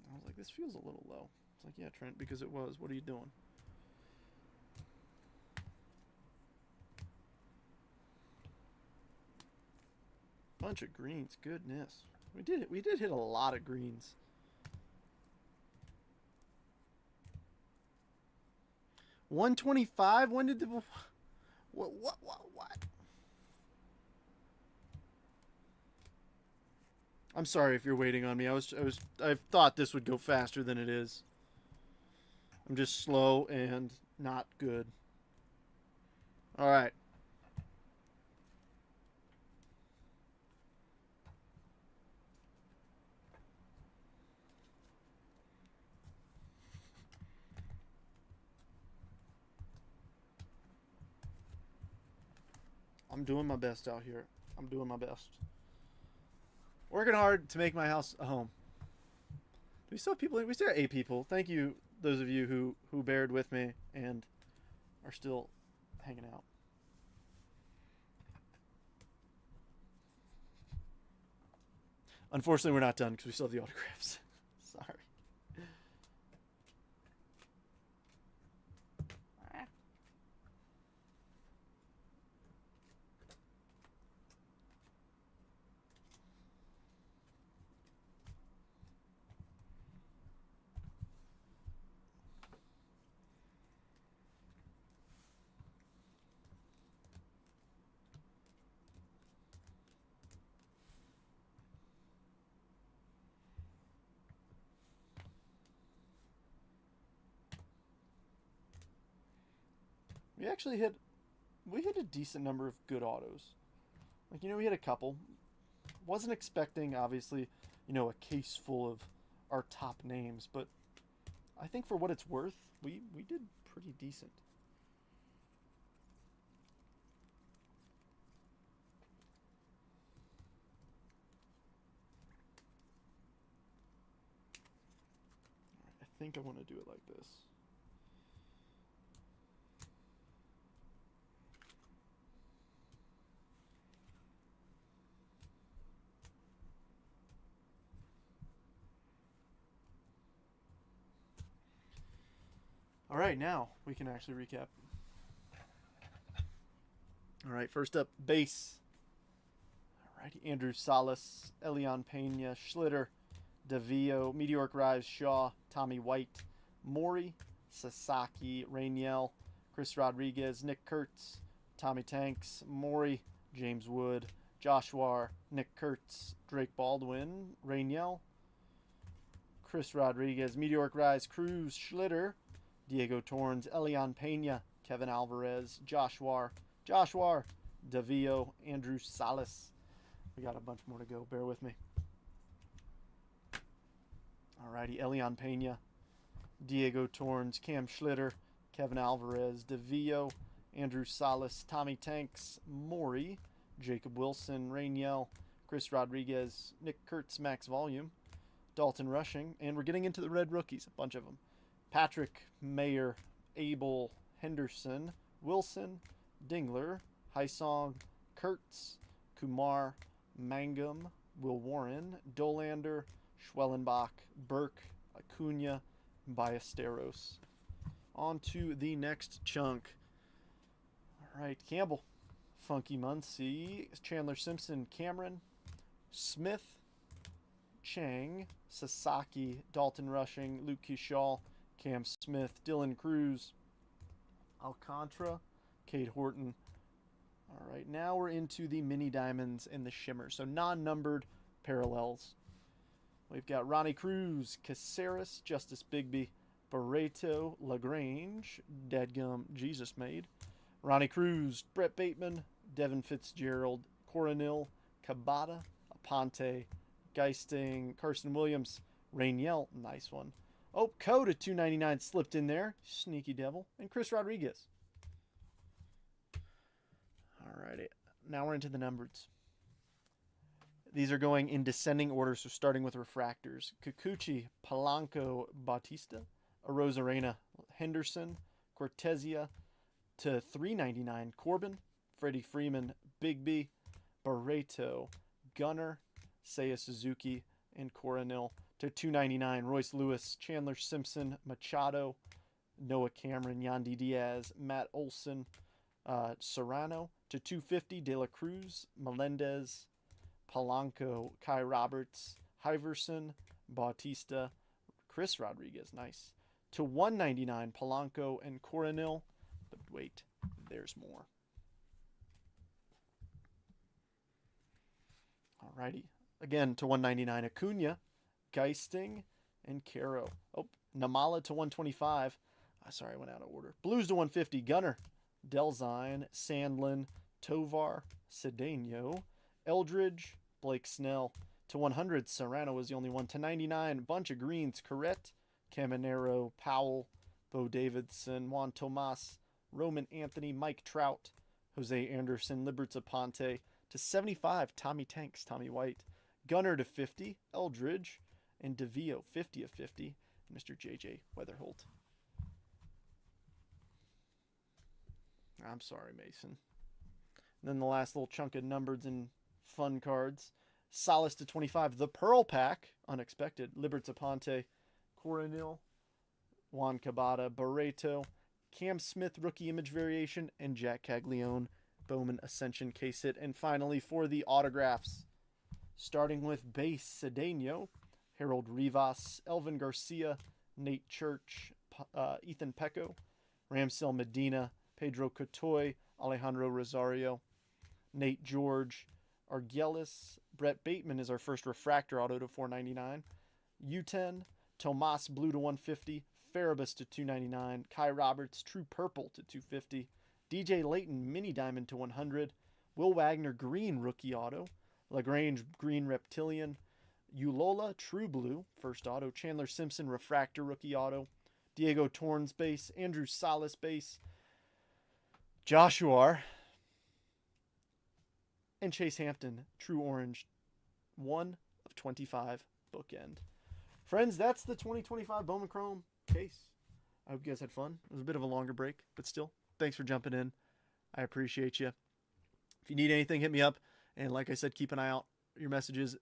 I was like, this feels a little low. It's like, yeah, Trent, because it was. What are you doing? Bunch of greens. Goodness. We did hit a lot of greens. $125? When did the what? I'm sorry if you're waiting on me. I thought this would go faster than it is. I'm just slow and not good. All right. I'm doing my best out here. I'm doing my best. Working hard to make my house a home. Do we still have people? We still have 8 people. Thank you, those of you who bared with me and are still hanging out. Unfortunately, we're not done because we still have the autographs. Sorry. We hit a decent number of good autos. Like, we hit a couple. Wasn't expecting, obviously, a case full of our top names, but I think for what it's worth, we did pretty decent. All right, I think I want to do it like this. All right, now we can actually recap. All right, first up, base. All right, Andrew Salas, Elian Pena, Schlitter, DeVio, Meteoric Rise, Shaw, Tommy White, Maury, Sasaki, Rainiel, Chris Rodriguez, Nick Kurtz, Tommy Tanks, Maury, James Wood, Joshua, Nick Kurtz, Drake Baldwin, Rainiel, Chris Rodriguez, Meteoric Rise, Cruz, Schlitter, Diego Torrens, Elian Pena, Kevin Alvarez, Joshua, DeVio, Andrew Salas. We got a bunch more to go. Bear with me. Alrighty, Elian Pena, Diego Torrens, Cam Schlitter, Kevin Alvarez, DeVio, Andrew Salas, Tommy Tanks, Maury, Jacob Wilson, Rainiel, Chris Rodriguez, Nick Kurtz, Max Volume, Dalton Rushing, and we're getting into the red rookies, a bunch of them. Patrick, Mayer, Abel, Henderson, Wilson, Dingler, Hysong, Kurtz, Kumar, Mangum, Will Warren, Dolander, Schwellenbach, Burke, Acuna, Ballesteros. On to the next chunk. All right, Campbell, Funky Muncie, Chandler Simpson, Cameron, Smith, Chang, Sasaki, Dalton Rushing, Luke Kershaw, Cam Smith, Dylan Cruz, Alcantara, Cade Horton. All right, now we're into the mini diamonds and the shimmer. So non-numbered parallels. We've got Ronnie Cruz, Caceres, Justice Bigby, Barreto, LaGrange, Dadgum, Jesus Made, Ronnie Cruz, Brett Bateman, Devin Fitzgerald, Coronil, Cabada, Aponte, Geisting, Carson Williams, Rainiel, nice one. Oh, Code at $2.99 slipped in there. Sneaky devil. And Chris Rodriguez. Alrighty. Now we're into the numbers. These are going in descending order, so starting with refractors. Kikuchi, Polanco, Bautista, Arozarena, Henderson, Cortesia to 399. Corbin, Freddie Freeman, Bigby, Barreto, Gunner, Seiya Suzuki, and Coronel to 299. Royce Lewis, Chandler Simpson, Machado, Noah Cameron, Yandy Diaz, Matt Olson, Serrano to 250. De La Cruz, Melendez, Polanco, Kai Roberts, Hiverson, Bautista, Chris Rodriguez, nice. To 199, Polanco and Coronel. But wait, there's more. Alrighty. Again, to 199, Acuna, Geisting, and Caro. Oh, Namala to 125. Sorry, I went out of order. Blues to 150, Gunner, Delzine, Sandlin, Tovar, Cedeno, Eldridge, Blake Snell. To 100, Serrano was the only one. To 99, bunch of greens, Corrette, Caminero, Powell, Bo Davidson, Juan Tomas, Roman Anthony, Mike Trout, Jose Anderson, Libertz Aponte. To 75, Tommy Tanks, Tommy White. Gunner to 50, Eldridge, and DeVio 50 of 50, Mr. JJ Weatherholt. I'm sorry, Mason. And then the last little chunk of numbered and fun cards. Salas to 25, the Pearl Pack, unexpected. Libertz Aponte, Coronel, Juan Cabada, Barreto, Cam Smith rookie image variation, and Jack Caglione, Bowman Ascension case hit. And finally for the autographs, starting with base, Cedeno, Harold Rivas, Elvin Garcia, Nate Church, Ethan Pecco, Ramsell Medina, Pedro Cotoy, Alejandro Rosario, Nate George, Argelis, Brett Bateman is our first refractor auto to 499, U10, Tomas Blue to 150, Farabus to 299, Kai Roberts True Purple to 250, DJ Layton Mini Diamond to 100, Will Wagner Green Rookie Auto, LaGrange Green Reptilian, Ulola True Blue First Auto, Chandler Simpson Refractor Rookie Auto, Diego Torrens Base, Andrew Salas Base, Joshua, and Chase Hampton True Orange 1 of 25 bookend. Friends, that's the 2025 Bowman Chrome case. I hope you guys had fun. It was a bit of a longer break, but still, thanks for jumping in. I appreciate you. If you need anything, hit me up. And like I said, keep an eye out for your messages.